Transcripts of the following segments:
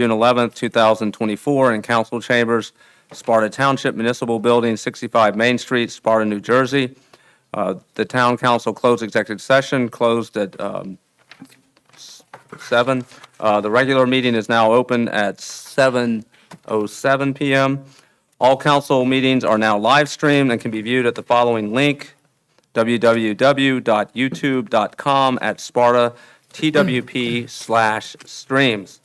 June 11th, 2024, in council chambers, Sparta Township Municipal Building, 65 Main Street, Sparta, New Jersey. The town council closed executive session, closed at 7. The regular meeting is now open at 7:07 p.m. All council meetings are now live streamed and can be viewed at the following link, www.youtube.com/SpartaTWP/streams.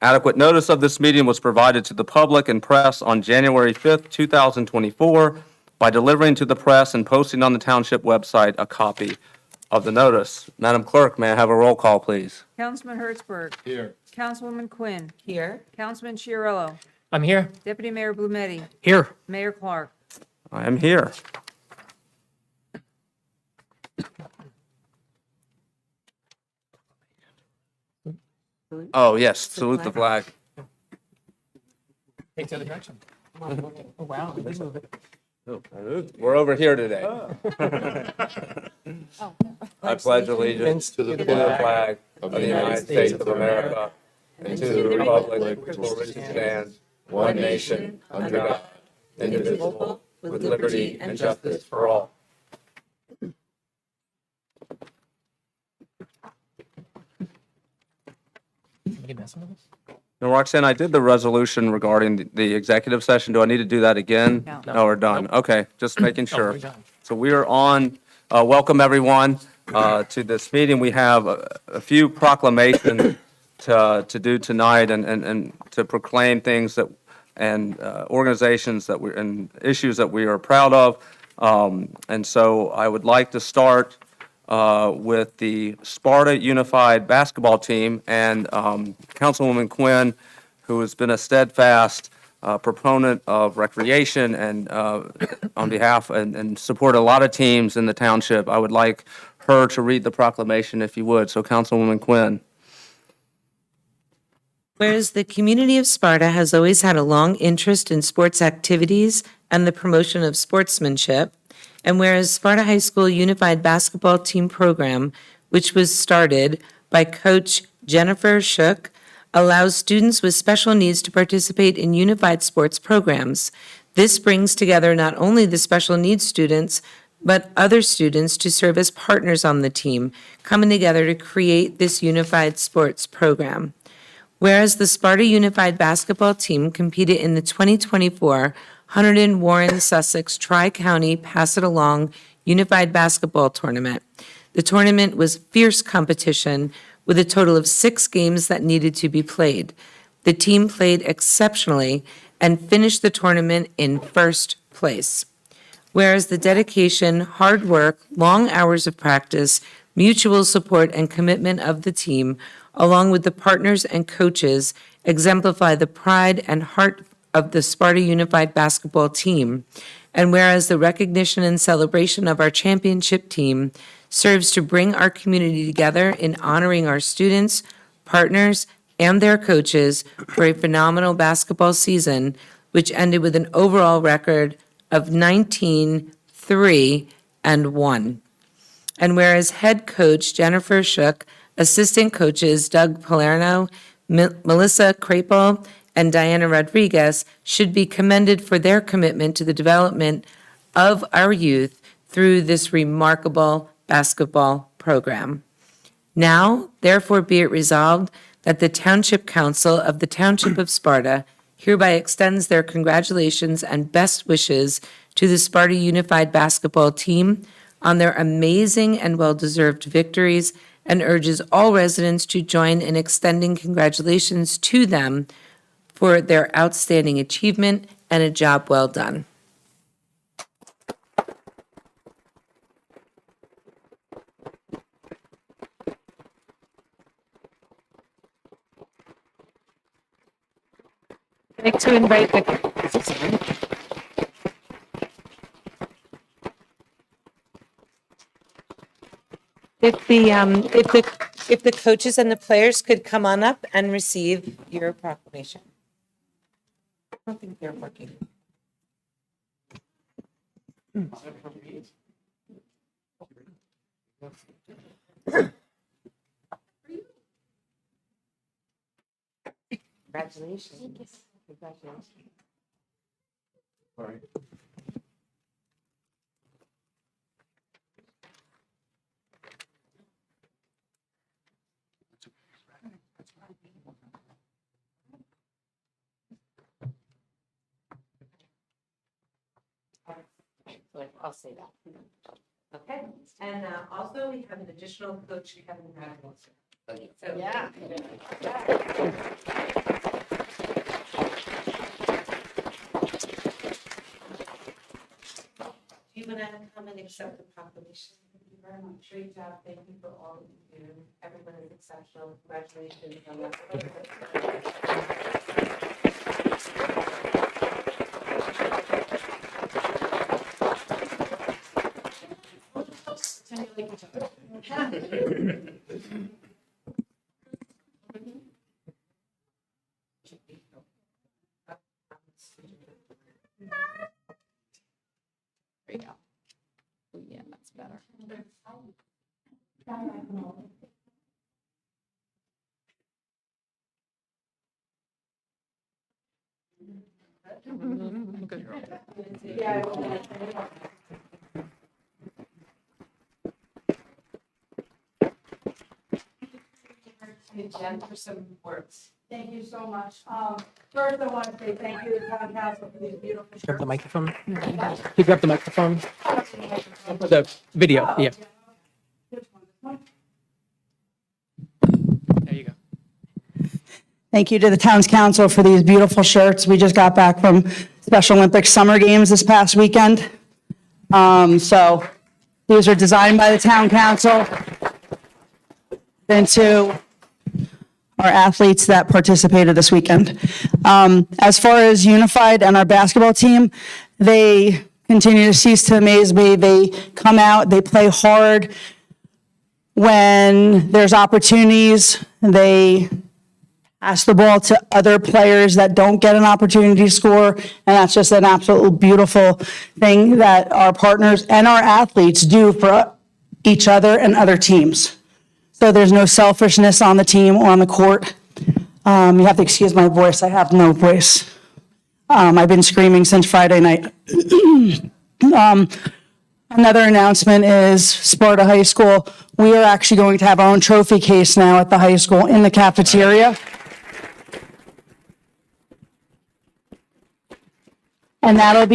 Adequate notice of this meeting was provided to the public and press on January 5th, 2024, by delivering to the press and posting on the township website a copy of the notice. Madam Clerk, may I have a roll call, please? Councilman Hertzberg. Here. Councilwoman Quinn. Here. Councilman Chiarello. I'm here. Deputy Mayor Blumetti. Here. Mayor Clark. I am here. Oh, yes, salute the flag. Take the other direction. Oh, wow. You move it. We're over here today. I pledge allegiance to the flag of the United States of America and to the republic for which it stands, one nation, under God, indivisible, with liberty and justice for all. Now, Roxanne, I did the resolution regarding the executive session. Do I need to do that again? No. We're done. Okay, just making Oh, sure. we're done. So we are on, welcome everyone to this meeting. We have a few proclamations to do tonight and to proclaim things that, and organizations that we, and issues that we are proud of. And so I would like to start with the Sparta Unified Basketball Team, and Councilwoman Quinn, who has been a steadfast proponent of recreation and on behalf and support a lot of teams in the township. I would like her to read the proclamation, if you would. So, Councilwoman Quinn. Whereas the community of Sparta has always had a long interest in sports activities and the promotion of sportsmanship, and whereas Sparta High School Unified Basketball Team program, which was started by Coach Jennifer Shook, allows students with special needs to participate in unified sports programs. This brings together not only the special needs students, but other students to serve as partners on the team, coming together to create this unified sports program. Whereas the Sparta Unified Basketball Team competed in the 2024 Hunterdon Warren Sussex Tri-County Pass It Along Unified Basketball Tournament. The tournament was fierce competition with a total of 6 games that needed to be played. The team played exceptionally and finished the tournament in first place. Whereas the dedication, hard work, long hours of practice, mutual support, and commitment of the team, along with the partners and coaches, exemplify the pride and heart of the Sparta Unified Basketball Team. And whereas the recognition and celebration of our championship team serves to bring our community together in honoring our students, partners, and their coaches for a phenomenal basketball season, which ended with an overall record of 19-3-1. And whereas head coach Jennifer Shook, assistant coaches Doug Palerno, Melissa Crapel, and Diana Rodriguez should be commended for their commitment to the development of our youth through this remarkable basketball program. Now, therefore, be it resolved that the Township Council of the Township of Sparta hereby extends their congratulations and best wishes to the Sparta Unified Basketball Team on their amazing and well-deserved victories, and urges all residents to join in extending congratulations to them for their outstanding achievement and a job well done. I'd like to invite the if the coaches and the players could come on up and receive your proclamation. I don't think they're working. Congratulations. Congratulations. All right. I'll say that. Okay, and also we have an additional coach, Kevin Bradley. So, yeah. Do you want to come and accept the proclamation? Thank you very much. Great job. Thank you for all that you do. Everyone is exceptional. Congratulations on There you go. Oh, yeah, that's better. Jen for some words. Thank you so much. First, I want to say thank you to the town council for these beautiful Grab shirts. the microphone. Can you grab the microphone for the video? Yeah, Which one? there you go. Thank you to the town's council for these beautiful shirts. We just got back from Special Olympics Summer Games this past weekend. So these are designed by the town council. Then to our athletes that participated this weekend. As far as Unified and our basketball team, they continue to cease to amaze me. They come out, they play hard. When there's opportunities, they pass the ball to other players that don't get an opportunity to score. And that's just an absolute beautiful thing that our partners and our athletes do for each other and other teams. So there's no selfishness on the team or on the court. You have to excuse my voice. I have no voice. I've been screaming since Friday night. Another announcement is Sparta High School. We are actually going to have our own trophy case now at the high school in the cafeteria. And that'll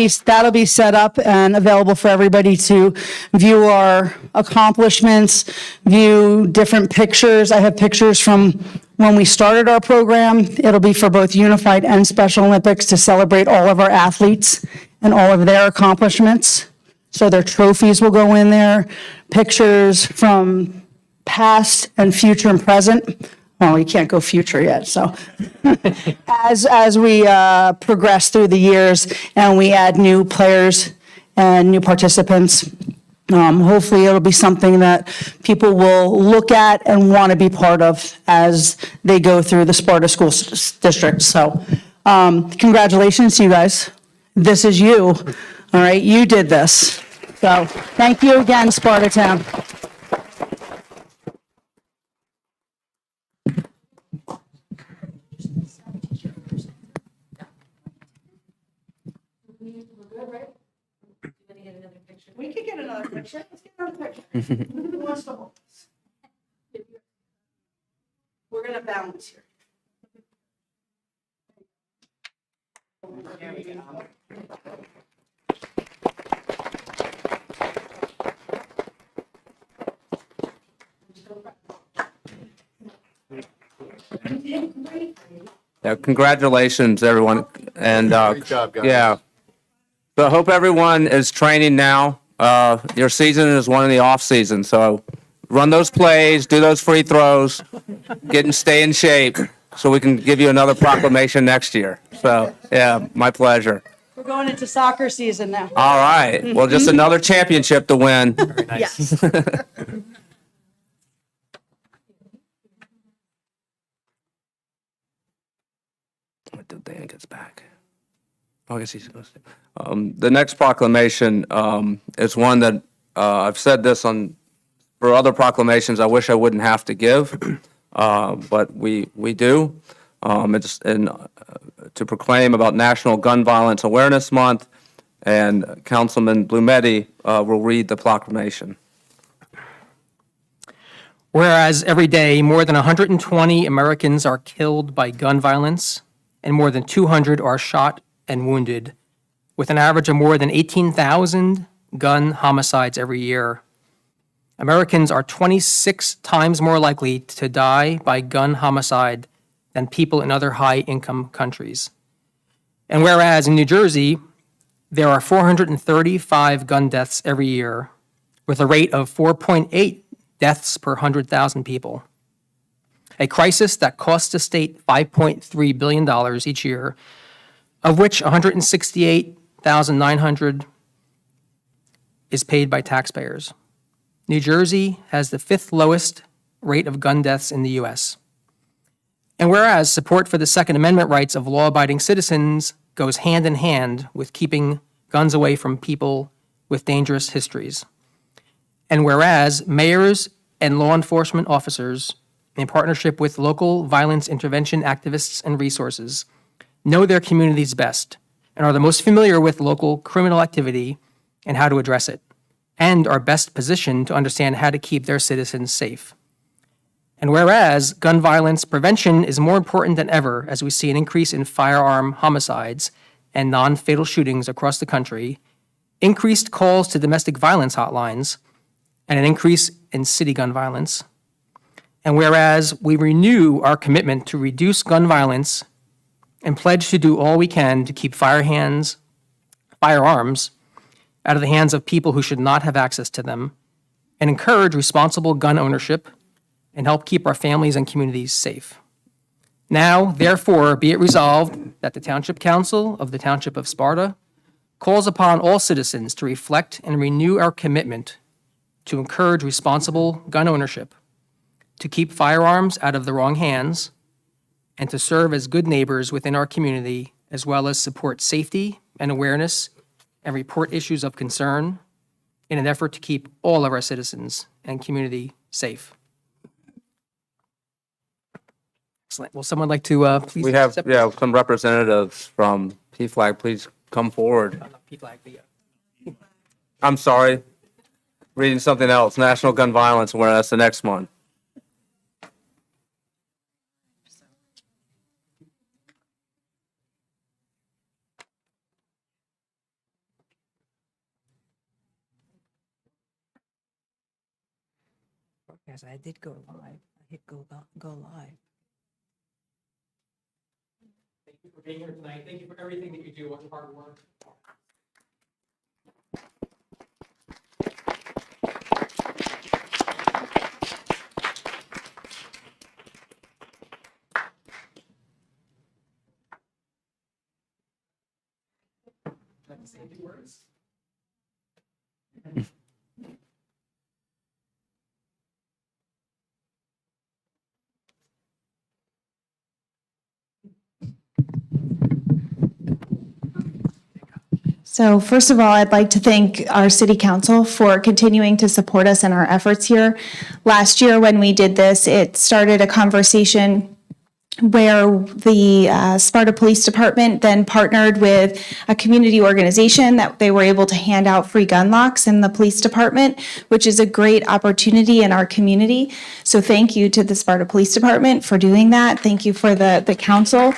be set up and available for everybody to view our accomplishments, view different pictures. I have pictures from when we started our program. It'll be for both Unified and Special Olympics to celebrate all of our athletes and all of their accomplishments. So their trophies will go in there, pictures from past and future and present. Well, you can't go future yet, so. As we progress through the years and we add new players and new participants, hopefully it'll be something that people will look at and want to be part of as they go through the Sparta School District. So congratulations to you guys. This is you, all right? You did this. So thank you again, Sparta Town. We could get another picture. Let's get another picture. Who wants to hold this? We're gonna balance here. There we go. Yeah, congratulations, everyone. And, Great job, guys. yeah. So I hope everyone is training now. Your season is one of the off seasons, so run those plays, do those free throws, stay in shape, so we can give you another proclamation next year. So, yeah, my pleasure. We're going into soccer season now. All right, well, just another championship to win. Very nice. Yes. Until Dan gets back. Oh, I guess he's supposed to. The next proclamation is one that I've said this for other proclamations. I wish I wouldn't have to give, but we do. To proclaim about National Gun Violence Awareness Month, and Councilman Blumetti will read the proclamation. Whereas every day, more than 120 Americans are killed by gun violence, and more than 200 are shot and wounded, with an average of more than 18,000 gun homicides every year. Americans are 26 times more likely to die by gun homicide than people in other high-income countries. And whereas in New Jersey, there are 435 gun deaths every year, with a rate of 4.8 deaths per 100,000 people. A crisis that costs the state $5.3 billion each year, of which $168,900 is paid by taxpayers. New Jersey has the 5th lowest rate of gun deaths in the U.S. And whereas support for the Second Amendment rights of law-abiding citizens goes hand in hand with keeping guns away from people with dangerous histories. And whereas mayors and law enforcement officers, in partnership with local violence intervention activists and resources, know their communities best and are the most familiar with local criminal activity and how to address it, and are best positioned to understand how to keep their citizens safe. And whereas gun violence prevention is more important than ever as we see an increase in firearm homicides and non-fatal shootings across the country, increased calls to domestic violence hotlines, and an increase in city gun violence. And whereas we renew our commitment to reduce gun violence and pledge to do all we can to keep firearms out of the hands of people who should not have access to them, and encourage responsible gun ownership and help keep our families and communities safe. Now, therefore, be it resolved that the Township Council of the Township of Sparta calls upon all citizens to reflect and renew our commitment to encourage responsible gun ownership, to keep firearms out of the wrong hands, and to serve as good neighbors within our community, as well as support safety and awareness and report issues of concern in an effort to keep all of our citizens and community safe. Excellent. Will someone like to please? We have, accept- some representatives from PFLAG. Please come forward. PFLAG, yeah. I'm sorry, reading something else. National Gun Violence Awareness the next month. Yes, I did go live. I hit go live. Thank you for being here tonight. Thank you for everything that you do on hard work. Like to say a few words? So first of all, I'd like to thank our city council for continuing to support us in our efforts here. Last year, when we did this, it started a conversation where the Sparta Police Department then partnered with a community organization that they were able to hand out free gun locks in the police department, which is a great opportunity in our community. So thank you to the Sparta Police Department for doing that. Thank you for the council.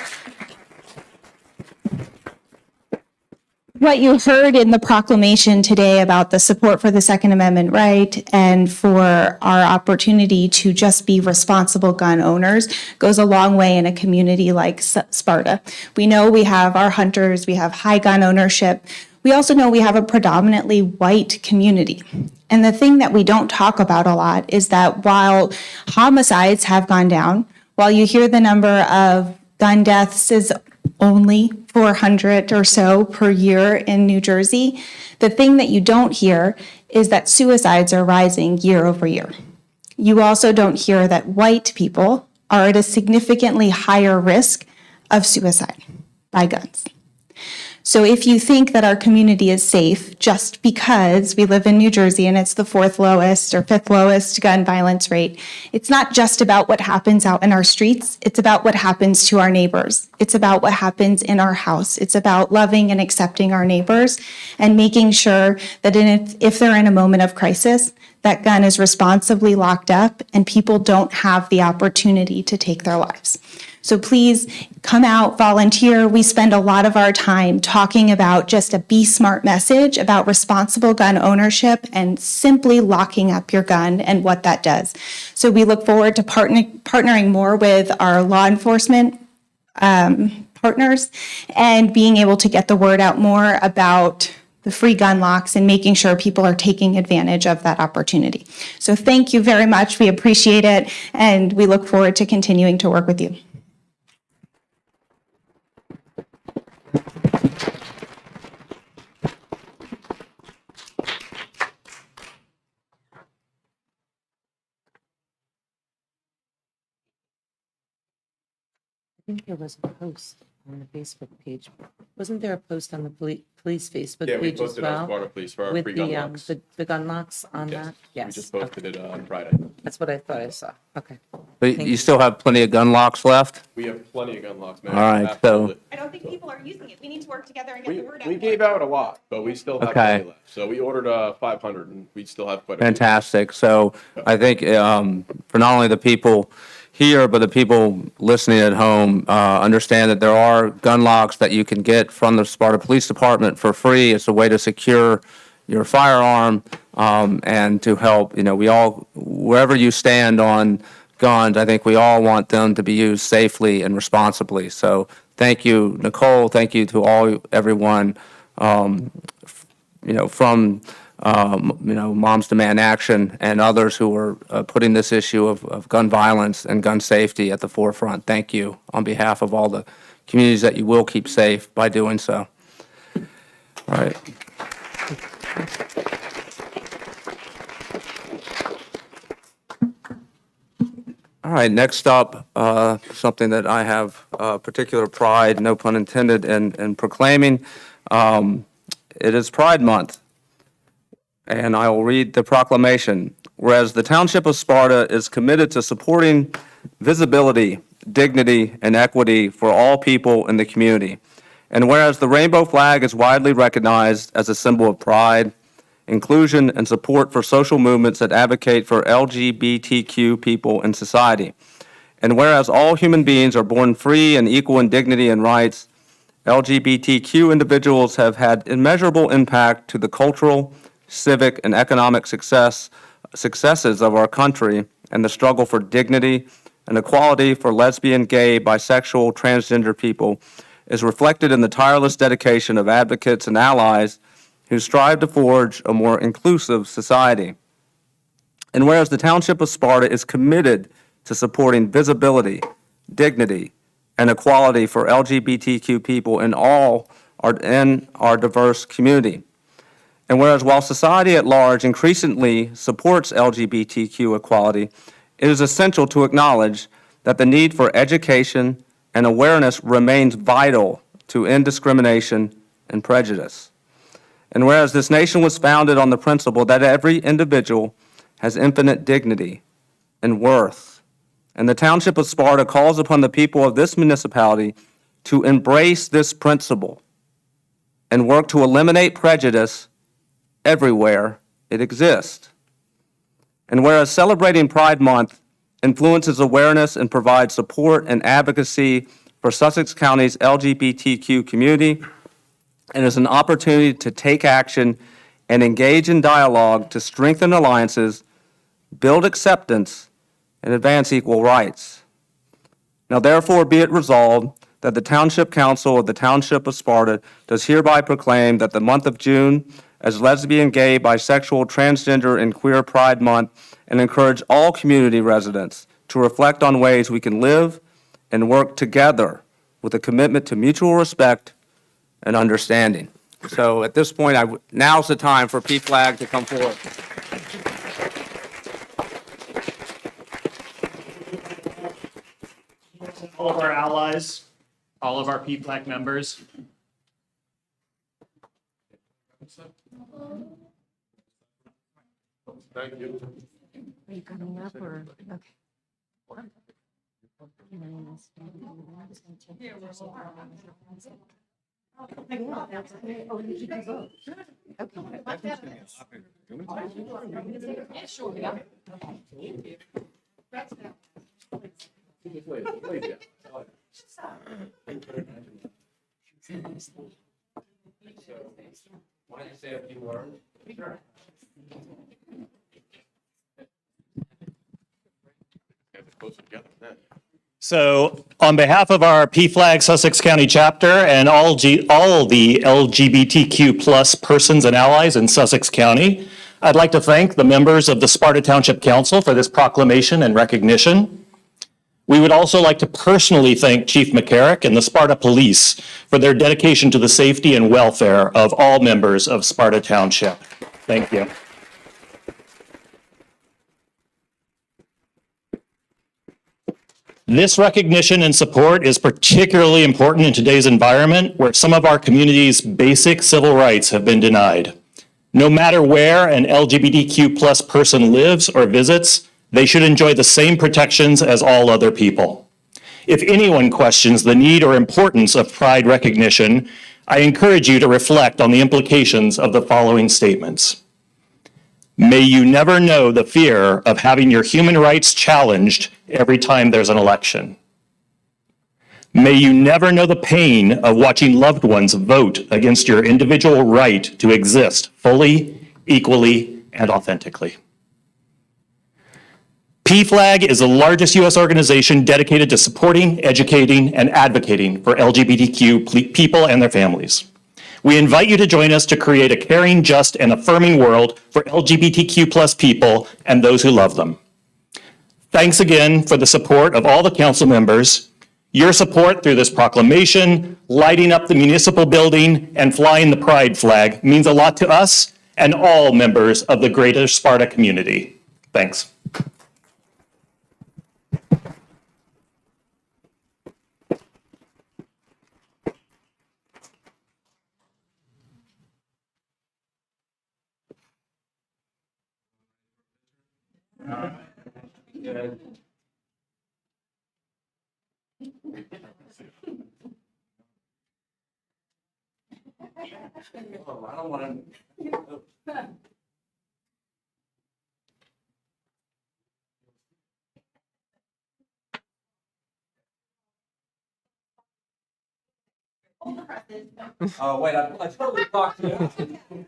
What you heard in the proclamation today about the support for the Second Amendment right and for our opportunity to just be responsible gun owners goes a long way in a community like Sparta. We know we have our hunters, we have high gun ownership. We also know we have a predominantly white community. And the thing that we don't talk about a lot is that while homicides have gone down, while you hear the number of gun deaths is only 400 or so per year in New Jersey, the thing that you don't hear is that suicides are rising year over year. You also don't hear that white people are at a significantly higher risk of suicide by guns. So if you think that our community is safe just because we live in New Jersey and it's the fourth lowest or fifth lowest gun violence rate, it's not just about what happens out in our streets. It's about what happens to our neighbors. It's about what happens in our house. It's about loving and accepting our neighbors and making sure that if they're in a moment of crisis, that gun is responsibly locked up and people don't have the opportunity to take their lives. So please come out, volunteer. We spend a lot of our time talking about just a be smart message about responsible gun ownership and simply locking up your gun and what that does. So we look forward to partnering more with our law enforcement partners and being able to get the word out more about the free gun locks and making sure people are taking advantage of that opportunity. So thank you very much. We appreciate it, and we look forward to continuing to work with you. I think there was a post on the Facebook page. Wasn't there a post on the police Facebook Yeah, we page as posted on well? Sparta Police for our With free gun the, locks. the gun locks on Yes, that? we Yes. just Okay. posted it on Friday. That's what I thought I saw. Okay. But Thank you you. still have plenty of gun locks left? We have plenty of gun locks, man. All right, so- Absolutely. I don't think people are using it. We need to work together and We gave out a lot, but we still have Okay. plenty left. So we ordered 500, and we still have quite a few. Fantastic. So I think for not only the people here, but the people listening at home, understand that there are gun locks that you can get from the Sparta Police Department for free. It's a way to secure your firearm and to help, we all, wherever you stand on guns, I think we all want them to be used safely and responsibly. So thank you, Nicole. Thank you to everyone, from Moms Demand Action and others who are putting this issue of gun violence and gun safety at the forefront. Thank you on behalf of all the communities that you will keep safe by doing so. All right. All right, next up, something that I have particular pride, no pun intended, in proclaiming. It is Pride Month. And I will read the proclamation. Whereas the Township of Sparta is committed to supporting visibility, dignity, and equity for all people in the community. And whereas the rainbow flag is widely recognized as a symbol of pride, inclusion, and support for social movements that advocate for LGBTQ people in society. And whereas all human beings are born free and equal in dignity and rights, LGBTQ individuals have had immeasurable impact to the cultural, civic, and economic successes of our country and the struggle for dignity and equality for lesbian, gay, bisexual, transgender people is reflected in the tireless dedication of advocates and allies who strive to forge a more inclusive society. And whereas the Township of Sparta is committed to supporting visibility, dignity, and equality for LGBTQ people in our diverse community. And whereas while society at large increasingly supports LGBTQ equality, it is essential to acknowledge that the need for education and awareness remains vital to end discrimination and prejudice. And whereas this nation was founded on the principle that every individual has infinite dignity and worth, and the Township of Sparta calls upon the people of this municipality to embrace this principle and work to eliminate prejudice everywhere it exists. And whereas celebrating Pride Month influences awareness and provides support and advocacy for Sussex County's LGBTQ community, and is an opportunity to take action and engage in dialogue to strengthen alliances, build acceptance, and advance equal rights. Now therefore be it resolved that the Township Council of the Township of Sparta does hereby proclaim that the month of June as Lesbian, Gay, Bisexual, Transgender, and Queer Pride Month, and encourage all community residents to reflect on ways we can live and work together with a commitment to mutual respect and understanding. So at this point, now's the time for P-Flag to come forward. All of our allies, all of our PFLAG members, Thank you. Are you coming up or, okay. Why don't you say a few words? Have it closer together then. So on behalf of our PFLAG Sussex County chapter and all the LGBTQ plus persons and allies in Sussex County, I'd like to thank the members of the Sparta Township Council for this proclamation and recognition. We would also like to personally thank Chief McCarrick and the Sparta Police for their dedication to the safety and welfare of all members of Sparta Township. Thank you. This recognition and support is particularly important in today's environment where some of our community's basic civil rights have been denied. No matter where an LGBTQ plus person lives or visits, they should enjoy the same protections as all other people. If anyone questions the need or importance of Pride recognition, I encourage you to reflect on the implications of the following statements. May you never know the fear of having your human rights challenged every time there's an election. May you never know the pain of watching loved ones vote against your individual right to exist fully, equally, and authentically. PFLAG is the largest U.S. organization dedicated to supporting, educating, and advocating for LGBTQ people and their families. We invite you to join us to create a caring, just, and affirming world for LGBTQ plus people and those who love them. Thanks again for the support of all the council members. Your support through this proclamation, lighting up the municipal building, and flying the Pride flag means a lot to us and all members of the greater Sparta community. Thanks. Oh, I don't want to. Oh, wait, I totally talked to you.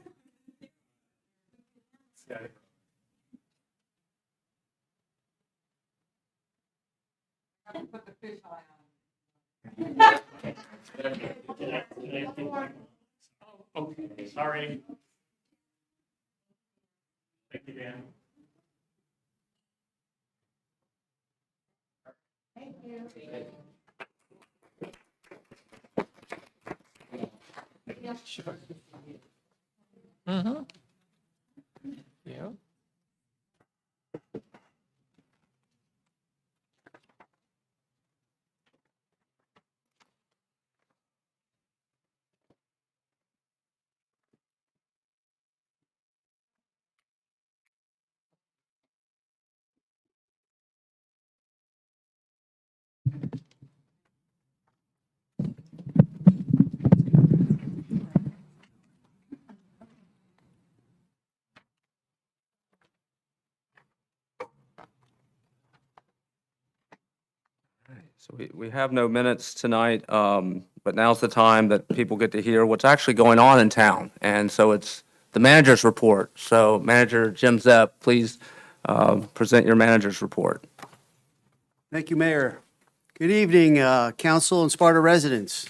Okay, sorry. Thank you, Dan. Yeah. So we have no minutes tonight, but now's the time that people get to hear what's actually going on in town. And so it's the manager's report. So Manager Jim Zepp, please present your manager's report. Thank you, Mayor. Good evening, council and Sparta residents.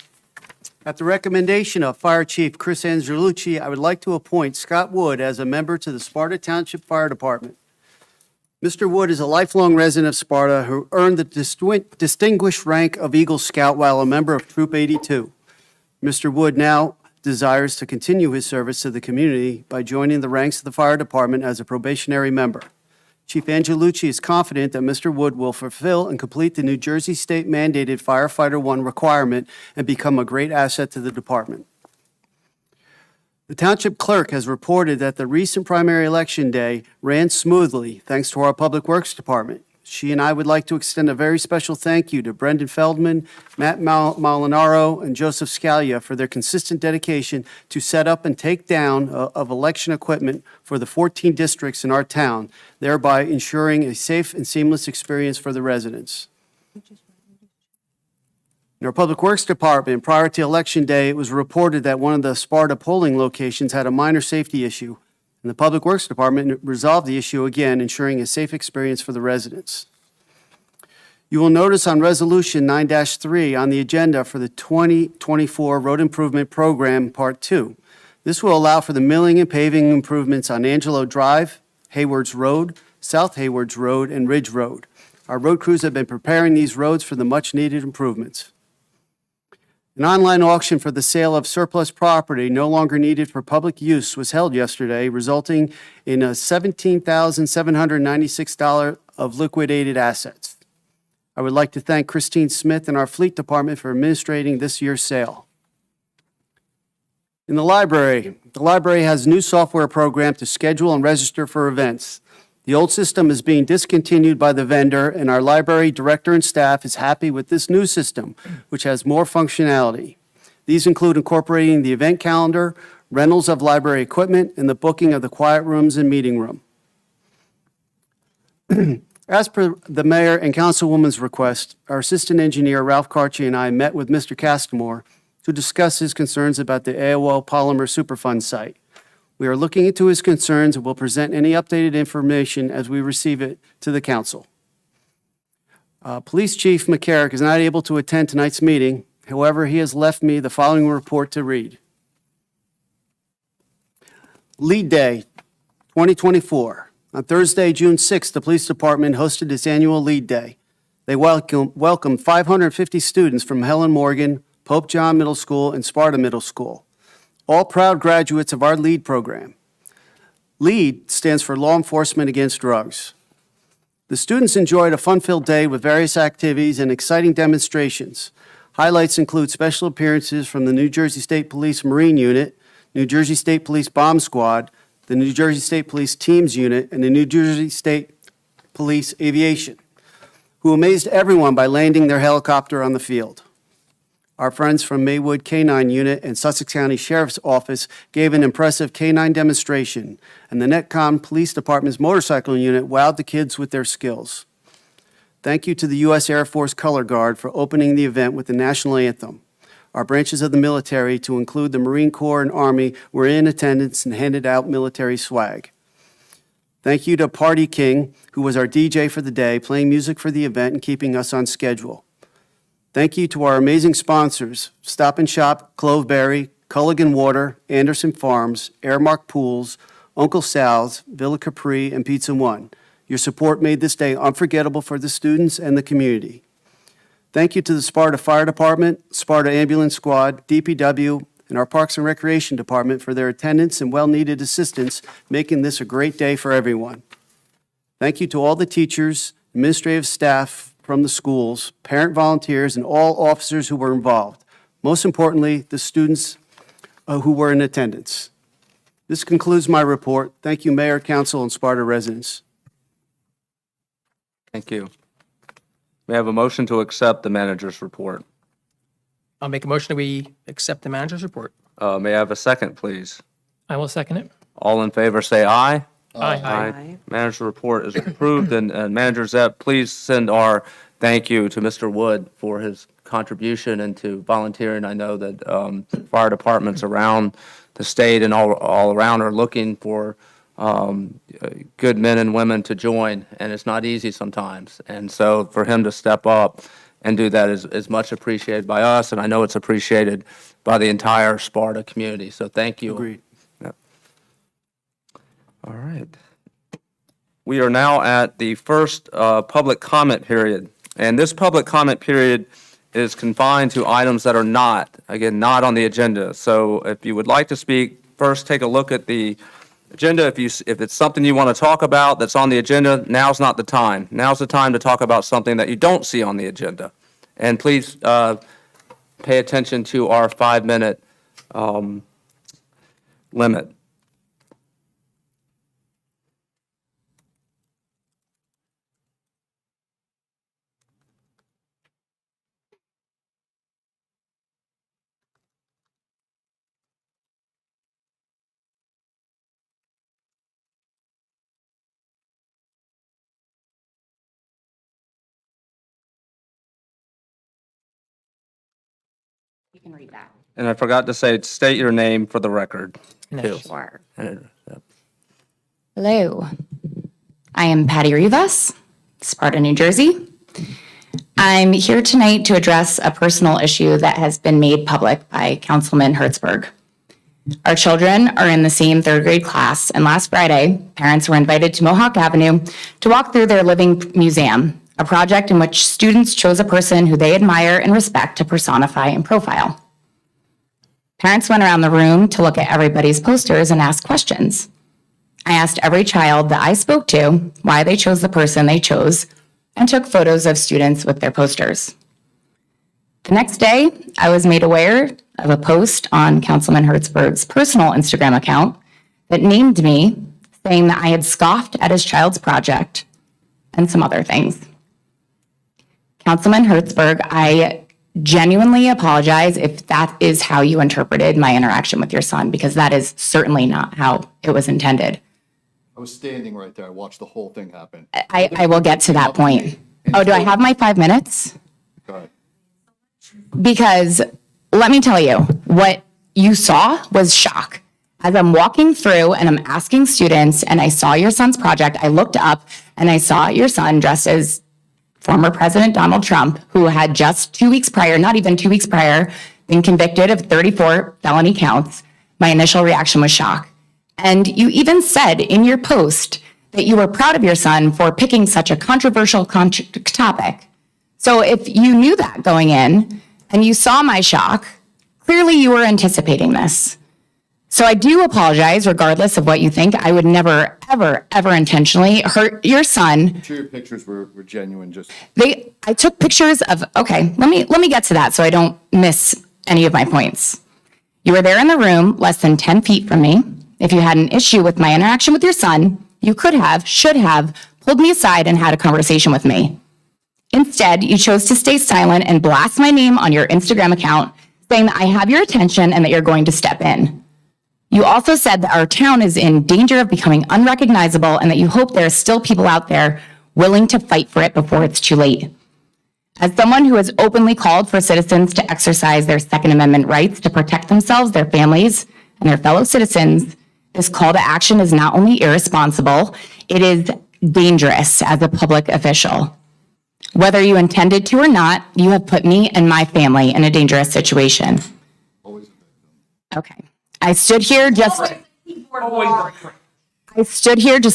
At the recommendation of Fire Chief Chris Angelucci, I would like to appoint Scott Wood as a member to the Sparta Township Fire Department. Mr. Wood is a lifelong resident of Sparta who earned the distinguished rank of Eagle Scout while a member of Troop 82. Mr. Wood now desires to continue his service to the community by joining the ranks of the fire department as a probationary member. Chief Angelucci is confident that Mr. Wood will fulfill and complete the New Jersey state mandated Firefighter 1 requirement and become a great asset to the department. The Township Clerk has reported that the recent primary election day ran smoothly thanks to our Public Works Department. She and I would like to extend a very special thank you to Brendan Feldman, Matt Molinaro, and Joseph Scalia for their consistent dedication to set up and take down of election equipment for the 14 districts in our town, thereby ensuring a safe and seamless experience for the residents. In our Public Works Department, prior to Election Day, it was reported that one of the Sparta polling locations had a minor safety issue, and the Public Works Department resolved the issue again, ensuring a safe experience for the residents. You will notice on Resolution 9-3 on the agenda for the 2024 Road Improvement Program, Part 2. This will allow for the milling and paving improvements on Angelo Drive, Haywards Road, South Haywards Road, and Ridge Road. Our road crews have been preparing these roads for the much-needed improvements. An online auction for the sale of surplus property no longer needed for public use was held yesterday, resulting in a $17,796 of liquidated assets. I would like to thank Christine Smith and our Fleet Department for administrating this year's sale. In the library has a new software program to schedule and register for events. The old system is being discontinued by the vendor, and our library director and staff is happy with this new system, which has more functionality. These include incorporating the event calendar, rentals of library equipment, and the booking of the quiet rooms and meeting room. As per the mayor and councilwoman's request, our assistant engineer, Ralph Carchi, and I met with Mr. Castamore to discuss his concerns about the AOL Polymer Superfund site. We are looking into his concerns and will present any updated information as we receive it to the council. Police Chief McCarrick is not able to attend tonight's meeting. However, he has left me the following report to read. Lead Day 2024. On Thursday, June 6th, the police department hosted its annual Lead Day. They welcomed 550 students from Helen Morgan, Pope John Middle School, and Sparta Middle School, all proud graduates of our LEAD program. LEAD stands for Law Enforcement Against Drugs. The students enjoyed a fun-filled day with various activities and exciting demonstrations. Highlights include special appearances from the New Jersey State Police Marine Unit, New Jersey State Police Bomb Squad, the New Jersey State Police Teams Unit, and the New Jersey State Police Aviation, who amazed everyone by landing their helicopter on the field. Our friends from Maywood K-9 Unit and Sussex County Sheriff's Office gave an impressive K-9 demonstration, and the Netcom Police Department's motorcycle unit wowed the kids with their skills. Thank you to the U.S. Air Force Color Guard for opening the event with the national anthem. Our branches of the military, to include the Marine Corps and Army, were in attendance and handed out military swag. Thank you to Party King, who was our DJ for the day, playing music for the event and keeping us on schedule. Thank you to our amazing sponsors, Stop and Shop, Cloveberry, Culligan Water, Anderson Farms, Airmark Pools, Uncle Sal's, Villa Capri, and Pizza One. Your support made this day unforgettable for the students and the community. Thank you to the Sparta Fire Department, Sparta Ambulance Squad, DPW, and our Parks and Recreation Department for their attendance and well-needed assistance, making this a great day for everyone. Thank you to all the teachers, administrative staff from the schools, parent volunteers, and all officers who were involved. Most importantly, the students who were in attendance. This concludes my report. Thank you, Mayor, Council, and Sparta residents. Thank you. May I have a motion to accept the manager's report? I'll make a motion that we accept the manager's report. May I have a second, please? I will second it. All in favor, say aye. Aye. Manager's report is approved, and Manager Zepp, please send our thank you to Mr. Wood for his contribution and to volunteering. I know that fire departments around the state and all around are looking for good men and women to join, and it's not easy sometimes. And so for him to step up and do that is much appreciated by us, and I know it's appreciated by the entire Sparta community. So thank you. Agreed. Yep. All right. We are now at the first public comment period, and this public comment period is confined to items that are not on the agenda. So if you would like to speak, first take a look at the agenda. If it's something you want to talk about that's on the agenda, now's not the time. Now's the time to talk about something that you don't see on the agenda. And please pay attention to our 5-minute limit. You can read that. And I forgot to say, state your name for the record. too. Sure. And, Hello. I am Patty Rivas, Sparta, New Jersey. I'm here tonight to address a personal issue that has been made public by Councilman Hertzberg. Our children are in the same third grade class, and last Friday, parents were invited to Mohawk Avenue to walk through their living museum, a project in which students chose a person who they admire and respect to personify and profile. Parents went around the room to look at everybody's posters and ask questions. I asked every child that I spoke to why they chose the person they chose and took photos of students with their posters. The next day, I was made aware of a post on Councilman Hertzberg's personal Instagram account that named me, saying that I had scoffed at his child's project and some other things. Councilman Hertzberg, I genuinely apologize if that is how you interpreted my interaction with your son, because that is certainly not how it was intended. I was standing right there. I watched the whole thing happen. I will get to that point. Oh, do I have my 5 minutes? Go ahead. Because let me tell you, what you saw was shock. As I'm walking through and I'm asking students and I saw your son's project, I looked up and I saw your son dressed as former President Donald Trump, who had just 2 weeks prior, not even 2 weeks prior, been convicted of 34 felony counts. My initial reaction was shock. And you even said in your post that you were proud of your son for picking such a controversial topic. So if you knew that going in and you saw my shock, clearly you were anticipating this. So I do apologize, regardless of what you think. I would never, ever, ever intentionally hurt your son. I'm sure your pictures were genuine, just. I took pictures of, okay, let me get to that so I don't miss any of my points. You were there in the room, less than 10 feet from me. If you had an issue with my interaction with your son, you could have, should have, pulled me aside and had a conversation with me. Instead, you chose to stay silent and blast my name on your Instagram account, saying that I have your attention and that you're going to step in. You also said that our town is in danger of becoming unrecognizable and that you hope there are still people out there willing to fight for it before it's too late. As someone who has openly called for citizens to exercise their Second Amendment rights to protect themselves, their families, and their fellow citizens, this call to action is not only irresponsible, it is dangerous as a public official. Whether you intended to or not, you have put me and my family in a dangerous situation. Okay. I stood here just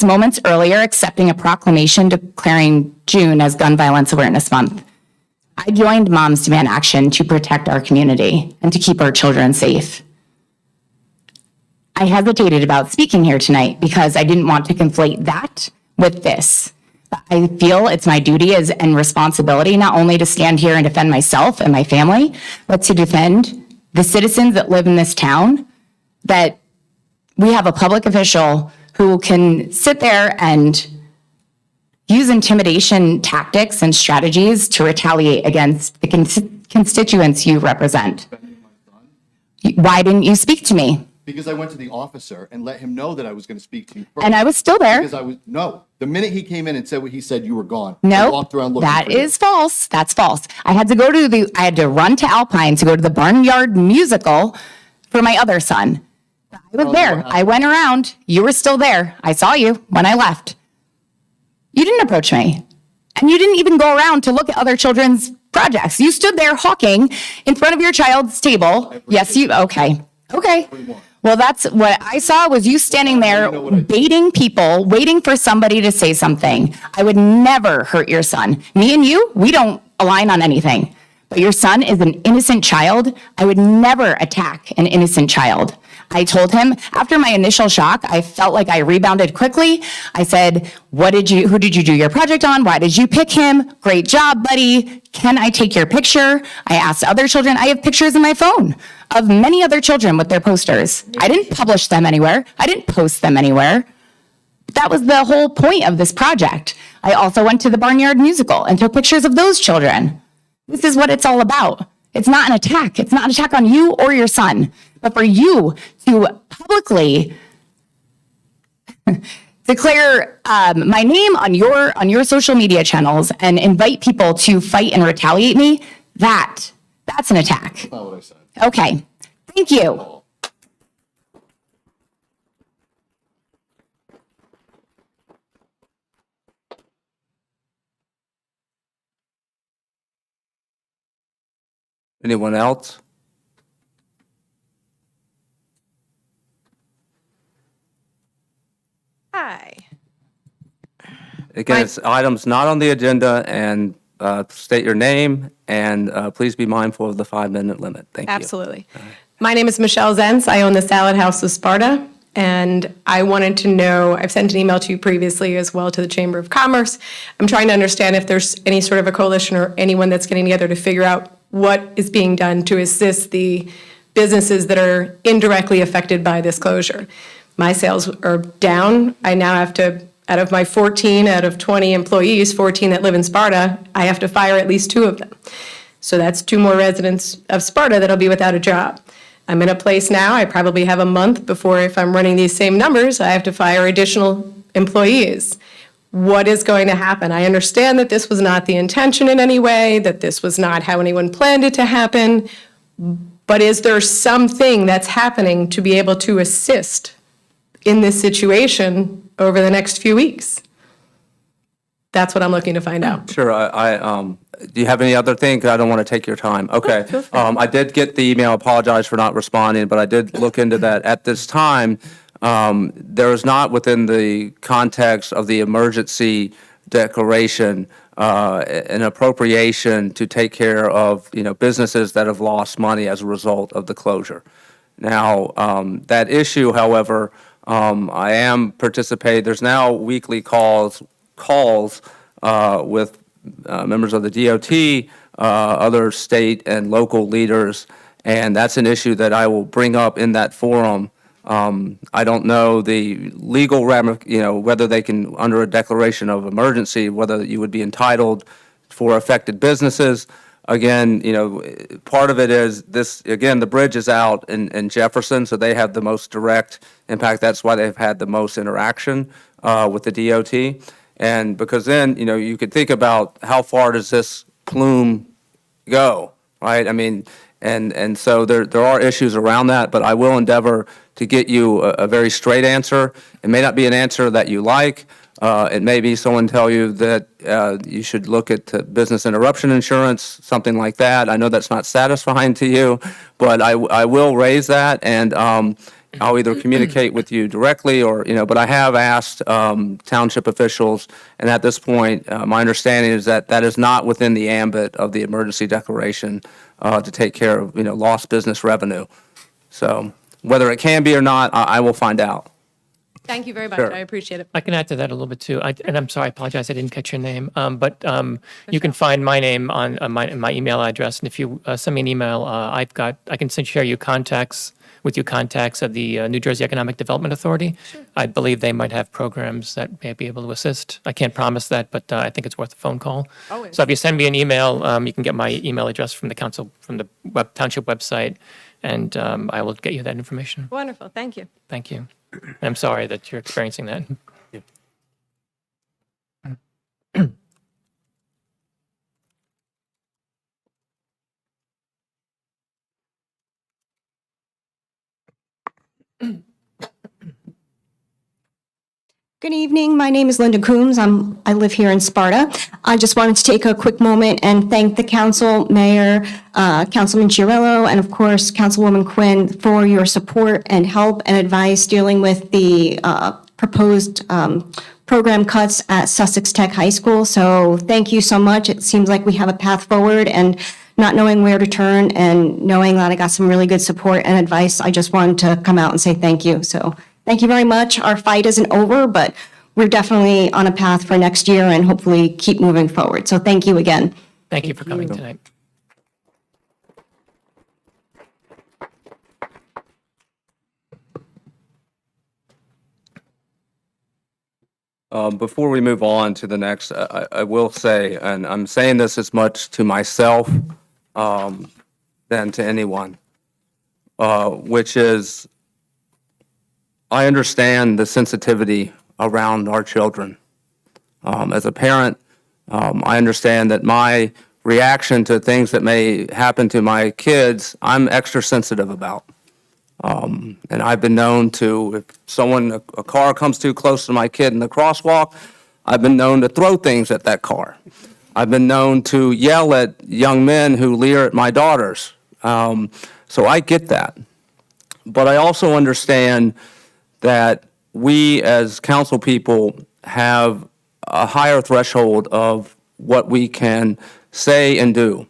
moments earlier accepting a proclamation declaring June as Gun Violence Awareness Month. I joined Moms Demand Action to protect our community and to keep our children safe. I hesitated about speaking here tonight because I didn't want to conflate that with this. I feel it's my duty and responsibility not only to stand here and defend myself and my family, but to defend the citizens that live in this town, that we have a public official who can sit there and use intimidation tactics and strategies to retaliate against the constituents you represent. Why didn't you speak to me? Because I went to the officer and let him know that I was going to speak to you first. And I was still there. Because the minute he came in and said what he said, you were gone. I No, walked around looking that for you. is false. That's false. I had to run to Alpine to go to the Barnyard musical for my other son. I was there. I went around. You were still there. I saw you when I left. You didn't approach me. And you didn't even go around to look at other children's projects. You stood there hawking in front of your child's table. Yes, okay. Well, that's what I saw was you standing there baiting people, waiting for somebody to say something. I would never hurt your son. Me and you, we don't align on anything. But your son is an innocent child. I would never attack an innocent child. I told him after my initial shock, I felt like I rebounded quickly. I said, who did you do your project on? Why did you pick him? Great job, buddy. Can I take your picture? I asked other children. I have pictures in my phone of many other children with their posters. I didn't publish them anywhere. I didn't post them anywhere. That was the whole point of this project. I also went to the Barnyard Musical and took pictures of those children. This is what it's all about. It's not an attack. It's not an attack on you or your son, but for you to publicly declare my name on your social media channels and invite people to fight and retaliate me, that's an attack. Not what I said. Okay, thank you. Anyone else? Hi. Again, it's items not on the agenda, and state your name, and please be mindful of the 5-minute limit. Thank you. Absolutely. My name is Michelle Zenz. I own the Salad House of Sparta, and I wanted to know, I've sent an email to you previously as well to the Chamber of Commerce. I'm trying to understand if there's any sort of a coalition or anyone that's getting together to figure out what is being done to assist the businesses that are indirectly affected by this closure. My sales are down. I now have to, out of my 14 out of 20 employees, 14 that live in Sparta, I have to fire at least 2 of them. So that's 2 more residents of Sparta that'll be without a job. I'm in a place now, I probably have a month before, if I'm running these same numbers, I have to fire additional employees. What is going to happen? I understand that this was not the intention in any way, that this was not how anyone planned it to happen, but is there something that's happening to be able to assist in this situation over the next few weeks? That's what I'm looking to find out. Sure. Do you have any other thing? 'Cause I don't want to take your time. Okay. I did get the email. Apologize for not responding, but I did look into that. At this time, there is not within the context of the emergency declaration an appropriation to take care of, businesses that have lost money as a result of the closure. Now, that issue, however, I am participating. There's now weekly calls with members of the DOT, other state and local leaders, and that's an issue that I will bring up in that forum. I don't know the legal whether they can, under a declaration of emergency, whether you would be entitled for affected businesses. Again, part of it is this, again, the bridge is out in Jefferson, so they have the most direct impact. That's why they've had the most interaction with the DOT. And because then, you could think about how far does this plume go, right? I mean, and so there are issues around that, but I will endeavor to get you a very straight answer. It may not be an answer that you like. It may be someone tell you that you should look at business interruption insurance, something like that. I know that's not satisfying to you, but I will raise that, and I'll either communicate with you directly or, but I have asked township officials, and at this point, my understanding is that that is not within the ambit of the emergency declaration to take care of, lost business revenue. So whether it can be or not, I will find out. Thank you very much. Sure. I appreciate it. I can add to that a little bit too. And I'm sorry, I apologize, I didn't catch your name. But you can find my name on my email address. And if you send me an email, I can share you contacts of the New Jersey Economic Development Authority. Sure. I believe they might have programs that may be able to assist. I can't promise that, but I think it's worth a phone call. Always. So if you send me an email, you can get my email address from the township website, and I will get you that information. Wonderful. Thank you. Thank you. And I'm sorry that you're experiencing that. Good evening. My name is Linda Coombs. I live here in Sparta. I just wanted to take a quick moment and thank the council, Mayor, Councilman Chiarillo, and of course, Councilwoman Quinn for your support and help and advice dealing with the proposed program cuts at Sussex Tech High School. So thank you so much. It seems like we have a path forward, and not knowing where to turn and knowing that I got some really good support and advice, I just wanted to come out and say thank you. So thank you very much. Our fight isn't over, but we're definitely on a path for next year and hopefully keep moving forward. So thank you again. Thank you for coming tonight. Before we move on to the next, I will say, and I'm saying this as much to myself than to anyone, which is I understand the sensitivity around our children. As a parent, I understand that my reaction to things that may happen to my kids, I'm extra sensitive about. And I've been known to, if a car comes too close to my kid in the crosswalk, I've been known to throw things at that car. I've been known to yell at young men who leer at my daughters. So I get that. But I also understand that we as council people have a higher threshold of what we can say and do.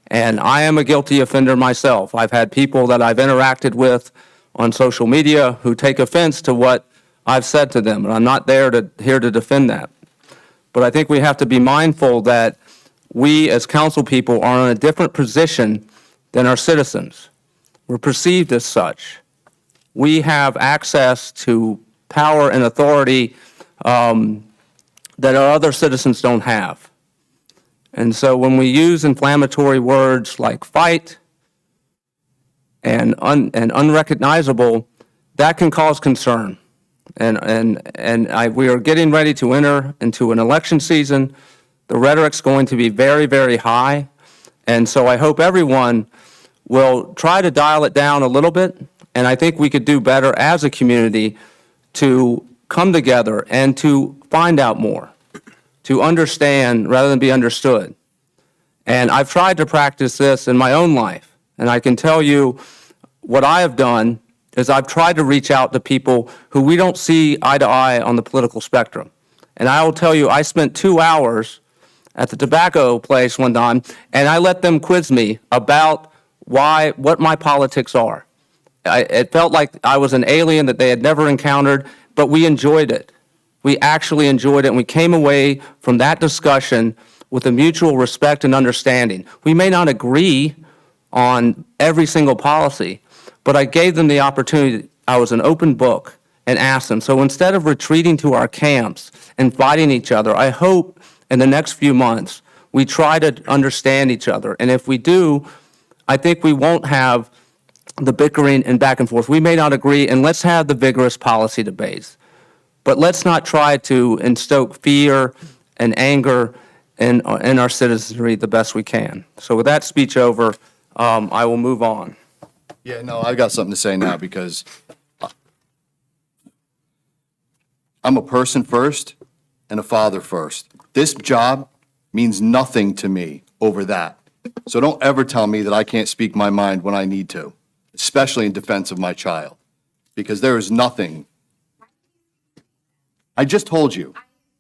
And I am a guilty offender myself. I've had people that I've interacted with on social media who take offense to what I've said to them, and I'm not here to defend that. But I think we have to be mindful that we as council people are in a different position than our citizens. We're perceived as such. We have access to power and authority that our other citizens don't have. And so when we use inflammatory words like fight and unrecognizable, that can cause concern. We are getting ready to enter into an election season. The rhetoric's going to be very, very high. And so I hope everyone will try to dial it down a little bit. And I think we could do better as a community to come together and to find out more, to understand rather than be understood. And I've tried to practice this in my own life. And I can tell you what I have done is I've tried to reach out to people who we don't see eye to eye on the political spectrum. And I will tell you, I spent 2 hours at the tobacco place one time, and I let them quiz me about what my politics are. It felt like I was an alien that they had never encountered, but we enjoyed it. We actually enjoyed it, and we came away from that discussion with a mutual respect and understanding. We may not agree on every single policy, but I gave them the opportunity. I was an open book and asked them. So instead of retreating to our camps and fighting each other, I hope in the next few months we try to understand each other. And if we do, I think we won't have the bickering and back and forth. We may not agree, and let's have the vigorous policy debates. But let's not try to instoke fear and anger in our citizenry the best we can. So with that speech over, I will move on. Yeah, no, I've got something to say now because I'm a person first and a father first. This job means nothing to me over that. So don't ever tell me that I can't speak my mind when I need to, especially in defense of my child, because there is nothing. I just told you.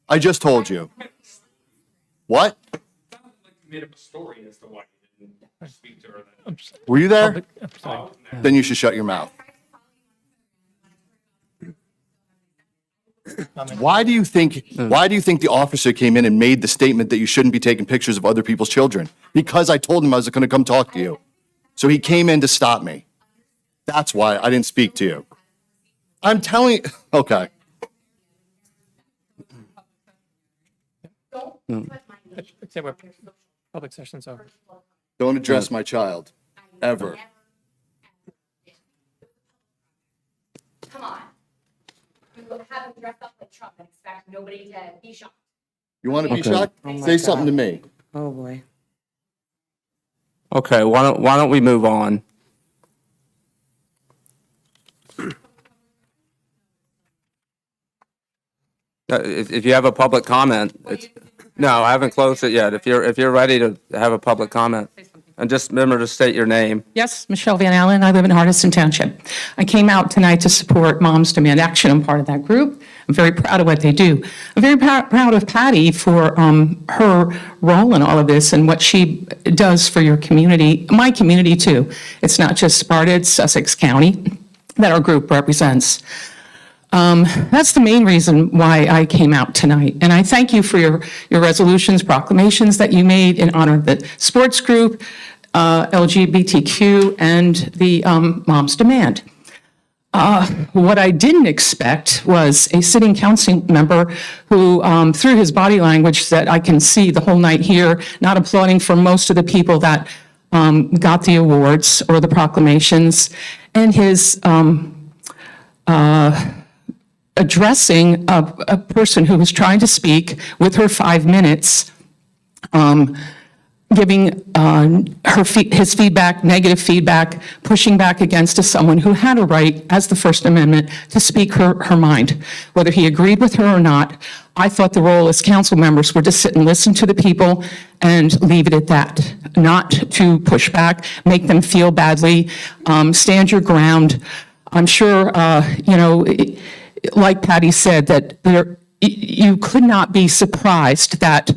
I just told you. What? Made up a story as to why you didn't speak to her. Were you there? I'm sorry. Then you should shut your mouth. Why do you think the officer came in and made the statement that you shouldn't be taking pictures of other people's children? Because I told him I was going to come talk to you. So he came in to stop me. That's why I didn't speak to you. I'm telling you, okay. Say we're public session's over. Don't address my child, ever. Come on. You have him dressed up like Trump and expect nobody to be shocked. You want to be shocked? Say something to me. Oh, boy. Okay, why don't we move on? If you have a public comment, no, I haven't closed it yet. If you're ready to have a public comment, and just remember to state your name. Yes, Michelle Van Allen. I live in Hardison Township. I came out tonight to support Moms Demand Action. I'm part of that group. I'm very proud of what they do. I'm very proud of Patty for her role in all of this and what she does for your community, my community too. It's not just Sparta, it's Sussex County that our group represents. That's the main reason why I came out tonight. And I thank you for your resolutions, proclamations that you made in honor of the sports group, LGBTQ, and the Moms Demand. What I didn't expect was a sitting council member who, through his body language that I can see the whole night here, not applauding for most of the people that got the awards or the proclamations, and his addressing a person who was trying to speak with her 5 minutes, giving his feedback, negative feedback, pushing back against someone who had a right, as the First Amendment, to speak her mind. Whether he agreed with her or not, I thought the role as council members were to sit and listen to the people and leave it at that, not to push back, make them feel badly, stand your ground. I'm sure, like Patty said, that you could not be surprised that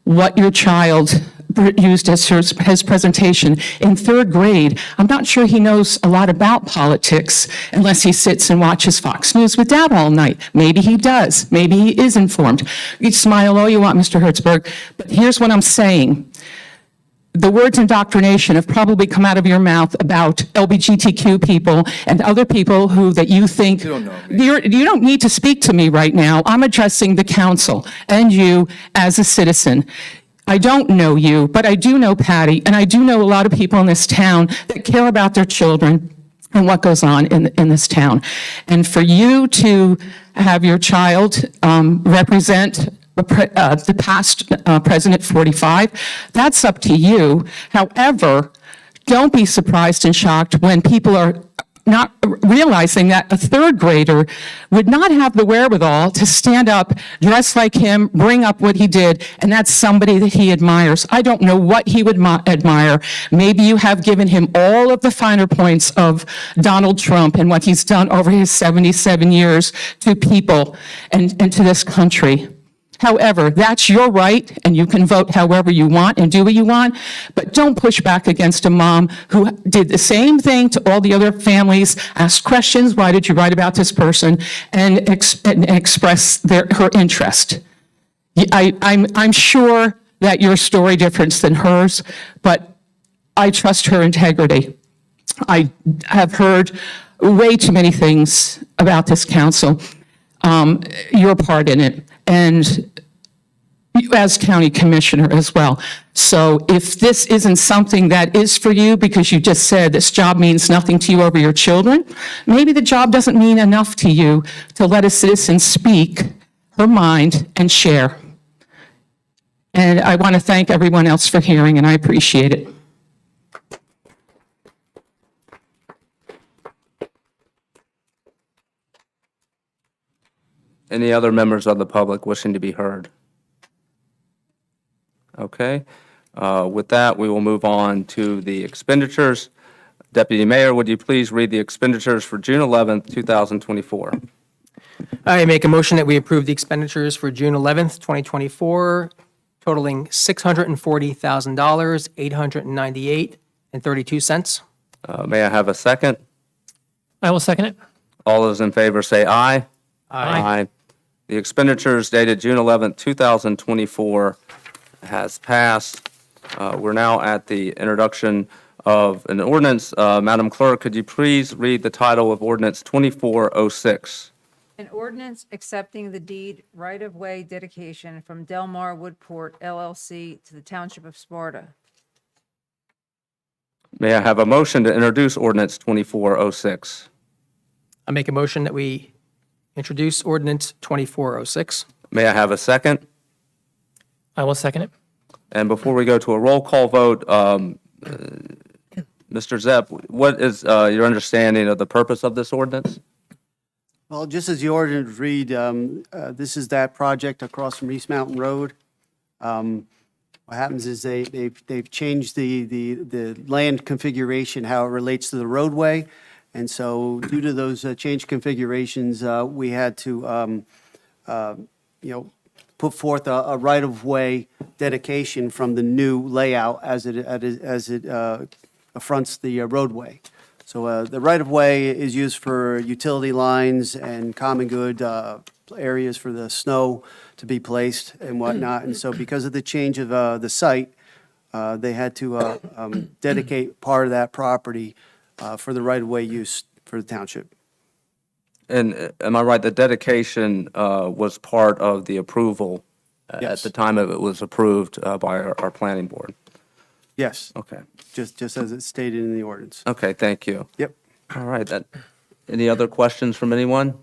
what your child used as his presentation in 3rd grade, I'm not sure he knows a lot about politics unless he sits and watches Fox News with Dad all night. Maybe he does. Maybe he is informed. You smile all you want, Mr. Hertzberg, but here's what I'm saying. The words indoctrination have probably come out of your mouth about LGBTQ people and other people that you think. You don't know me. You don't need to speak to me right now. I'm addressing the council and you as a citizen. I don't know you, but I do know Patty, and I do know a lot of people in this town that care about their children and what goes on in this town. And for you to have your child represent the past President 45, that's up to you. However, don't be surprised and shocked when people are not realizing that a 3rd grader would not have the wherewithal to stand up, dress like him, bring up what he did, and that's somebody that he admires. I don't know what he would admire. Maybe you have given him all of the finer points of Donald Trump and what he's done over his 77 years to people and to this country. However, that's your right, and you can vote however you want and do what you want, but don't push back against a mom who did the same thing to all the other families, asked questions, why did you write about this person, and express her interest. I'm sure that your story different than hers, but I trust her integrity. I have heard way too many things about this council, your part in it, and you as county commissioner as well. So if this isn't something that is for you because you just said this job means nothing to you over your children, maybe the job doesn't mean enough to you to let a citizen speak her mind and share. And I want to thank everyone else for hearing, and I appreciate it. Any other members of the public wishing to be heard? Okay. With that, we will move on to the expenditures. Deputy Mayor, would you please read the expenditures for June 11th, 2024? I make a motion that we approve the expenditures for June 11th, 2024, totaling $640,000, $898.32. May I have a second? I will second it. All those in favor say aye. Aye. The expenditures dated June 11th, 2024 has passed. We're now at the introduction of an ordinance. Madam Clerk, could you please read the title of Ordinance 2406? An ordinance accepting the deed right-of-way dedication from Delmar Woodport LLC to the Township of Sparta. May I have a motion to introduce Ordinance 2406? I make a motion that we introduce ordinance 2406. May I have a second? I will second it. And before we go to a roll call vote, Mr. Zepp, what is your understanding of the purpose of this ordinance? Well, just as the ordinance read, this is that project across from East Mountain Road. What happens is they've changed the land configuration, how it relates to the roadway. And so due to those change configurations, we had to put forth a right-of-way dedication from the new layout as it affronts the roadway. So the right-of-way is used for utility lines and common good areas for the snow to be placed and whatnot. And so because of the change of the site, they had to dedicate part of that property for the right-of-way use for the township. And am I right, the dedication was part of the approval at Yes. the time it was approved by our planning board? Yes, Okay, just as it's stated in the ordinance. okay, thank you. Yep. All right, any other questions from anyone?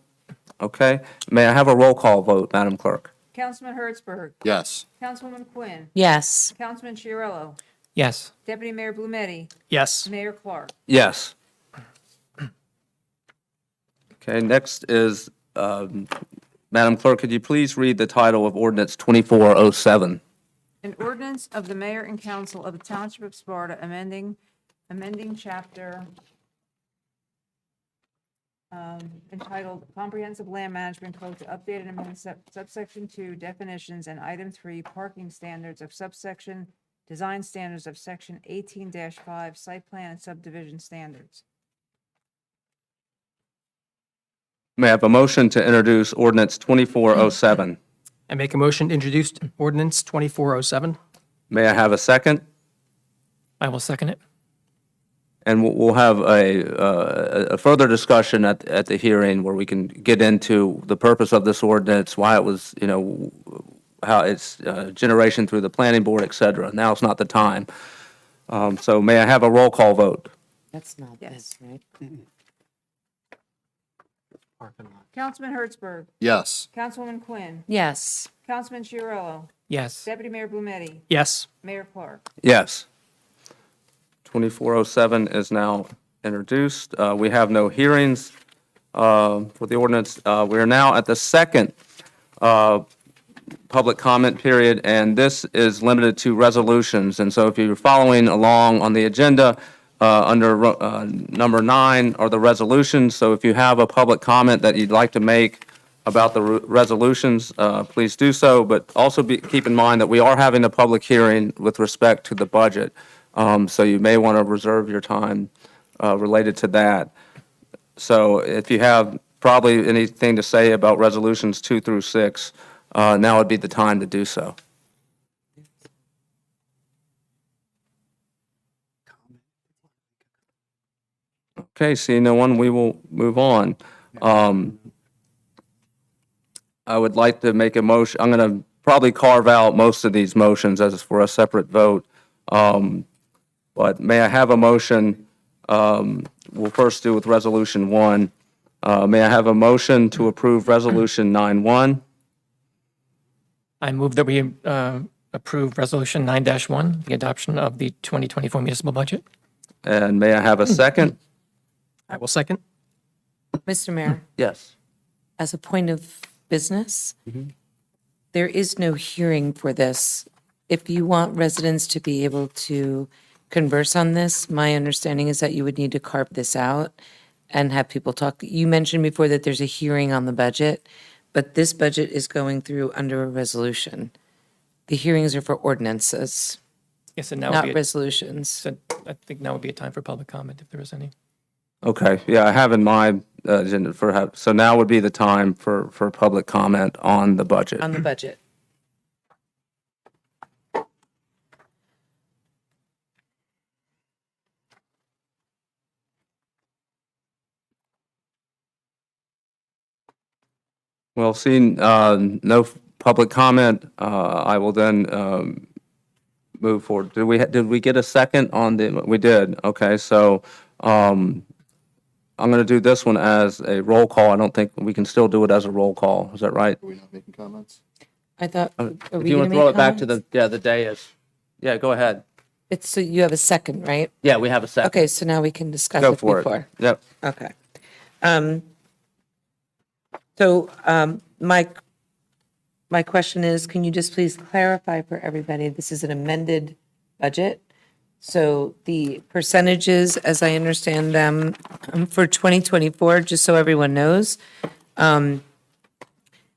Okay, may I have a roll call vote, Madam Clerk? Councilman Hertzberg, Yes. Councilwoman Quinn, Yes. Councilman Chiarello, Yes. Deputy Mayor Blumetti, Yes. Mayor Clark. Yes. Okay, next is, Madam Clerk, could you please read the title of Ordinance 2407? An ordinance of the mayor and council of the Township of Sparta amending chapter entitled Comprehensive Land Management Code to update and amend subsection 2 definitions and item 3 parking standards of subsection design standards of section 18-5 site plan and subdivision standards. May I have a motion to introduce Ordinance 2407? I make a motion to introduce ordinance 2407. May I have a second? I will second it. And we'll have a further discussion at the hearing where we can get into the purpose of this ordinance, why it was, how it's generation through the planning board, et cetera. Now is not the time. So may I have a roll call vote? That's not this, right? Councilman Hertzberg, Yes. Councilwoman Quinn, Yes. Councilman Chiarello, Yes. Deputy Mayor Blumetti, Yes. Mayor Clark. Yes. 2407 is now introduced. We have no hearings for the ordinance. We are now at the second public comment period, and this is limited to resolutions. And so if you're following along on the agenda, under number 9 are the resolutions. So if you have a public comment that you'd like to make about the resolutions, please do so. But also keep in mind that we are having a public hearing with respect to the budget. So you may want to reserve your time related to that. So if you have probably anything to say about resolutions 2 through 6, now would be the time to do so. Okay, seeing no one, we will move on. I would like to make a motion, I'm going to probably carve out most of these motions as for a separate vote. But may I have a motion, we'll first do with Resolution 1. May I have a motion to approve Resolution 9-1? I move that we approve Resolution 9-1, the adoption of the 2024 municipal budget. And may I have a second? I will second. Mr. Mayor, Yes. as a point of business, there is no hearing for this. If you want residents to be able to converse on this, my understanding is that you would need to carve this out and have people talk. You mentioned before that there's a hearing on the budget, but this budget is going through under a resolution. The hearings are for ordinances, Yes, and now would not be, resolutions. so I think now would be a time for public comment if there is any. Okay, yeah, I have in my agenda so now would be the time for public comment on the budget. On the budget. Well, seeing no public comment, I will then move forward. Did we get a second on we did, okay, so I'm going to do this one as a roll call. I don't think we can still do it as a roll call. Is that right? Are we not making comments? I thought, are If we you going want to to throw make it back to comments? the dais. Yeah, go ahead. It's, so you have a second, right? Yeah, we have a second. Okay, so now we can discuss Go it for before. it. Yep. Okay. So my question is, can you just please clarify for everybody, this is an amended budget? So the percentages, as I understand them, for 2024, just so everyone knows,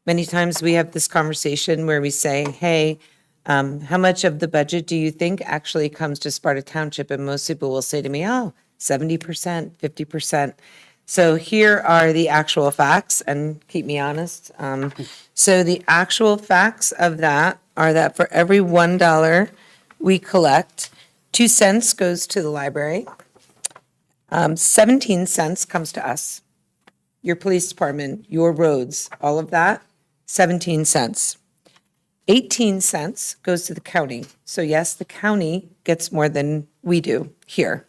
Many times we have this conversation where we say, hey, how much of the budget do you think actually comes to Sparta Township? And most people will say to me, oh, 70%, 50%. So here are the actual facts, and keep me honest. So the actual facts of that are that for every $1 we collect, 2 cents goes to the library, 17 cents comes to us, your police department, your roads, all of that, 17 cents. 18 cents goes to the county. So yes, the county gets more than we do here.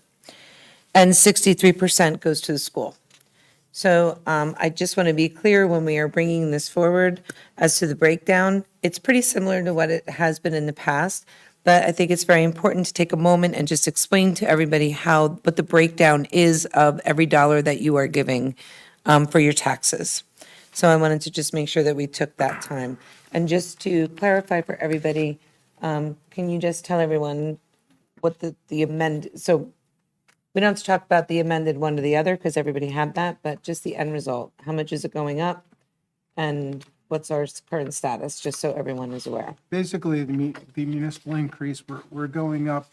And 63% goes to the school. So I just want to be clear when we are bringing this forward as to the breakdown. It's pretty similar to what it has been in the past, but I think it's very important to take a moment and just explain to everybody what the breakdown is of every dollar that you are giving for your taxes. So I wanted to just make sure that we took that time. And just to clarify for everybody, can you just tell everyone what the so we don't have to talk about the amended one to the other because everybody had that, but just the end result. How much is it going up? And what's our current status, just so everyone is aware? Basically, the municipal increase, we're going up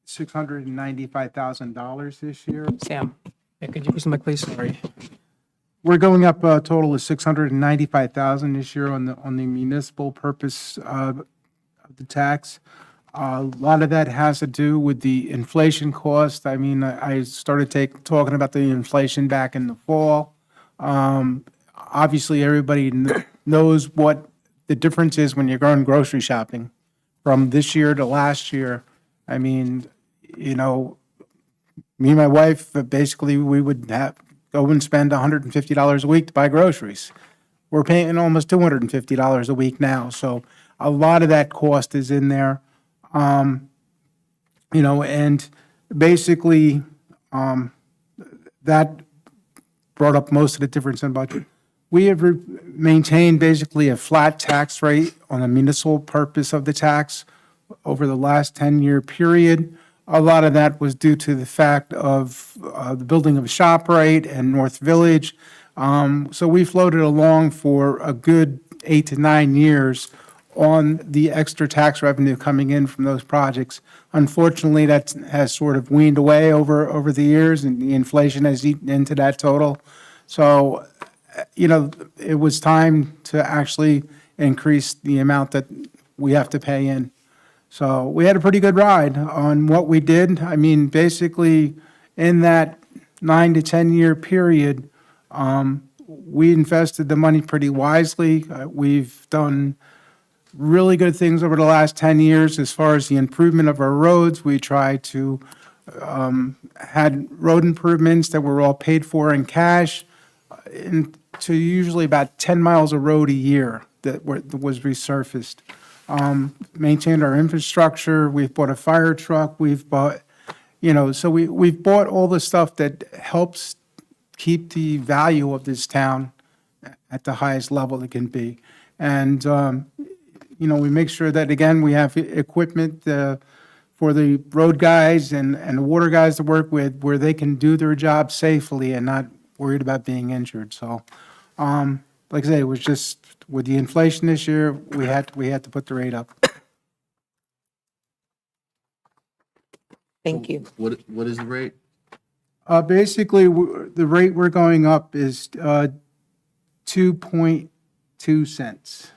$695,000 this year. Sam, could you use the mic, please? Sorry. We're going up a total of $695,000 this year on the municipal purpose of the tax. A lot of that has to do with the inflation cost. I mean, I started talking about the inflation back in the fall. Obviously, everybody knows what the difference is when you're going grocery shopping from this year to last year. I mean, me and my wife, basically, we would go and spend $150 a week to buy groceries. We're paying almost $250 a week now. So a lot of that cost is in there. And basically, that brought up most of the difference in budget. We have maintained basically a flat tax rate on the municipal purpose of the tax over the last 10-year period. A lot of that was due to the fact of the building of a ShopRite and North Village. So we floated along for a good 8 to 9 years on the extra tax revenue coming in from those projects. Unfortunately, that has sort of weaned away over the years, and the inflation has eaten into that total. So, it was time to actually increase the amount that we have to pay in. So we had a pretty good ride on what we did. I mean, basically, in that 9 to 10-year period, we invested the money pretty wisely. We've done really good things over the last 10 years as far as the improvement of our roads. We tried to had road improvements that were all paid for in cash, to usually about 10 miles of road a year that was resurfaced. Maintained our infrastructure. We've bought a fire truck. We've bought, so we've bought all the stuff that helps keep the value of this town at the highest level it can be. And, we make sure that, again, we have equipment for the road guys and the water guys to work with where they can do their job safely and not worried about being injured. So, like I say, it was just with the inflation this year, we had to put the rate up. Thank you. What is the rate? Basically, the rate we're going up is 2.2 cents.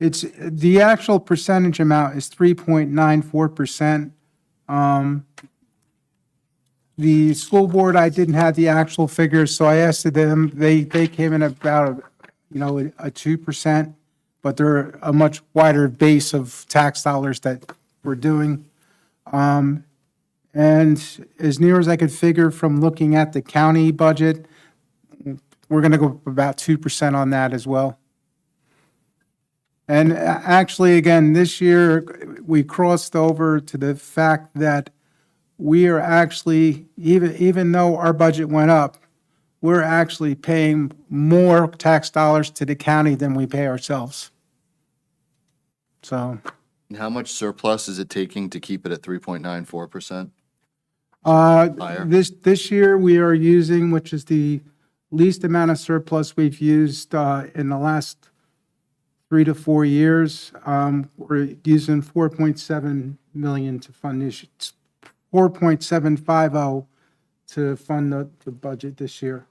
It's the actual percentage amount is 3.94%. The school board, I didn't have the actual figures, so I asked them. They came in about a 2%, but they're a much wider base of tax dollars that we're doing. And as near as I could figure from looking at the county budget, we're going to go up about 2% on that as well. And actually, again, this year, we crossed over to the fact that we are actually, even though our budget went up, we're actually paying more tax dollars to the county than we pay ourselves. So, And how much surplus is it taking to keep it at 3.94%? Higher. This year, we are using, which is the least amount of surplus we've used in the last 3 to 4 years. We're using 4.7 million to fund this, 4.750 to fund the budget this year.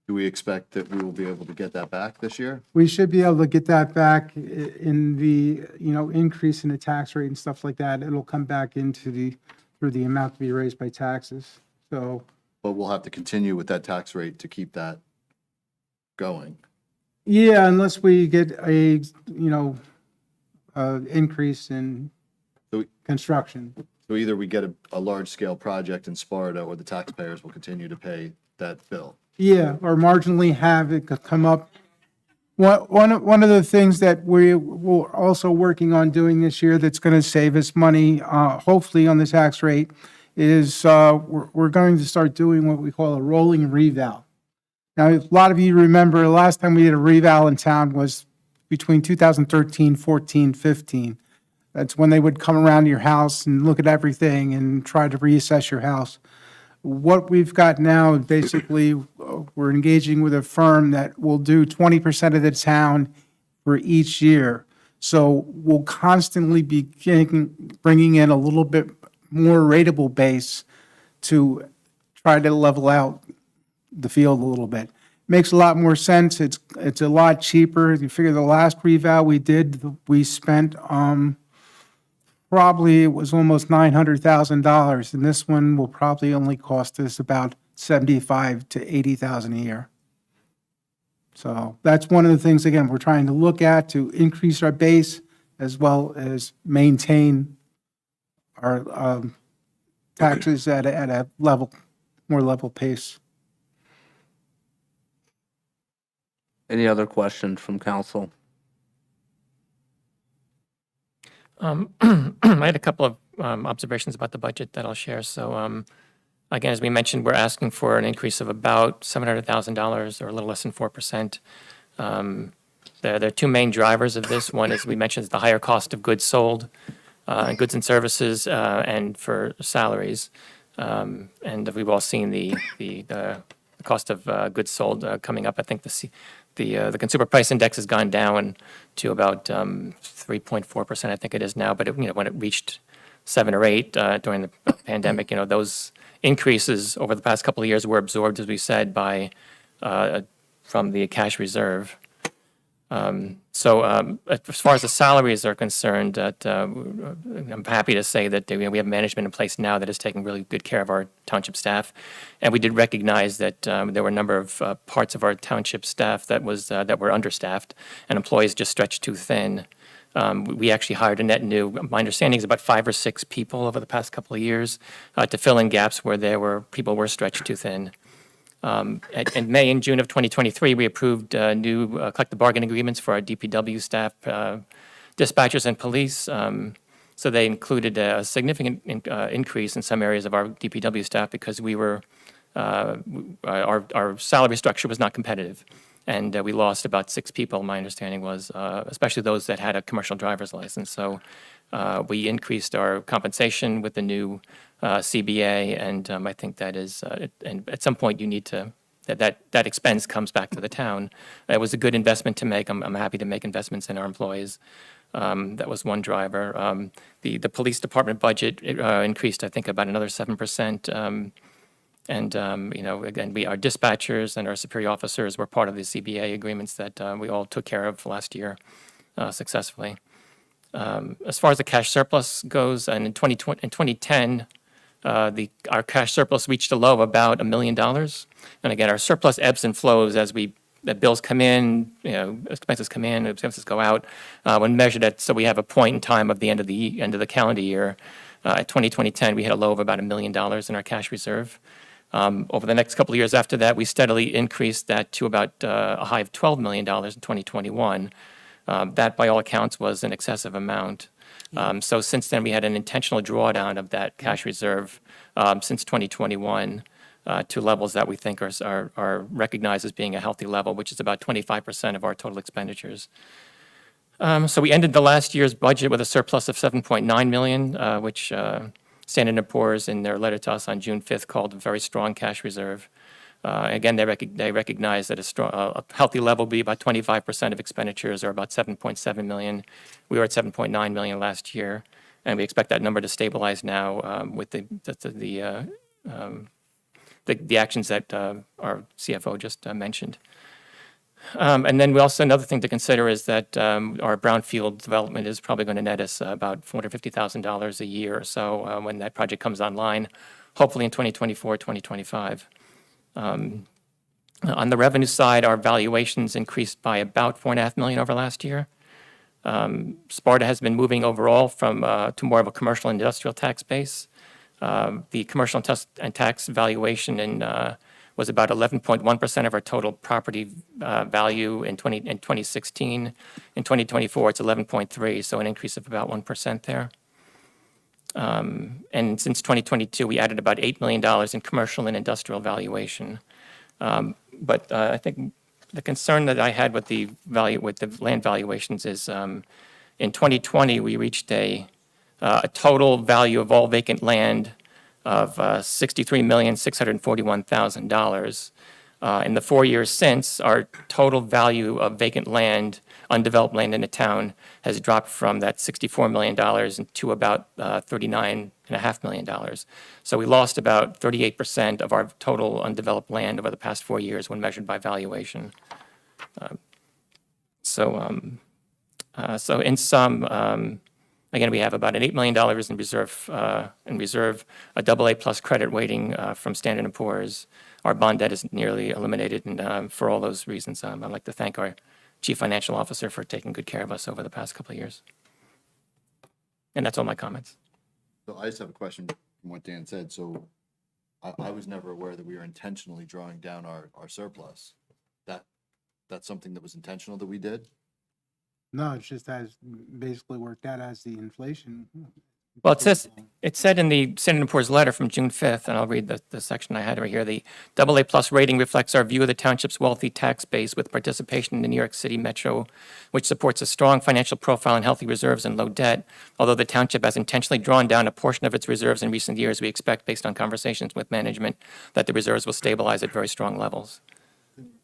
Do we expect that we will be able to get that back this year? We should be able to get that back in the, increase in the tax rate and stuff like that. It'll come back into through the amount to be raised by taxes. So, But we'll have to continue with that tax rate to keep that going. yeah, unless we get a, increase in So construction. so either we get a large-scale project in Sparta, or the taxpayers will continue to pay that bill. Yeah, or marginally have it come up. One of the things that we're also working on doing this year that's going to save us money, hopefully on the tax rate, is we're going to start doing what we call a rolling reval. Now, a lot of you remember the last time we did a reval in town was between 2013, 14, 15. That's when they would come around to your house and look at everything and try to reassess your house. What we've got now is basically, we're engaging with a firm that will do 20% of the town for each year. So we'll constantly be bringing in a little bit more rateable base to try to level out the field a little bit. Makes a lot more sense. It's a lot cheaper. You figure the last reval we did, we spent, probably it was almost $900,000, and this one will probably only cost us about $75,000 to $80,000 a year. So that's one of the things, again, we're trying to look at to increase our base as well as maintain our taxes at a more level pace. Any other questions from council? I had a couple of observations about the budget that I'll share. So again, as we mentioned, we're asking for an increase of about $700,000 or a little less than 4%. There are two main drivers of this. One, as we mentioned, is the higher cost of goods sold, goods and services, and for salaries. And we've all seen the cost of goods sold coming up. I think the consumer price index has gone down to about 3.4%, I think it is now. But when it reached 7 or 8 during the pandemic, those increases over the past couple of years were absorbed, as we said, from the cash reserve. So as far as the salaries are concerned, I'm happy to say that we have management in place now that is taking really good care of our township staff. And we did recognize that there were a number of parts of our township staff that were understaffed and employees just stretched too thin. We actually hired a net new, my understanding is about 5 or 6 people over the past couple of years to fill in gaps where people were stretched too thin. In May and June of 2023, we approved new collective bargaining agreements for our DPW staff, dispatchers, and police. So they included a significant increase in some areas of our DPW staff because our salary structure was not competitive. And we lost about 6 people, my understanding was, especially those that had a commercial driver's license. So we increased our compensation with the new CBA, and I think that is, and at some point you need to, that expense comes back to the town. It was a good investment to make. I'm happy to make investments in our employees. That was one driver. The police department budget increased, I think, about another 7%. And again, our dispatchers and our superior officers were part of the CBA agreements that we all took care of last year successfully. As far as the cash surplus goes, and in 2010, our cash surplus reached a low of about $1 million. And again, our surplus ebbs and flows as the bills come in, expenses come in, expenses go out. When measured at, so we have a point in time of the end of the calendar year. At 2010, we had a low of about $1 million in our cash reserve. Over the next couple of years after that, we steadily increased that to about a high of $12 million in 2021. That, by all accounts, was an excessive amount. So since then, we had an intentional drawdown of that cash reserve since 2021 to levels that we think are recognized as being a healthy level, which is about 25% of our total expenditures. So we ended the last year's budget with a surplus of $7.9 million, which Standard & Poor's, in their letter to us on June 5th, called a very strong cash reserve. Again, they recognize that a healthy level would be about 25% of expenditures, or about 7.7 million. We were at 7.9 million last year, and we expect that number to stabilize now with the actions that our CFO just mentioned. And then we also, another thing to consider is that our brownfield development is probably going to net us about $450,000 a year or so when that project comes online, hopefully in 2024, 2025. On the revenue side, our valuations increased by about $4.5 million over last year. Sparta has been moving overall to more of a commercial and industrial tax base. The commercial and tax valuation was about 11.1% of our total property value in 2016. In 2024, it's 11.3, so an increase of about 1% there. And since 2022, we added about $8 million in commercial and industrial valuation. But I think the concern that I had with the land valuations is in 2020, we reached a total value of all vacant land of $63,641,000. In the 4 years since, our total value of vacant land, undeveloped land in the town, has dropped from that $64 million to about $39.5 million. So we lost about 38% of our total undeveloped land over the past 4 years when measured by valuation. So in sum, again, we have about an $8 million in reserve, a AA+ credit rating from Standard & Poor's. Our bond debt is nearly eliminated, and for all those reasons, I'd like to thank our Chief Financial Officer for taking good care of us over the past couple of years. And that's all my comments. So I just have a question from what Dan said. So I was never aware that we were intentionally drawing down our surplus. That's something that was intentional that we did? No, it's just as basically worked out as the inflation. Well, it said in the Standard & Poor's letter from June 5th, and I'll read the section I had right here. The AA+ rating reflects our view of the township's wealthy tax base with participation in the New York City Metro, which supports a strong financial profile and healthy reserves and low debt. Although the township has intentionally drawn down a portion of its reserves in recent years, we expect, based on conversations with management, that the reserves will stabilize at very strong levels.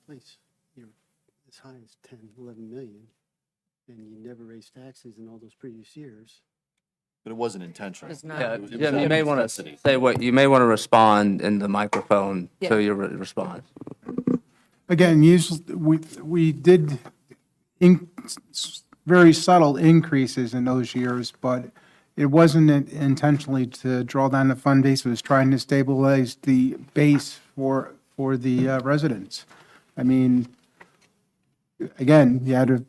Place, you're as high as 10, 11 million, and you never raised taxes in all those previous years. But it wasn't intentional. Yeah, Jim, you may want to say you may want to respond in the microphone to your response. Again, usually, we did very subtle increases in those years, but it wasn't intentionally to draw down the fund base. It was trying to stabilize the base for the residents. I mean, again, you had a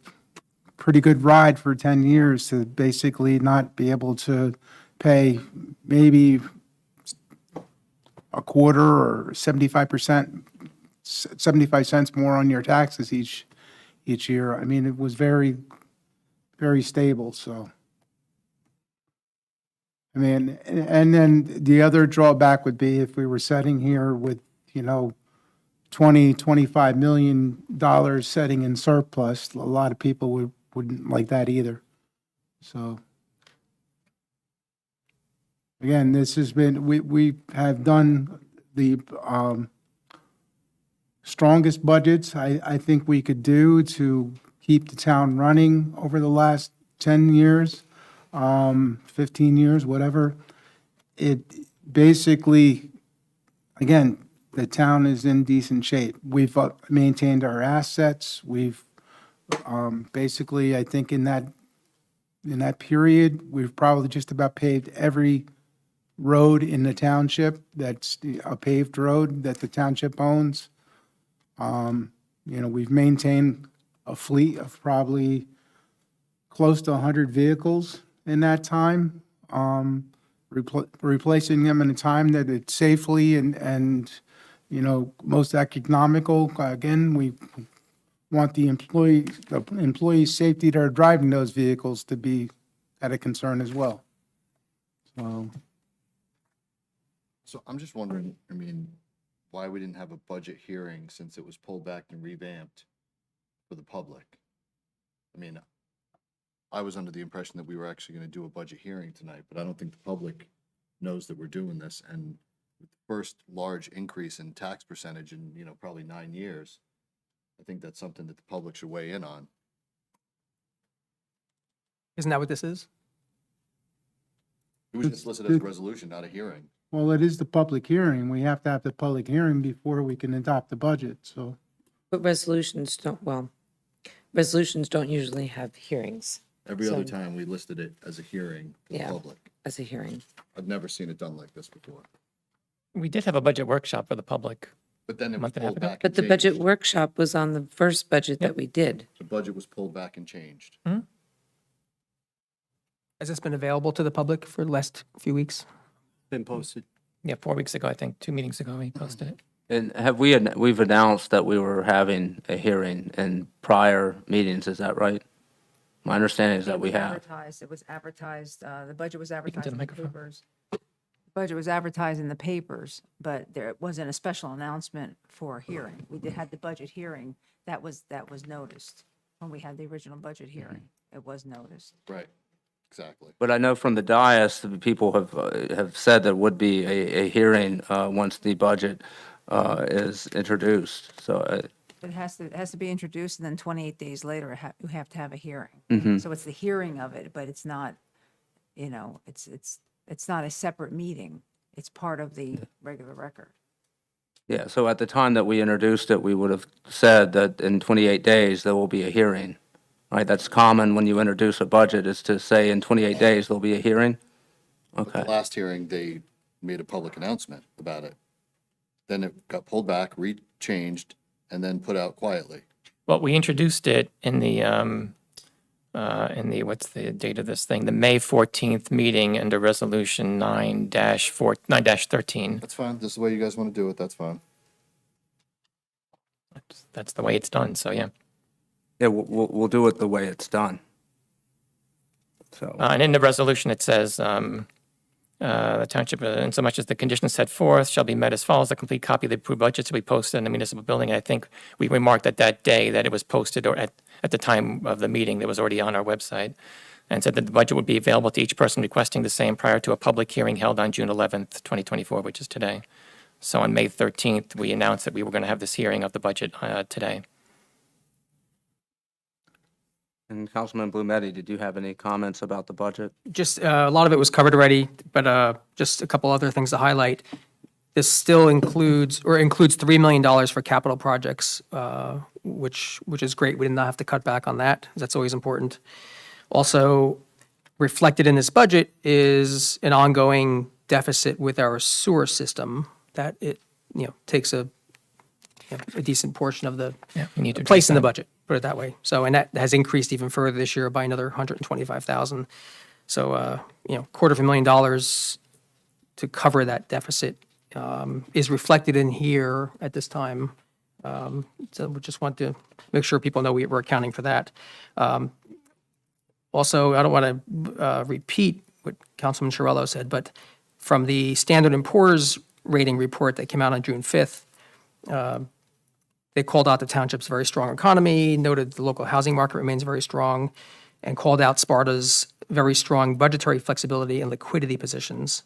pretty good ride for 10 years to basically not be able to pay maybe a quarter or 75%, 75 cents more on your taxes each year. I mean, it was very, very stable, so. I mean, and then the other drawback would be if we were sitting here with, $20-25 million sitting in surplus, a lot of people wouldn't like that either. So, again, this has been, we have done the strongest budgets I think we could do to keep the town running over the last 10 years, 15 years, whatever. It basically, again, the town is in decent shape. We've maintained our assets. We've basically, I think in that period, we've probably just about paved every road in the township that's a paved road that the township owns. We've maintained a fleet of probably close to 100 vehicles in that time, replacing them in a time that it's safely and most economical. Again, we want the employees' safety that are driving those vehicles to be at a concern as well. So I'm just wondering, why we didn't have a budget hearing since it was pulled back and revamped for the public. I was under the impression that we were actually going to do a budget hearing tonight, but I don't think the public knows that we're doing this, and with the first large increase in tax percentage in, probably 9 years, I think that's something that the public should weigh in on. Isn't that what this is? It was just listed as a resolution, not a hearing. Well, it is the public hearing. We have to have the public hearing before we can adopt the budget, so. But resolutions don't usually have hearings Every other So- time, we listed it as a hearing for the Yeah. public. as a hearing. I've never seen it done like this before. We did have a budget workshop for the public. But then it was Month and a half pulled ago? back But and the budget changed. workshop was on the first budget that we did. The budget was pulled back and changed. Has this been available to the public for the last few weeks? Been posted. Yeah, 4 weeks ago, I think, 2 meetings ago, we posted it. And we've announced that we were having a hearing in prior meetings, is that right? My understanding is that we have. It was advertised, the budget was to advertised the in the microphone. papers. The budget was advertised in the papers, but there wasn't a special announcement for a hearing. We had the budget hearing, that was noticed. When we had the original budget hearing, it was noticed. Right, exactly. But I know from the dais, the people have said there would be a hearing once the budget is introduced. So It has to be introduced, and then 28 days later, you have to have a hearing. Mhm. So it's the hearing of it, but it's not, it's not a separate meeting. It's part of the regular record. yeah, so at the time that we introduced it, we would have said that in 28 days, there will be a hearing. Right? That's common when you introduce a budget, is to say in 28 days, there'll be a hearing. Okay. The last hearing, they made a public announcement about it. Then it got pulled back, changed, and then put out quietly. Well, we introduced it in the, what's the date of this thing? The May 14th meeting under Resolution 9-13. That's fine. This is the way you guys want to do it. That's fine. That's the way it's done, so yeah. Yeah, we'll do it the way it's done. So, And in the resolution, it says, the township, in so much as the conditions set forth shall be met as follows, a complete copy of the approved budget shall be posted in the municipal building. And I think we remarked that day that it was posted, or at the time of the meeting, that was already on our website, and said that the budget would be available to each person requesting the same prior to a public hearing held on June 11th, 2024, which is today. So on May 13th, we announced that we were going to have this hearing of the budget today. and Councilman Blumetti, did you have any comments about the budget? Just, a lot of it was covered already, but just a couple other things to highlight. This still includes $3 million for capital projects, which is great. We did not have to cut back on that. That's always important. Also, reflected in this budget is an ongoing deficit with our sewer system that it, takes a decent portion of the Yeah, we need to place address in the that. budget, put it that way. So, and that has increased even further this year by another $125,000. So, $250,000 to cover that deficit is reflected in here at this time. So we just want to make sure people know we're accounting for that. Also, I don't want to repeat what Councilman Chiarello said, but from the Standard & Poor's rating report that came out on June 5th, they called out the township's very strong economy, noted the local housing market remains very strong, and called out Sparta's very strong budgetary flexibility and liquidity positions.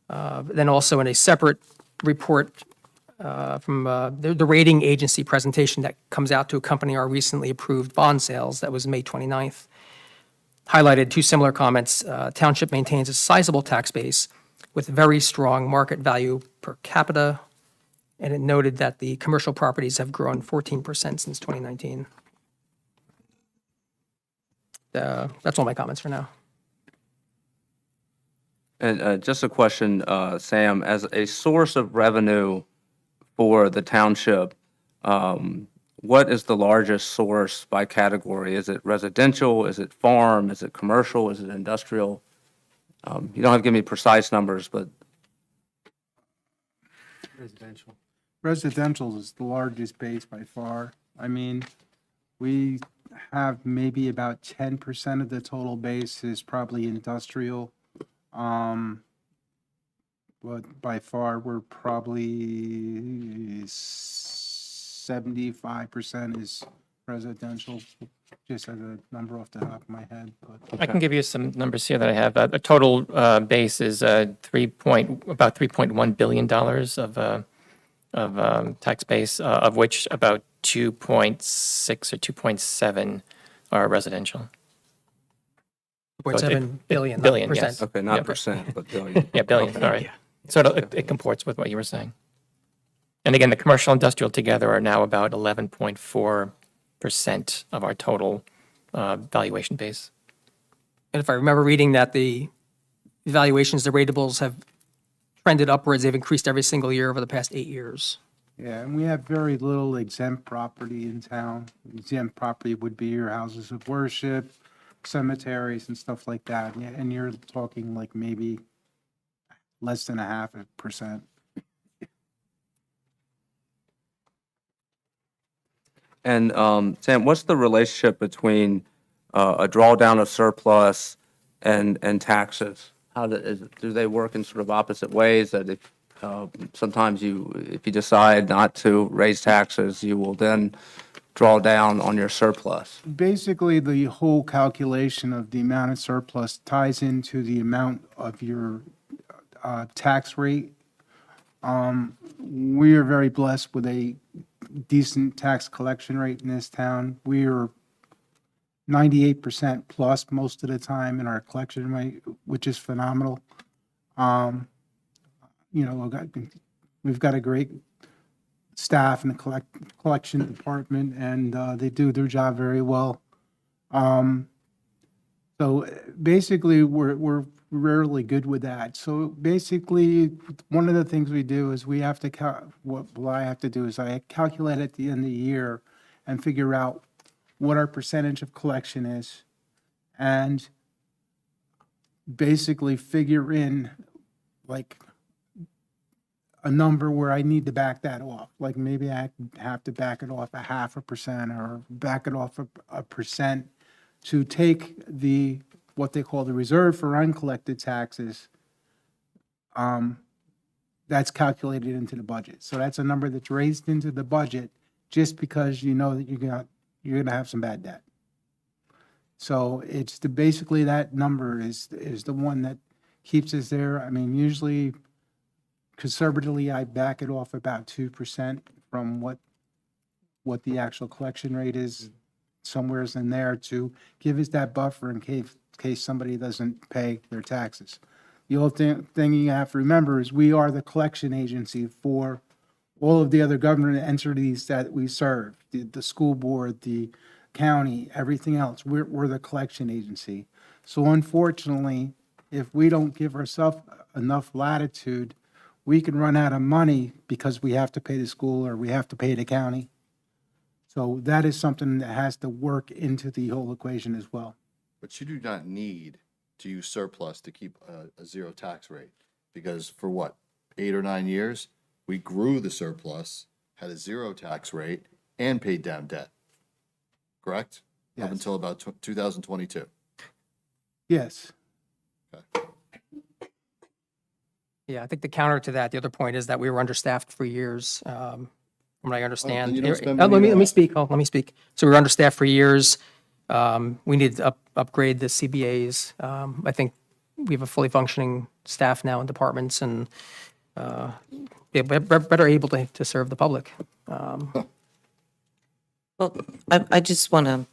Then also in a separate report from the rating agency presentation that comes out to accompany our recently approved bond sales, that was May 29th, highlighted two similar comments. Township maintains a sizable tax base with very strong market value per capita, and it noted that the commercial properties have grown 14% since 2019. That's all my comments for now. And just a question, Sam, as a source of revenue for the township, what is the largest source by category? Is it residential? Is it farm? Is it commercial? Is it industrial? You don't have to give me precise numbers, but Residential. Residential is the largest base by far. I mean, we have maybe about 10% of the total base is probably industrial. But by far, we're probably 75% is residential, just as a number off the top of my head, but. I can give you some numbers here that I have. The total base is about $3.1 billion of tax base, of which about 2.6 or 2.7 are residential. 0.7 billion, not Billion, percent. yes. Okay, not Yeah. percent, but billion. Yeah, billion, sorry. So it comports with what you were saying. And again, the commercial industrial together are now about 11.4% of our total valuation base. And if I remember reading that the valuations, the ratables have trended upwards. They've increased every single year over the past 8 years. Yeah, and we have very little exempt property in town. Exempt property would be your houses of worship, cemeteries and stuff like that. Yeah, and you're talking like maybe less than 0.5%. And Sam, what's the relationship between a drawdown of surplus and taxes? Do they work in sort of opposite ways? That if sometimes if you decide not to raise taxes, you will then draw down on your surplus? Basically, the whole calculation of the amount of surplus ties into the amount of your tax rate. We are very blessed with a decent tax collection rate in this town. We are 98% plus most of the time in our collection rate, which is phenomenal. We've got a great staff in the collection department, and they do their job very well. So basically, we're rarely good with that. So basically, one of the things we do is we have to, what I have to do is I calculate at the end of the year and figure out what our percentage of collection is, and basically figure in like a number where I need to back that off. Like maybe I have to back it off 0.5% or back it off a percent to take what they call the reserve for uncollected taxes. That's calculated into the budget. So that's a number that's raised into the budget just because you know that you're gonna have some bad debt. So it's basically that number is the one that keeps us there. I mean, usually conservatively, I back it off about 2% from what the actual collection rate is, somewhere's in there to give us that buffer in case somebody doesn't pay their taxes. The only thing you have to remember is we are the collection agency for all of the other government entities that we serve, the school board, the county, everything else. We're the collection agency. So unfortunately, if we don't give ourselves enough latitude, we can run out of money because we have to pay the school or we have to pay the county. So that is something that has to work into the whole equation as well. But you do not need to use surplus to keep a zero tax rate, because for what, 8 or 9 years, we grew the surplus, had a zero tax rate, and paid down debt. Correct? Yes. Up until about 2022. Yes. Okay. Yeah, I think the counter to that, the other point is that we were understaffed for years. From what I understand. then you don't spend Let money me at all. speak. Let me speak. So we were understaffed for years. We need to upgrade the CBAs. I think we have a fully functioning staff now in departments and better able to serve the public. Well, I just want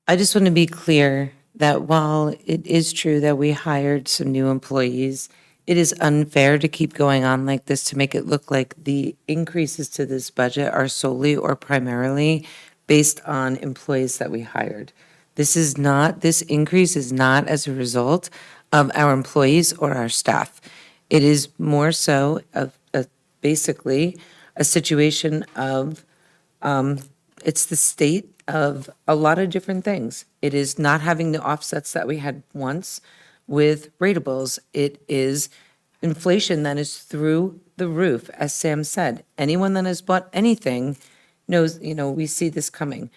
to be clear that while it is true that we hired some new employees, it is unfair to keep going on like this to make it look like the increases to this budget are solely or primarily based on employees that we hired. This increase is not as a result of our employees or our staff. It is more so of basically a situation of, it's the state of a lot of different things. It is not having the offsets that we had once with ratables. It is inflation that is through the roof, as Sam said. Anyone that has bought anything knows, we see this coming.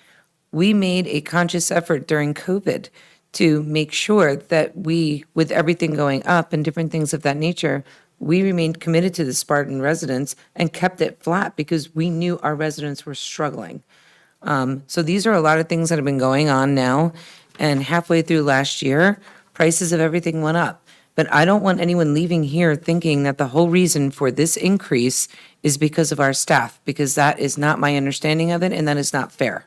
We made a conscious effort during COVID to make sure that we, with everything going up and different things of that nature, we remained committed to the Spartan residents and kept it flat because we knew our residents were struggling. So these are a lot of things that have been going on now, and halfway through last year, prices of everything went up. But I don't want anyone leaving here thinking that the whole reason for this increase is because of our staff, because that is not my understanding of it, and that is not fair.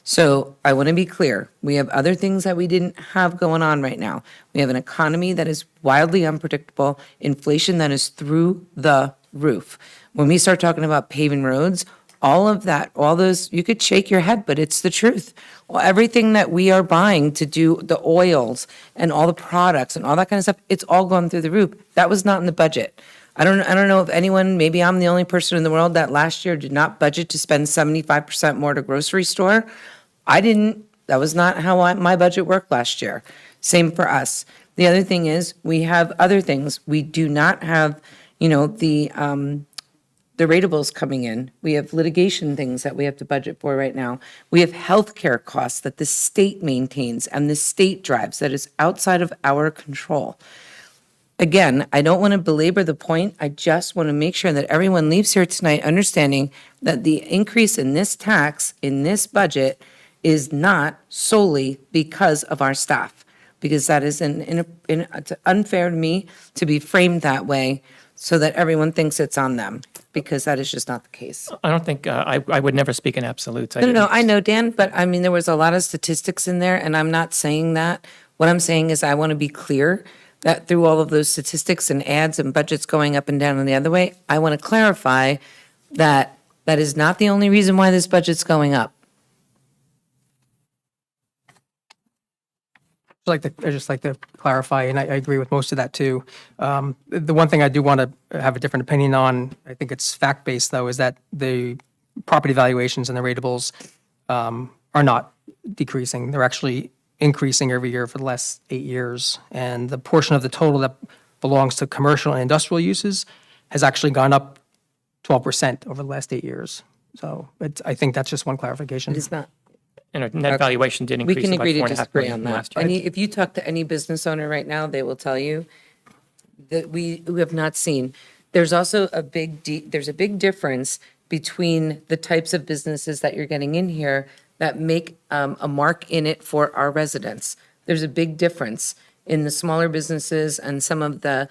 So I want to be clear. We have other things that we didn't have going on right now. We have an economy that is wildly unpredictable, inflation that is through the roof. When we start talking about paving roads, all of that, all those, you could shake your head, but it's the truth. Well, everything that we are buying to do the oils and all the products and all that kind of stuff, it's all gone through the roof. That was not in the budget. I don't know if anyone, maybe I'm the only person in the world that last year did not budget to spend 75% more to grocery store. I didn't. That was not how my budget worked last year. Same for us. The other thing is we have other things. We do not have, the ratables coming in. We have litigation things that we have to budget for right now. We have healthcare costs that the state maintains and the state drives that is outside of our control. Again, I don't want to belabor the point. I just want to make sure that everyone leaves here tonight understanding that the increase in this tax, in this budget, is not solely because of our staff, because that is it's unfair to me to be framed that way so that everyone thinks it's on them, because that is just not the case. I don't think, I would never speak in absolutes. No, I know, Dan, but I mean, there was a lot of statistics in there, and I'm not saying that. What I'm saying is I want to be clear that through all of those statistics and ads and budgets going up and down and the other way, I want to clarify that that is not the only reason why this budget's going up. I'd just like to clarify, and I agree with most of that too. The one thing I do want to have a different opinion on, I think it's fact-based though, is that the property valuations and the ratables are not decreasing. They're actually increasing every year for the last 8 years. And the portion of the total that belongs to commercial and industrial uses has actually gone up 12% over the last 8 years. So I think that's just one clarification. It is not. And our net valuation did We increase can about agree to 4.5 disagree million on from that. last year. If you talk to any business owner right now, they will tell you that we have not seen. There's also there's a big difference between the types of businesses that you're getting in here that make a mark in it for our residents. There's a big difference in the smaller businesses and some of the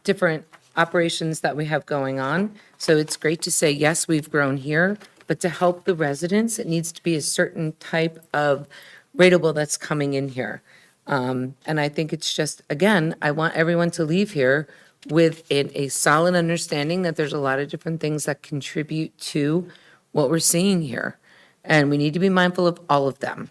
different operations that we have going on. So it's great to say, yes, we've grown here, but to help the residents, it needs to be a certain type of rateable that's coming in here. And I think it's just, again, I want everyone to leave here with a solid understanding that there's a lot of different things that contribute to what we're seeing here. And we need to be mindful of all of them.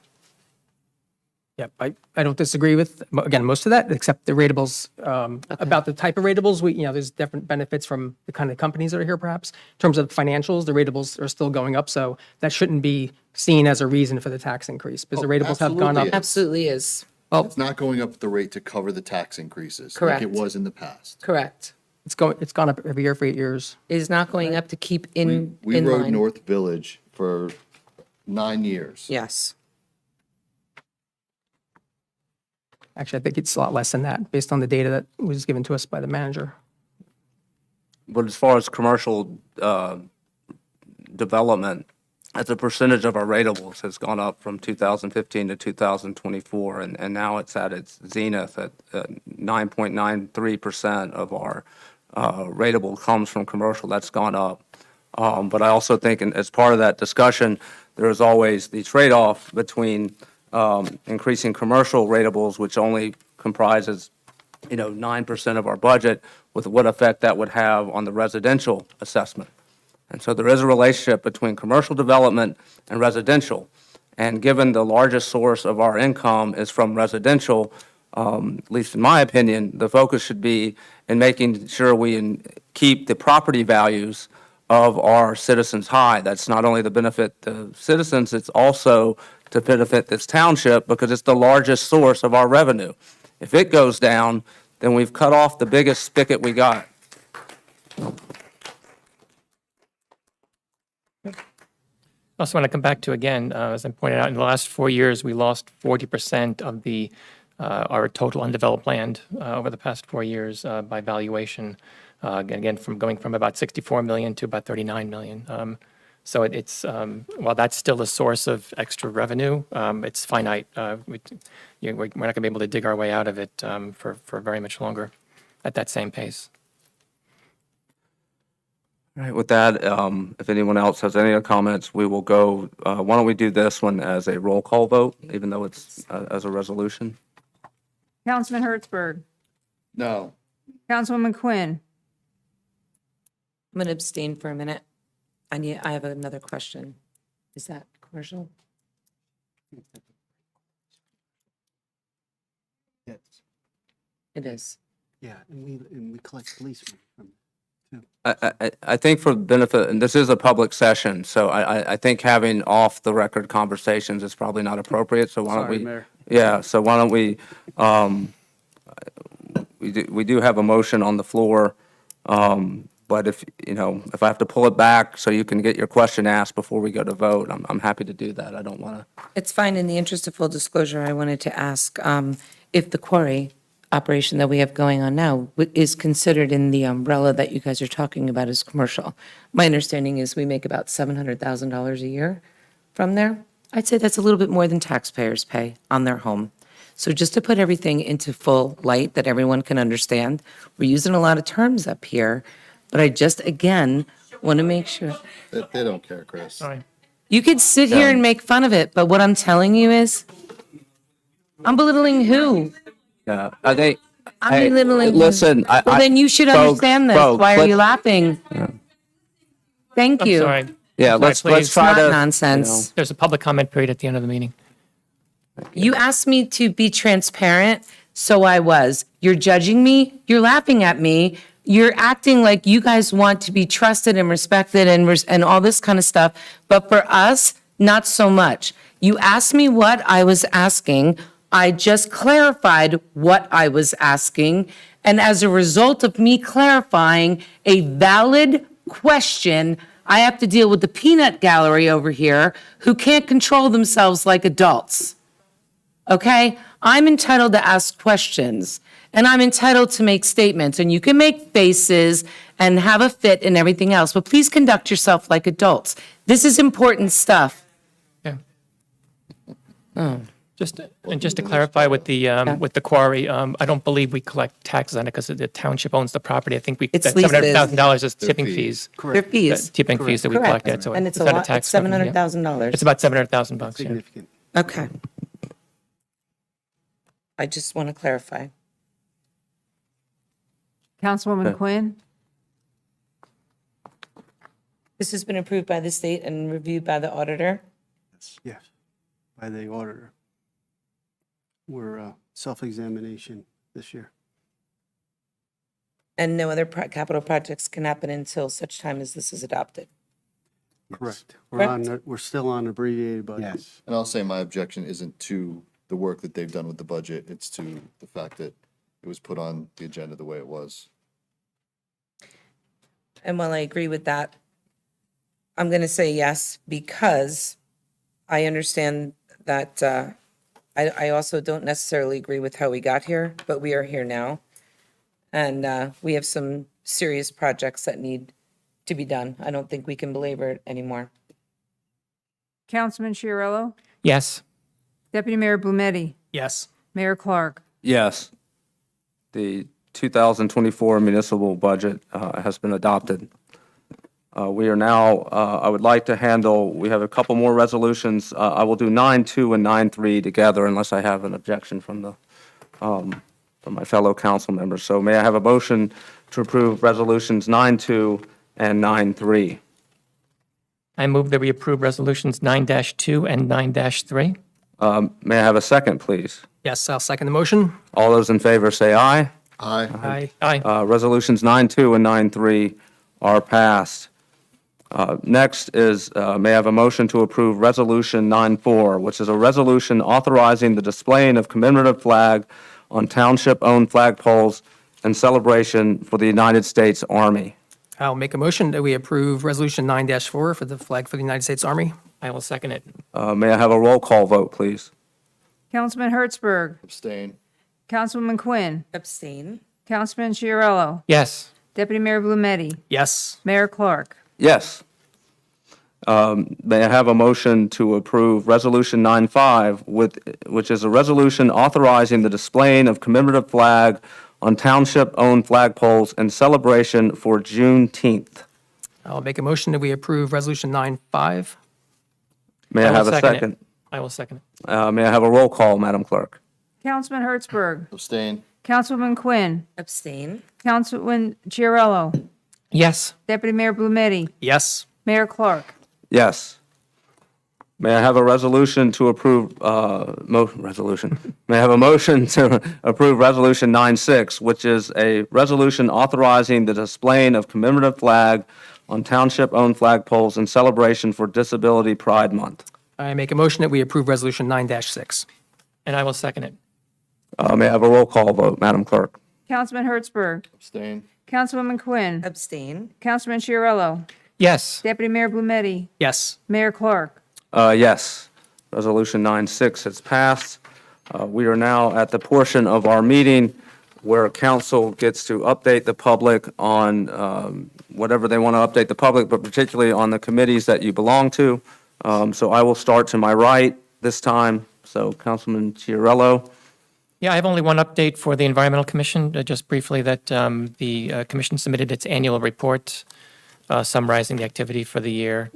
Yep, I don't disagree with, again, most of that, except the ratables. About the type of ratables, there's different benefits from the kind of companies that are here perhaps. In terms of financials, the ratables are still going up, so that shouldn't be seen as a reason for the tax increase, because the ratables have gone up. Absolutely is. It's not going up at the rate to cover the tax increases. Correct. Like it was in the past. Correct. It's gone up every year for 8 years. It is not going up to keep in We in rode line. North Village for 9 years. Yes. Actually, I think it's a lot less than that, based on the data that was given to us by the manager. But as far as commercial development, as a percentage of our ratables has gone up from 2015 to 2024, and now it's at its zenith at 9.93% of our ratable comes from commercial. That's gone up. But I also think, as part of that discussion, there is always the trade-off between increasing commercial ratables, which only comprises 9% of our budget, with what effect that would have on the residential assessment. And so there is a relationship between commercial development and residential. And given the largest source of our income is from residential, at least in my opinion, the focus should be in making sure we keep the property values of our citizens high. That's not only to benefit the citizens, it's also to benefit this township, because it's the largest source of our revenue. If it goes down, then we've cut off the biggest spigot we got. Also want to come back to, again, as I pointed out, in the last 4 years, we lost 40% of the our total undeveloped land over the past 4 years by valuation. Again, from going from about 64 million to about 39 million. So it's, while that's still a source of extra revenue, it's finite. We're not going to be able to dig our way out of it for very much longer at that same pace. All right, with that, if anyone else has any other comments, we will go, why don't we do this one as a roll call vote, even though it's as a resolution? Councilman Hertzberg, No. Councilwoman Quinn, I'm going to abstain for a minute. I have another question. Is that commercial? Yes. It is. Yeah, and we collect policemen from. I think for the benefit, and this is a public session, so I think having off-the-record conversations is probably not appropriate, so why don't Sorry, we? Mayor. Yeah, so why don't we, we do have a motion on the floor, but if, you know, if I have to pull it back so you can get your question asked before we go to vote, I'm happy to do that. I don't want to. It's fine. In the interest of full disclosure, I wanted to ask if the quarry operation that we have going on now is considered in the umbrella that you guys are talking about as commercial. My understanding is we make about $700,000 a year from there. I'd say that's a little bit more than taxpayers pay on their home. So just to put everything into full light that everyone can understand, we're using a lot of terms up here, but I just, again, want to make sure. They don't care, Chris. Sorry. You could sit here and make fun of it, but what I'm telling you is, I'm belittling who? Yeah, I think. I'm hey, belittling. Listen, Well, then you should understand this. Why are you laughing? Thank I'm you. sorry. Yeah, I'm let's sorry, please. try Not to. nonsense. There's a public comment period at the end of the meeting. You asked me to be transparent, so I was. You're judging me. You're laughing at me. You're acting like you guys want to be trusted and respected and all this kind of stuff. But for us, not so much. You asked me what I was asking. I just clarified what I was asking. And as a result of me clarifying a valid question, I have to deal with the peanut gallery over here who can't control themselves like adults. Okay? I'm entitled to ask questions and I'm entitled to make statements, and you can make faces and have a fit and everything else, but please conduct yourself like adults. This is important stuff. Yeah. Just to clarify with the quarry, I don't believe we collect taxes on it because the township owns the property. I think It's that leases. $700,000 is tipping fees. Their fees. Tipping fees that we Correct. collected, so And it's a not lot, tax it's revenue, yeah. $700,000. It's about $700,000 bucks, yeah. Significant. Okay. I just want to clarify. Councilwoman Quinn, This has been approved by the state and reviewed by the auditor. Yes, by the auditor. We're self-examination this year. And no other capital projects can happen until such time as this is adopted. Correct. Correct. We're still on abbreviated budget. Yes. And I'll say my objection isn't to the work that they've done with the budget. It's to the fact that it was put on the agenda the way it was. And while I agree with that, I'm going to say yes because I understand that I also don't necessarily agree with how we got here, but we are here now. And we have some serious projects that need to be done. I don't think we can belabor it anymore. Councilman Chiarello, Yes. Deputy Mayor Blumetti, Yes. Mayor Clark. Yes. The 2024 municipal budget has been adopted. We are now, I would like to handle, we have a couple more resolutions. I will do 9-2 and 9-3 together unless I have an objection from my fellow council members. So may I have a motion to approve resolutions 9-2 and 9-3? I move that we approve resolutions 9-2 and 9-3. May I have a second, please? Yes, I'll second the motion. All those in favor say aye. Aye. Aye. Resolutions 9-2 and 9-3 are passed. Next is, may I have a motion to approve Resolution 9-4, which is a resolution authorizing the displaying of commemorative flag on township-owned flagpoles in celebration for the United States Army. I'll make a motion that we approve Resolution 9-4 for the flag for the United States Army. I will second it. May I have a roll call vote, please? Councilman Hertzberg, Abstain. Councilwoman Quinn, Abstain. Councilman Chiarello, Yes. Deputy Mayor Blumetti, Yes. Mayor Clark. Yes. May I have a motion to approve Resolution 9-5, which is a resolution authorizing the displaying of commemorative flag on township-owned flagpoles in celebration for Juneteenth. I'll make a motion that we approve Resolution 9-5. May I will have a it. second? I will second it. May I have a roll call, Madam Clerk? Councilman Hertzberg, Abstain. Councilwoman Quinn, Abstain. Councilman Chiarello, Yes. Deputy Mayor Blumetti, Yes. Mayor Clark. Yes. May I have a resolution to approve, resolution? May I have a motion to approve Resolution 9-6, which is a resolution authorizing the displaying of commemorative flag on township-owned flagpoles in celebration for Disability Pride Month. I make a motion that we approve Resolution 9-6. And I will second it. May I have a roll call vote, Madam Clerk? Councilman Hertzberg, Abstain. Councilwoman Quinn, Abstain. Councilman Chiarello, Yes. Deputy Mayor Blumetti, Yes. Mayor Clark. Yes. Resolution 9-6 has passed. We are now at the portion of our meeting where council gets to update the public on whatever they want to update the public, but particularly on the committees that you belong to. So I will start to my right this time. So Councilman Chiarello. Yeah, I have only one update for the Environmental Commission, just briefly, that the commission submitted its annual report summarizing the activity for the year.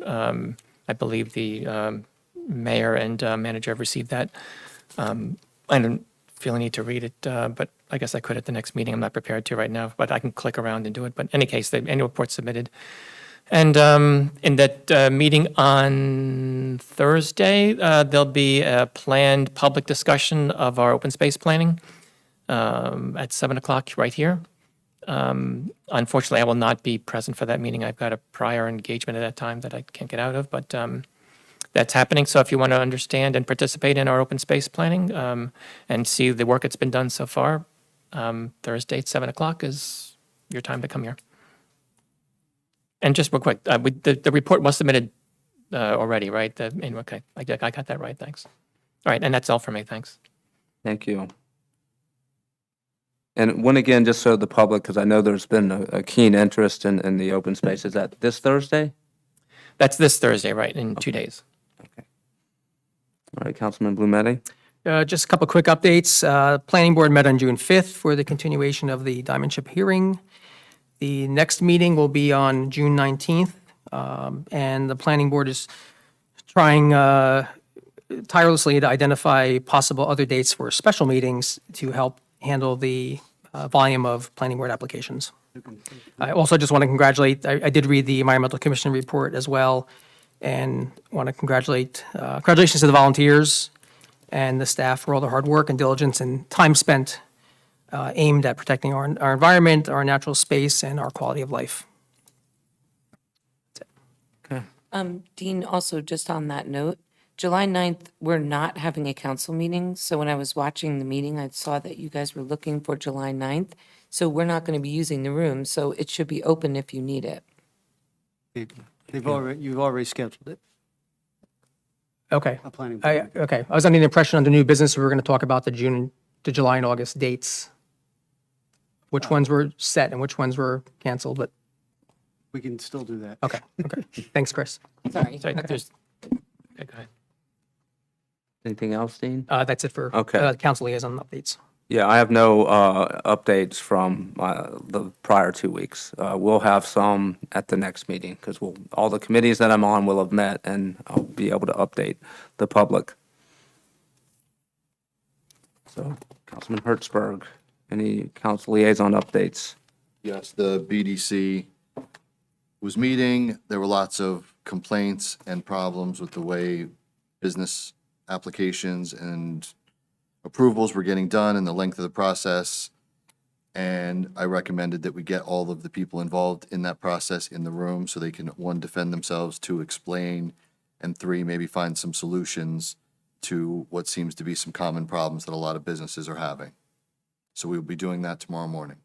I believe the mayor and manager have received that. I don't feel a need to read it, but I guess I could at the next meeting. I'm not prepared to right now, but I can click around and do it. But in any case, the annual report submitted. And in that meeting on Thursday, there'll be a planned public discussion of our open space planning at 7 o'clock right here. Unfortunately, I will not be present for that meeting. I've got a prior engagement at that time that I can't get out of, but that's happening. So if you want to understand and participate in our open space planning and see the work that's been done so far, Thursday at 7 o'clock is your time to come here. And just real quick, the report was submitted already, right? Okay, I got that right, thanks. All right, and that's all for me, thanks. Thank you. And when again, just so the public, because I know there's been a keen interest in the open space, is that this Thursday? That's this Thursday, right, in 2 days. Okay. All right, Councilman Blumetti? Just a couple quick updates. Planning Board met on June 5th for the continuation of the Diamond Chip hearing. The next meeting will be on June 19th, and the Planning Board is trying tirelessly to identify possible other dates for special meetings to help handle the volume of Planning Board applications. I also just want to congratulate, I did read the Environmental Commission report as well, and want to congratulations to the volunteers and the staff for all their hard work and diligence and time spent aimed at protecting our environment, our natural space, and our quality of life. Dean, also just on that note, July 9th, we're not having a council meeting. So when I was watching the meeting, I saw that you guys were looking for July 9th. So we're not going to be using the room, so it should be open if you need it. You've already scheduled it. Okay. A planning I board. okay. I was under the impression under new business, we were going to talk about the July and August dates. Which ones were set and which ones were canceled, but, We can still do that. okay. Thanks, Chris. Sorry. Sorry, there's, okay, go ahead. Anything else, Dean? That's it for Okay. council liaison updates. Yeah, I have no updates from the prior 2 weeks. We'll have some at the next meeting because all the committees that I'm on will have met and I'll be able to update the public. So, Councilman Hertzberg, any council liaison updates? Yes, the BDC was meeting. There were lots of complaints and problems with the way business applications and approvals were getting done and the length of the process. And I recommended that we get all of the people involved in that process in the room so they can, one, defend themselves, two, explain, and three, maybe find some solutions to what seems to be some common problems that a lot of businesses are having. So we will be doing that tomorrow morning.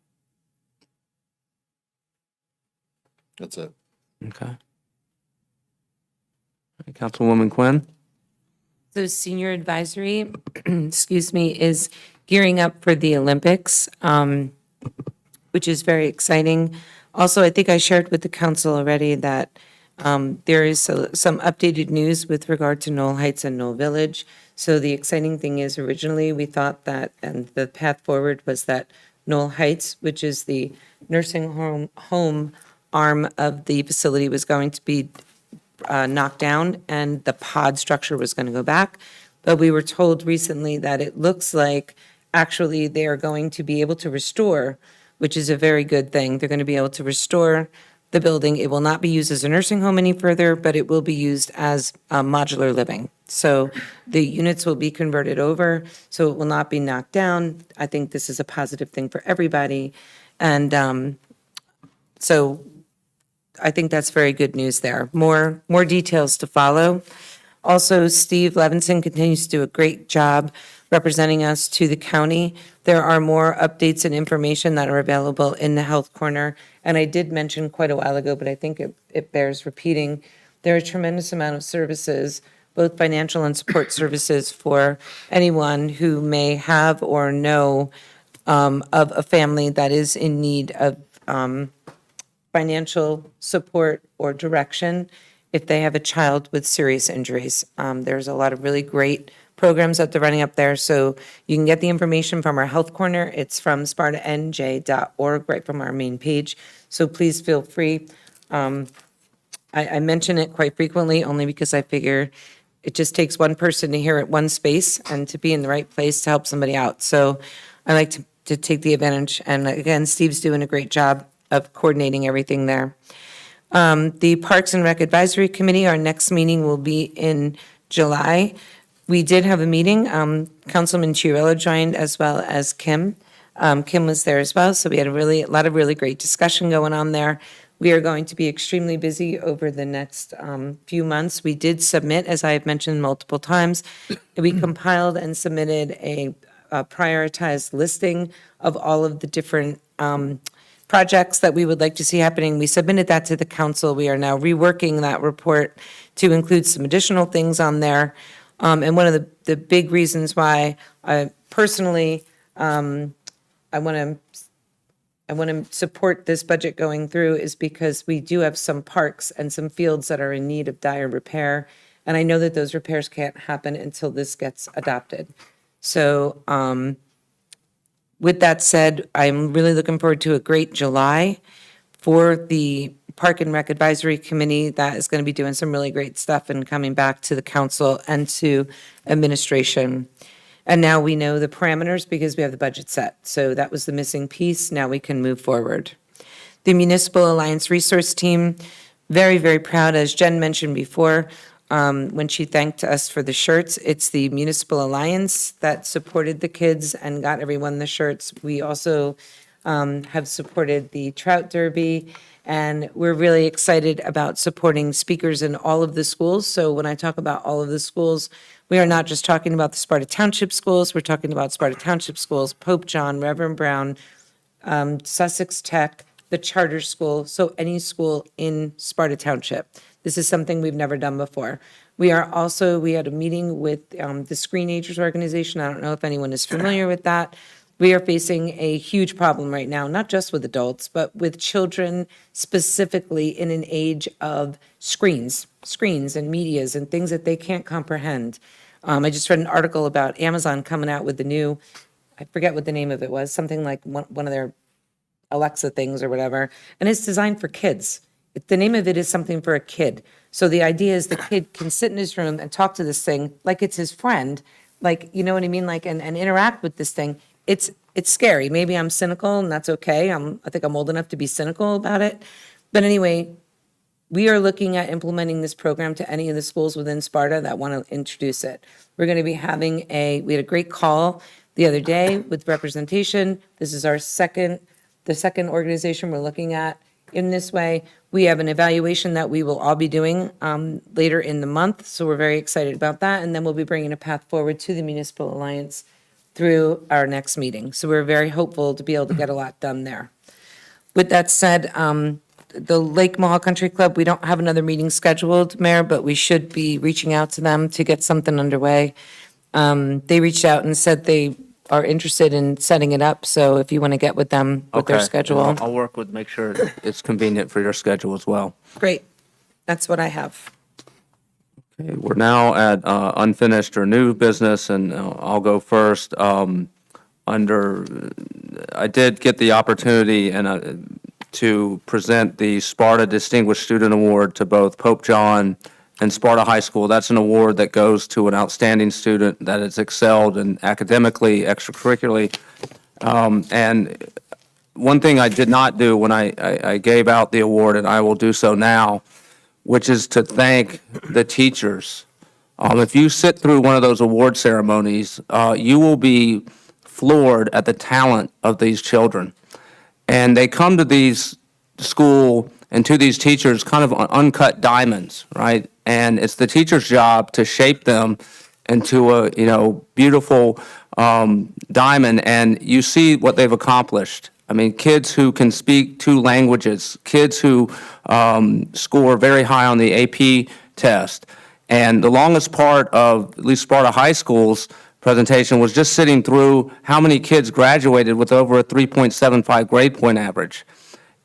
That's it. Okay. Councilwoman Quinn? So senior advisory, excuse me, is gearing up for the Olympics, which is very exciting. Also, I think I shared with the council already that there is some updated news with regard to Knoll Heights and Knoll Village. So the exciting thing is originally we thought that, and the path forward was that Knoll Heights, which is the nursing home arm of the facility, was going to be knocked down and the pod structure was going to go back. But we were told recently that it looks like actually they are going to be able to restore, which is a very good thing. They're going to be able to restore the building. It will not be used as a nursing home any further, but it will be used as modular living. So the units will be converted over, so it will not be knocked down. I think this is a positive thing for everybody. And so I think that's very good news there. More details to follow. Also, Steve Levinson continues to do a great job representing us to the county. There are more updates and information that are available in the Health Corner. And I did mention quite a while ago, but I think it bears repeating. There are a tremendous amount of services, both financial and support services, for anyone who may have or know of a family that is in need of financial support or direction if they have a child with serious injuries. There's a lot of really great programs that they're running up there. So you can get the information from our Health Corner. It's from spartanj.org, right from our main page. So please feel free. I mention it quite frequently only because I figure it just takes one person to hear it one space and to be in the right place to help somebody out. So I like to take the advantage. And again, Steve's doing a great job of coordinating everything there. The Parks and Rec Advisory Committee, our next meeting will be in July. We did have a meeting. Councilman Chiarella joined as well as Kim. Kim was there as well, so we had a lot of really great discussion going on there. We are going to be extremely busy over the next few months. We did submit, as I have mentioned multiple times, we compiled and submitted a prioritized listing of all of the different projects that we would like to see happening. We submitted that to the council. We are now reworking that report to include some additional things on there. And one of the big reasons why I personally, I want to support this budget going through is because we do have some parks and some fields that are in need of dire repair. And I know that those repairs can't happen until this gets adopted. So with that said, I'm really looking forward to a great July for the Park and Rec Advisory Committee. That is going to be doing some really great stuff and coming back to the council and to administration. And now we know the parameters because we have the budget set. So that was the missing piece. Now we can move forward. The Municipal Alliance Resource Team, very, very proud, as Jen mentioned before, when she thanked us for the shirts. It's the Municipal Alliance that supported the kids and got everyone the shirts. We also have supported the Trout Derby, and we're really excited about supporting speakers in all of the schools. So when I talk about all of the schools, we are not just talking about the Sparta Township schools, we're talking about Sparta Township schools, Pope John, Reverend Brown, Sussex Tech, the charter school, so any school in Sparta Township. This is something we've never done before. We had a meeting with the Screenagers organization. I don't know if anyone is familiar with that. We are facing a huge problem right now, not just with adults, but with children specifically in an age of screens and medias and things that they can't comprehend. I just read an article about Amazon coming out with the new, I forget what the name of it was, something like one of their Alexa things or whatever, and it's designed for kids. The name of it is something for a kid. So the idea is the kid can sit in his room and talk to this thing like it's his friend, like, you know what I mean? Like, and interact with this thing. It's scary. Maybe I'm cynical and that's okay. I think I'm old enough to be cynical about it. But anyway, we are looking at implementing this program to any of the schools within Sparta that want to introduce it. We're going to be having we had a great call the other day with representation. This is the second organization we're looking at in this way. We have an evaluation that we will all be doing later in the month, so we're very excited about that. And then we'll be bringing a path forward to the Municipal Alliance through our next meeting. So we're very hopeful to be able to get a lot done there. With that said, the Lake Mohawk Country Club, we don't have another meeting scheduled, Mayor, but we should be reaching out to them to get something underway. They reached out and said they are interested in setting it up, so if you want to get with them with their Okay. schedule. I'll work with, make sure it's convenient for your schedule as well. Great. That's what I have. Okay, we're now at unfinished or new business, and I'll go first. I did get the opportunity to present the Sparta Distinguished Student Award to both Pope John and Sparta High School. That's an award that goes to an outstanding student that has excelled in academically, extracurricularly. And one thing I did not do when I gave out the award, and I will do so now, which is to thank the teachers. If you sit through one of those award ceremonies, you will be floored at the talent of these children. And they come to these school and to these teachers kind of uncut diamonds, right? And it's the teacher's job to shape them into a, beautiful diamond. And you see what they've accomplished. I mean, kids who can speak 2 languages, kids who score very high on the AP test. And the longest part of at least Sparta High School's presentation was just sitting through how many kids graduated with over a 3.75 grade point average.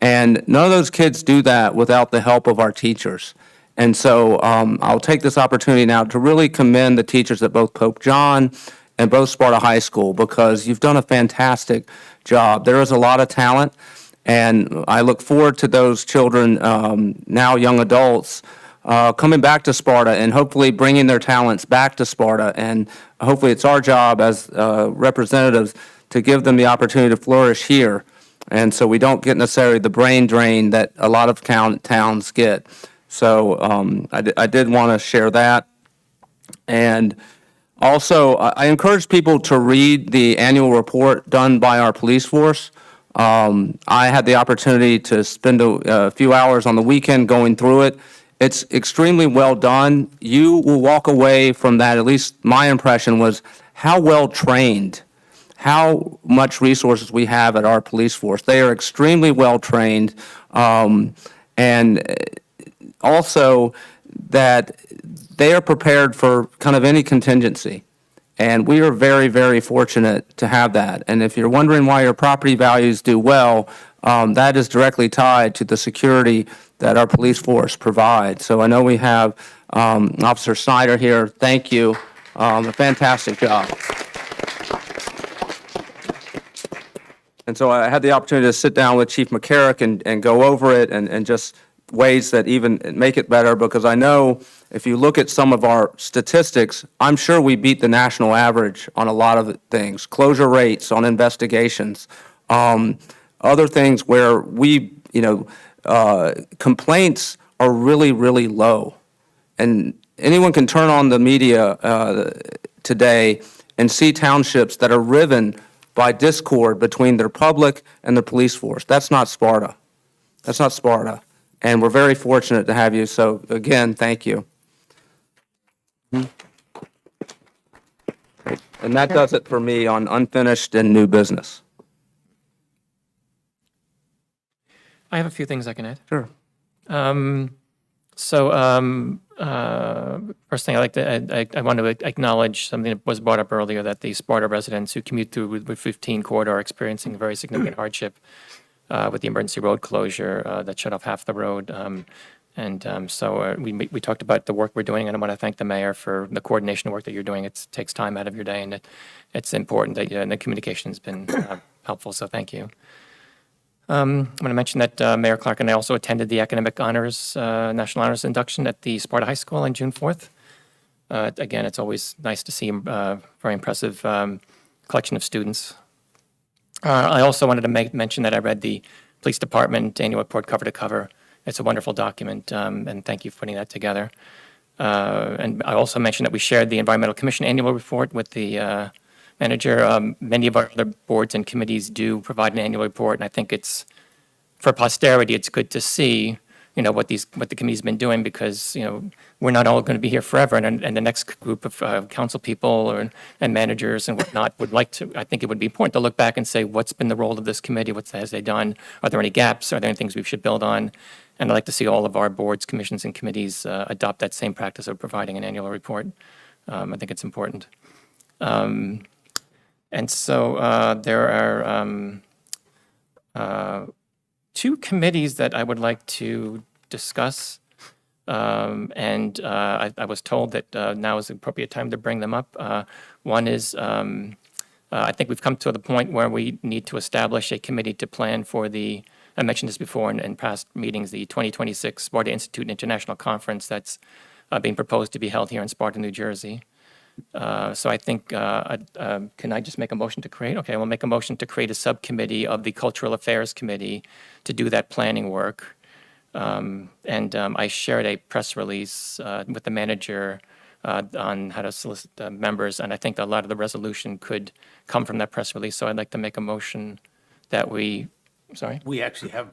And none of those kids do that without the help of our teachers. And so I'll take this opportunity now to really commend the teachers at both Pope John and both Sparta High School, because you've done a fantastic job. There is a lot of talent, and I look forward to those children, now young adults, coming back to Sparta and hopefully bringing their talents back to Sparta. And hopefully it's our job as representatives to give them the opportunity to flourish here. And so we don't get necessarily the brain drain that a lot of towns get. So I did want to share that. And also, I encourage people to read the annual report done by our police force. I had the opportunity to spend a few hours on the weekend going through it. It's extremely well done. You will walk away from that, at least my impression was how well trained, how much resources we have at our police force. They are extremely well trained, and also that they are prepared for kind of any contingency. And we are very, very fortunate to have that. And if you're wondering why your property values do well, that is directly tied to the security that our police force provides. So I know we have Officer Snyder here. Thank you. A fantastic job. And so I had the opportunity to sit down with Chief McCarrick and go over it and just ways that even make it better, because I know if you look at some of our statistics, I'm sure we beat the national average on a lot of things. Closure rates on investigations, other things where we, complaints are really, really low. And anyone can turn on the media today and see townships that are riven by discord between their public and the police force. That's not Sparta. That's not Sparta. And we're very fortunate to have you. So again, thank you. And that does it for me on unfinished and new business. I have a few things I can add. Sure. First thing I want to acknowledge something that was brought up earlier, that the Sparta residents who commute through Route 15 corridor are experiencing a very significant hardship with the emergency road closure that shut off half the road. We talked about the work we're doing, and I want to thank the mayor for the coordination work that you're doing. It takes time out of your day, and it's important that and the communication has been helpful, so thank you. I want to mention that Mayor Clark and I also attended the Academic Honors, National Honors Induction at the Sparta High School on June 4th. Again, it's always nice to see a very impressive collection of students. I also wanted to mention that I read the Police Department annual report cover to cover. It's a wonderful document, and thank you for putting that together. And I also mentioned that we shared the Environmental Commission annual report with the manager. Many of our other boards and committees do provide an annual report, and I think it's, for posterity, it's good to see, what the committee's been doing, because, we're not all going to be here forever, and the next group of council people and managers and whatnot would like to, I think it would be important to look back and say, what's been the role of this committee? What has they done? Are there any gaps? Are there any things we should build on? And I'd like to see all of our boards, commissions, and committees adopt that same practice of providing an annual report. I think it's important. And so there are two committees that I would like to discuss. And I was told that now is the appropriate time to bring them up. One is, I think we've come to the point where we need to establish a committee to plan for the, I mentioned this before in past meetings, the 2026 Sparta Institute International Conference that's being proposed to be held here in Sparta, New Jersey. So I think, can I just make a motion to create? Okay, we'll make a motion to create a subcommittee of the Cultural Affairs Committee to do that planning work. I shared a press release with the manager on how to solicit members, and I think a lot of the resolution could come from that press release. So I'd like to make a motion that we, sorry? We actually have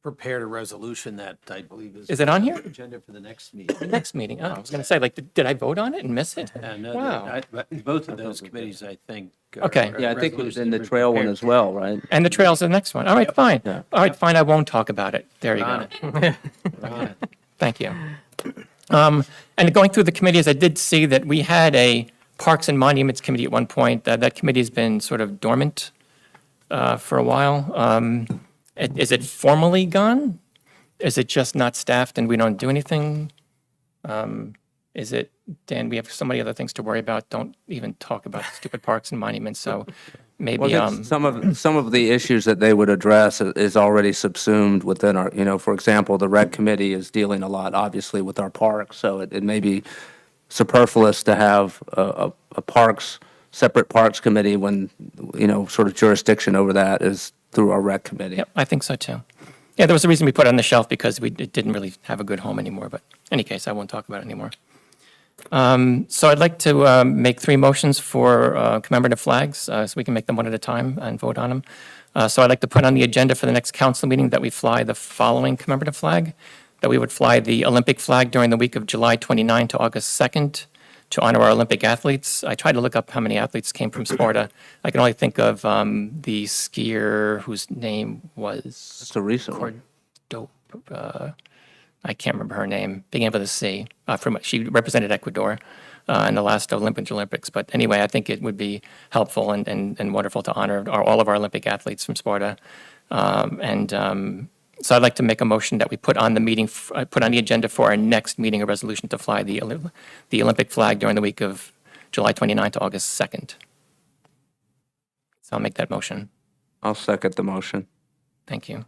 prepared a resolution that I believe is. Is it on here? Agenda for the next meeting. The next meeting. Oh, I was going to say, like, did I vote on it and miss it? No, Wow. both of those committees, I think. Okay. Yeah, I think it was in the trail one as well, right? And the trail's the next one. All right, fine. Yeah. All right, fine, I won't talk about it. There you On go. it. We're on it. Thank you. And going through the committees, I did see that we had a Parks and Monuments Committee at one point. That committee's been sort of dormant for a while. Is it formally gone? Is it just not staffed and we don't do anything? Is it, Dan, we have so many other things to worry about. Don't even talk about stupid parks and monuments. So maybe, Well, some of the issues that they would address is already subsumed within our, for example, the rec committee is dealing a lot, obviously, with our parks. So it may be superfluous to have a separate parks committee when, sort of jurisdiction over that is through our rec committee. yep, I think so too. Yeah, there was a reason we put it on the shelf because it didn't really have a good home anymore. But in any case, I won't talk about it anymore. So I'd like to make three motions for commemorative flags, so we can make them one at a time and vote on them. So I'd like to put on the agenda for the next council meeting that we fly the following commemorative flag, that we would fly the Olympic flag during the week of July 29 to August 2nd to honor our Olympic athletes. I tried to look up how many athletes came from Sparta. I can only think of the skier whose name was It's a recent one. I can't remember her name, began with a C. She represented Ecuador in the last Olympics. But anyway, I think it would be helpful and wonderful to honor all of our Olympic athletes from Sparta. So I'd like to make a motion that we put on the agenda for our next meeting a resolution to fly the Olympic flag during the week of July 29 to August 2nd. So I'll make that motion. I'll second the motion. Thank you.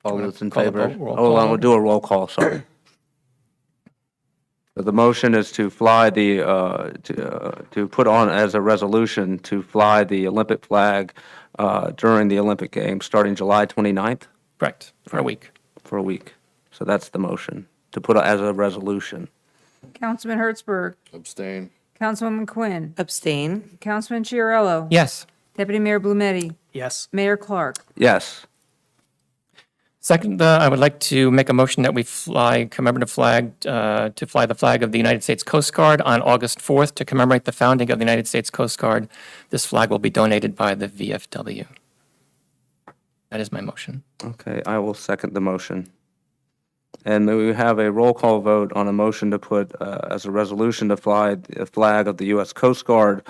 All those in call the favor? vote? Roll Hold call on, we'll vote? do a roll call, sorry. So the motion is to fly to put on as a resolution to fly the Olympic flag during the Olympic Games, starting July 29th Correct, for a week. for a week. So that's the motion, to put as a resolution. Councilman Hertzberg, Abstain. Councilwoman Quinn, Abstain. Councilman Chiarello. Yes. Deputy Mayor Blumetti, Yes. Mayor Clark. Yes. Second, I would like to make a motion that we fly commemorative flag, to fly the flag of the United States Coast Guard on August 4th to commemorate the founding of the United States Coast Guard. This flag will be donated by the VFW. That is my motion. Okay, I will second the motion. And may we have a roll call vote on a motion to put as a resolution to fly the flag of the U.S. Coast Guard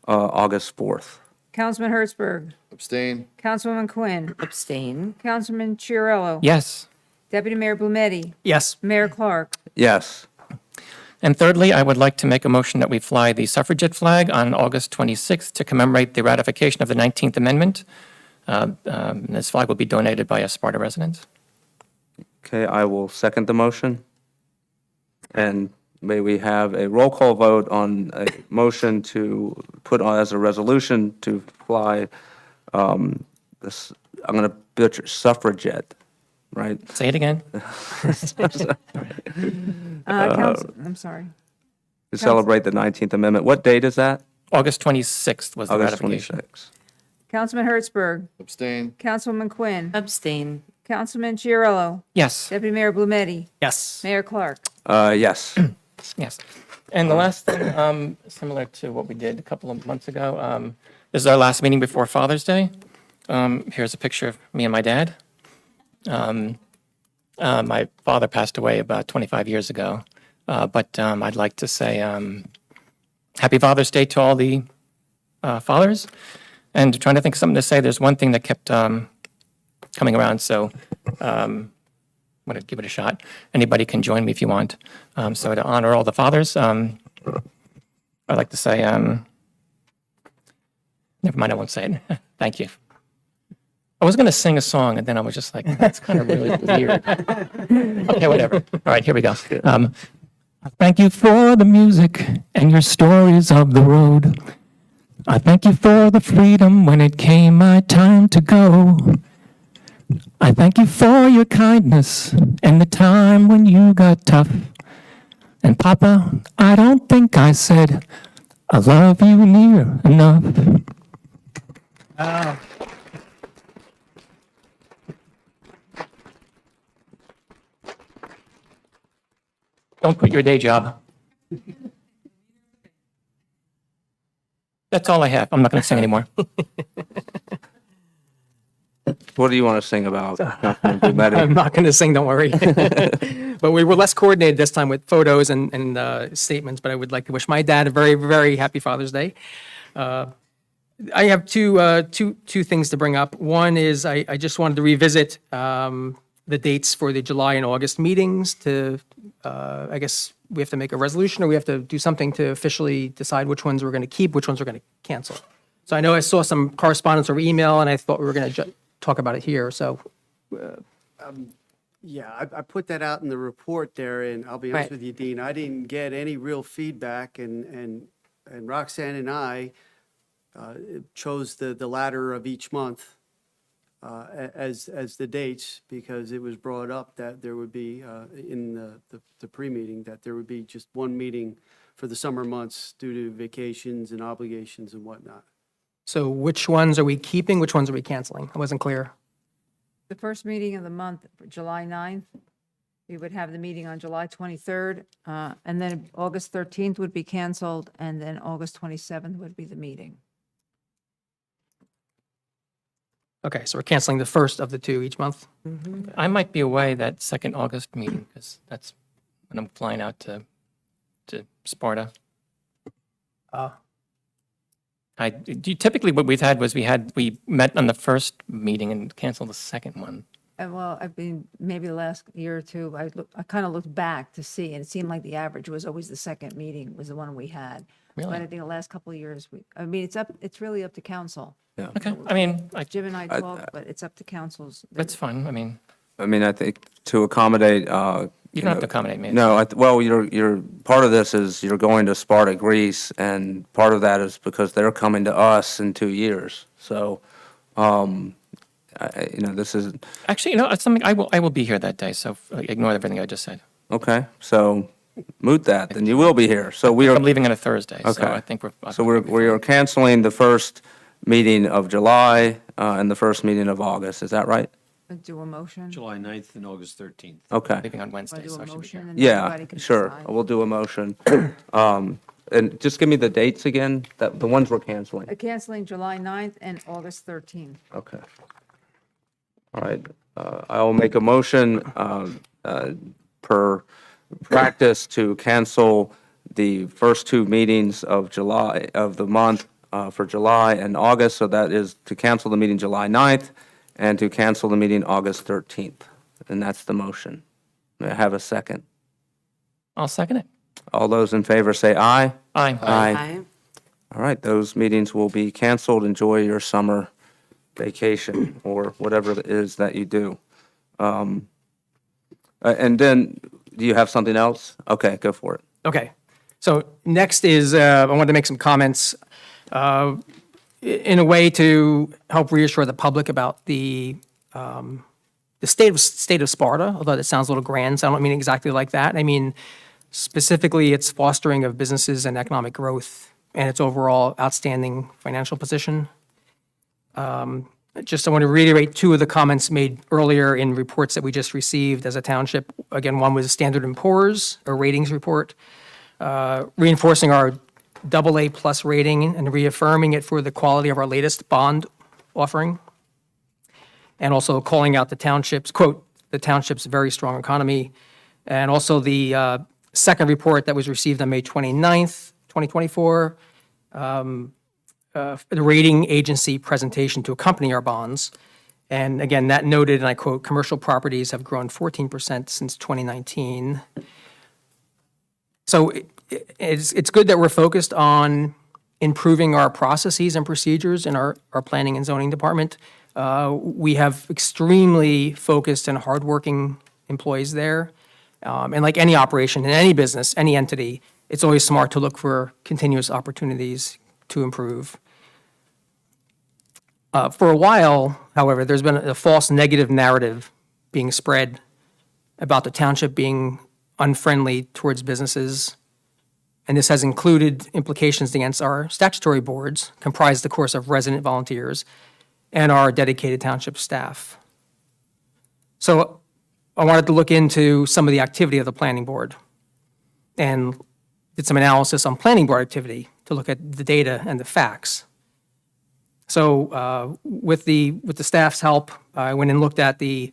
August 4th. Councilman Hertzberg, Abstain. Councilwoman Quinn, Abstain. Councilman Chiarello. Yes. Deputy Mayor Blumetti, Yes. Mayor Clark. Yes. And thirdly, I would like to make a motion that we fly the suffragette flag on August 26th to commemorate the ratification of the 19th Amendment. This flag will be donated by a Sparta resident. Okay, I will second the motion. And may we have a roll call vote on a motion to put on as a resolution to fly this, I'm going to butcher, suffragette, right? Say it again. I'm sorry. To celebrate the 19th Amendment. What date is that? August 26th was the August ratification. 26th. Councilman Hertzberg, Abstain. Councilwoman Quinn, Abstain. Councilman Chiarello, Yes. Deputy Mayor Blumetti, Yes. Mayor Clark. Yes. Yes. And the last thing, similar to what we did a couple of months ago, this is our last meeting before Father's Day. Here's a picture of me and my dad. My father passed away about 25 years ago, but I'd like to say Happy Father's Day to all the fathers. And trying to think of something to say, there's one thing that kept coming around, so I'm going to give it a shot. Anybody can join me if you want. So to honor all the fathers, I'd like to say, never mind, I won't say it. Thank you. I was going to sing a song, and then I was just like, that's kind of really weird. Okay, whatever. All right, here we go. Thank you for the music and your stories of the road. I thank you for the freedom when it came my time to go. I thank you for your kindness and the time when you got tough. And Papa, I don't think I said I love you near enough. Don't quit your day job. That's all I have. I'm not going to sing anymore. What do you want to sing about? I'm not going to sing, don't worry. But we were less coordinated this time with photos and statements, but I would like to wish my dad a very, very happy Father's Day. I have two things to bring up. One is I just wanted to revisit the dates for the July and August meetings to, I guess we have to make a resolution or we have to do something to officially decide which ones we're going to keep, which ones we're going to cancel. So I know I saw some correspondence over email and I thought we were going to talk about it here, so. Yeah, I put that out in the report there, and I'll be honest Right. with you, Dean, I didn't get any real feedback, and Roxanne and I chose the latter of each month as the dates, because it was brought up that there would be, in the pre-meeting, that there would be just one meeting for the summer months due to vacations and obligations and whatnot. So which ones are we keeping, which ones are we canceling? I wasn't clear. The first meeting of the month, July 9th, we would have the meeting on July 23rd, and then August 13th would be canceled, and then August 27th would be the meeting. Okay, so we're canceling the first of the two each month? I might be away that second August meeting because that's when I'm flying out to Sparta. Typically what we've had was we met on the first meeting and canceled the second one. And well, I've been, maybe the last year or two, I kind of looked back to see, and it seemed like the average was always the second meeting was the one we had. Really? But I think the last couple of years, it's really up to council. Okay, I mean, Jim and I talked, but it's up to councils. that's fine. I mean, I think to accommodate, you don't have to accommodate me. no, well, you're, part of this is you're going to Sparta, Greece, and part of that is because they're coming to us in 2 years. So, this is, Actually, it's something, I will be here that day, so ignore everything I just said. okay, so moot that, then you will be here. So we are. I'm leaving on a Thursday, so Okay. I think we're. So we are canceling the first meeting of July and the first meeting of August. Is that right? Do a motion. July 9th and August 13th. Okay. Leaving on Want Wednesday, to do so a I should be here. motion? And Yeah, everybody can sure. decide? We'll do a motion. And just give me the dates again, the ones we're canceling. Canceling July 9th and August 13th. Okay. All right. I will make a motion per practice to cancel the first two meetings of July, of the month for July and August. So that is to cancel the meeting July 9th and to cancel the meeting August 13th. And that's the motion. May I have a second? I'll second it. All those in favor say aye. Aye. Aye. All right, those meetings will be canceled. Enjoy your summer vacation or whatever it is that you do. And then, do you have something else? Okay, go for it. Okay. So next is, I wanted to make some comments in a way to help reassure the public about the state of Sparta, although that sounds a little grand, so I don't mean exactly like that. I mean, specifically, its fostering of businesses and economic growth and its overall outstanding financial position. Just, I want to reiterate two of the comments made earlier in reports that we just received as a township. Again, one was Standard & Poor's, a ratings report, reinforcing our AA+ rating and reaffirming it for the quality of our latest bond offering. And also calling out the township's, quote, the township's very strong economy. And also the second report that was received on May 29th, 2024, the rating agency presentation to accompany our bonds. And again, that noted, and I quote, "Commercial properties have grown 14% since 2019." So it's good that we're focused on improving our processes and procedures in our planning and zoning department. We have extremely focused and hardworking employees there. And like any operation in any business, any entity, it's always smart to look for continuous opportunities to improve. For a while, however, there's been a false negative narrative being spread about the township being unfriendly towards businesses. And this has included implications against our statutory boards, comprised, of course, of resident volunteers, and our dedicated township staff. So I wanted to look into some of the activity of the planning board and did some analysis on planning board activity to look at the data and the facts. So with the staff's help, I went and looked at the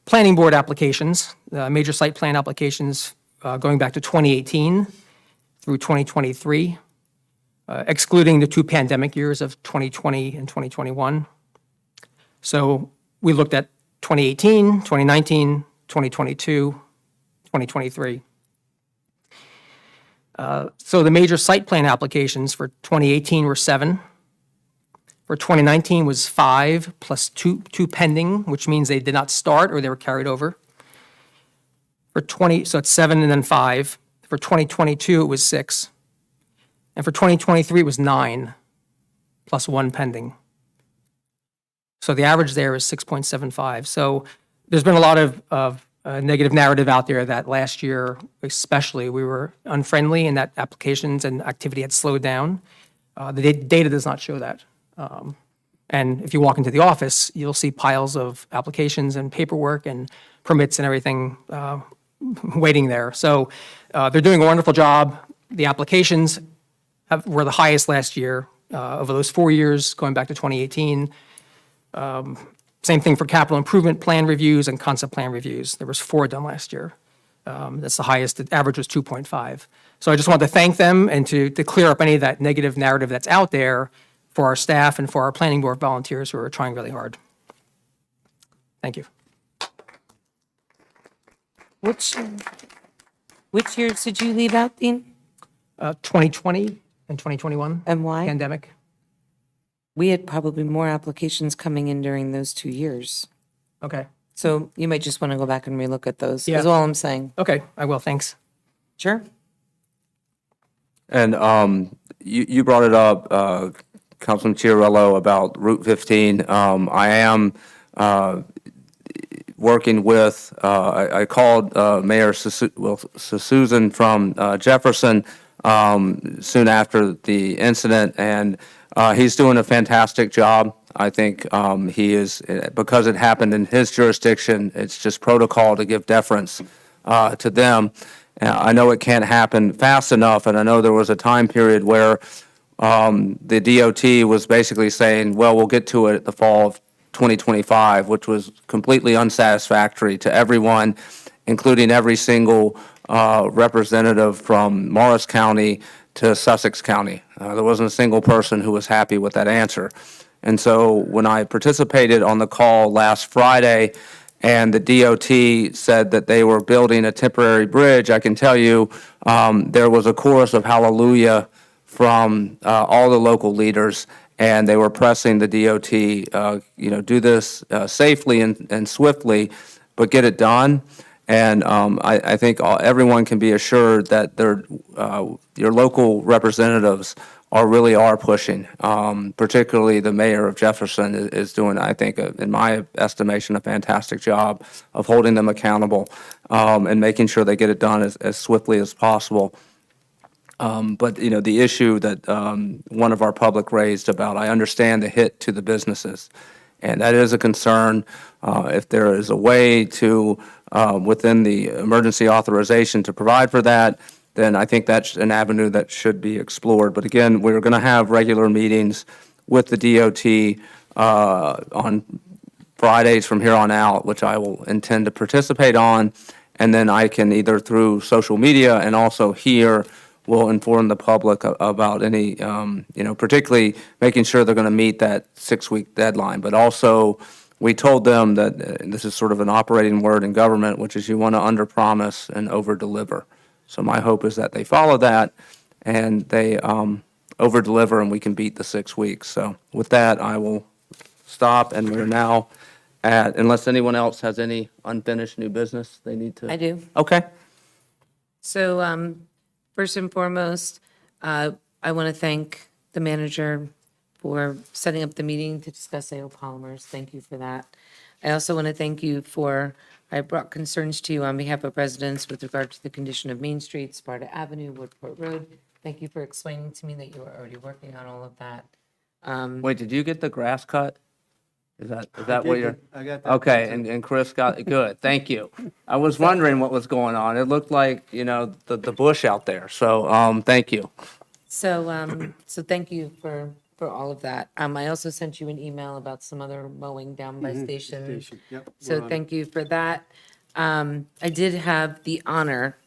planning board applications, major site plan applications going back to 2018 through 2023, excluding the two pandemic years of 2020 and 2021. So we looked at 2018, 2019, 2022, 2023. So the major site plan applications for 2018 were 7. For 2019 was 5 plus two pending, which means they did not start or they were carried over. So it's 7 and then 5. For 2022, it was 6. And for 2023, it was 9 plus 1 pending. So the average there is 6.75. So there's been a lot of negative narrative out there that last year, especially, we were unfriendly and that applications and activity had slowed down. The data does not show that. And if you walk into the office, you'll see piles of applications and paperwork and permits and everything waiting there. So they're doing a wonderful job. The applications were the highest last year over those 4 years, going back to 2018. Same thing for capital improvement plan reviews and concept plan reviews. There was 4 done last year. That's the highest. The average was 2.5. So I just want to thank them and to clear up any of that negative narrative that's out there for our staff and for our planning board volunteers who are trying really hard. Thank you. Which years did you leave out, Dean? 2020 and 2021. And why? Pandemic. We had probably more applications coming in during those 2 years. Okay. So you might just want to go back and relook at those, Yeah. is all I'm saying. Okay, I will. Thanks. Sure. And you brought it up, Councilman Chiarello, about Route 15. I am working with, I called Mayor Susan from Jefferson soon after the incident, and he's doing a fantastic job. I think he is, because it happened in his jurisdiction, it's just protocol to give deference to them. I know it can't happen fast enough, and I know there was a time period where the DOT was basically saying, well, we'll get to it at the fall of 2025, which was completely unsatisfactory to everyone, including every single representative from Morris County to Sussex County. There wasn't a single person who was happy with that answer. And so when I participated on the call last Friday and the DOT said that they were building a temporary bridge, I can tell you there was a chorus of hallelujah from all the local leaders, and they were pressing the DOT, do this safely and swiftly, but get it done. And I think everyone can be assured that your local representatives really are pushing. Particularly the mayor of Jefferson is doing, I think, in my estimation, a fantastic job of holding them accountable and making sure they get it done as swiftly as possible. But, the issue that one of our public raised about, I understand the hit to the businesses, and that is a concern. If there is a way to, within the emergency authorization to provide for that, then I think that's an avenue that should be explored. But again, we're going to have regular meetings with the DOT on Fridays from here on out, which I will intend to participate on. And then I can either through social media and also here we'll inform the public about any, particularly making sure they're going to meet that 6-week deadline. But also, we told them that this is sort of an operating word in government, which is you want to underpromise and overdeliver. So my hope is that they follow that and they overdeliver and we can beat the 6 weeks. So with that, I will stop, and we're now at, unless anyone else has any unfinished new business they need to. I do. Okay. So first and foremost, I want to thank the manager for setting up the meeting to discuss AO polymers. Thank you for that. I also want to thank you for, I brought concerns to you on behalf of residents with regard to the condition of Main Street, Sparta Avenue, Woodport Road. Thank you for explaining to me that you were already working on all of that. Wait, did you get the grass cut? Is that what you're? I got that. Okay, and Chris got, good, thank you. I was wondering what was going on. It looked like, the bush out there, so, thank you. So thank you for all of that. I also sent you an email about some other mowing down by station. Yep, So we're on it. thank you for that. I did have the honor,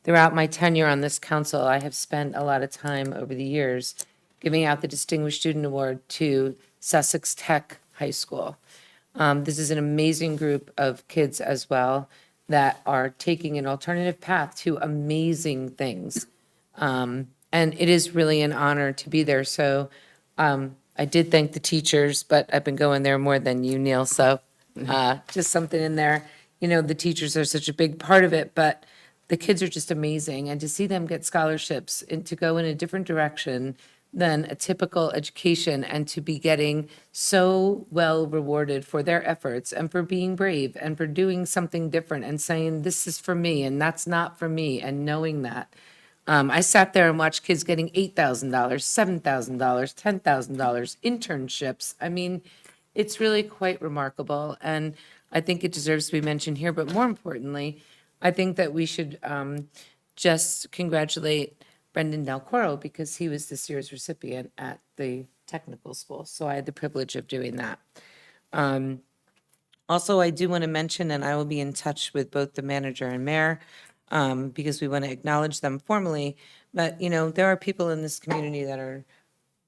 throughout my tenure on this council, I have spent a lot of time over the years giving out the Distinguished Student Award to Sussex Tech High School. This is an amazing group of kids as well that are taking an alternative path to amazing things. And it is really an honor to be there. So I did thank the teachers, but I've been going there more than you, Neil. So just something in there. The teachers are such a big part of it, but the kids are just amazing. And to see them get scholarships and to go in a different direction than a typical education and to be getting so well rewarded for their efforts and for being brave and for doing something different and saying, this is for me and that's not for me, and knowing that. I sat there and watched kids getting $8,000, $7,000, $10,000 internships. I mean, it's really quite remarkable, and I think it deserves to be mentioned here. But more importantly, I think that we should just congratulate Brendan Del Coro because he was this year's recipient at the technical school. So I had the privilege of doing that. Also, I do want to mention, and I will be in touch with both the manager and mayor because we want to acknowledge them formally. But, there are people in this community that are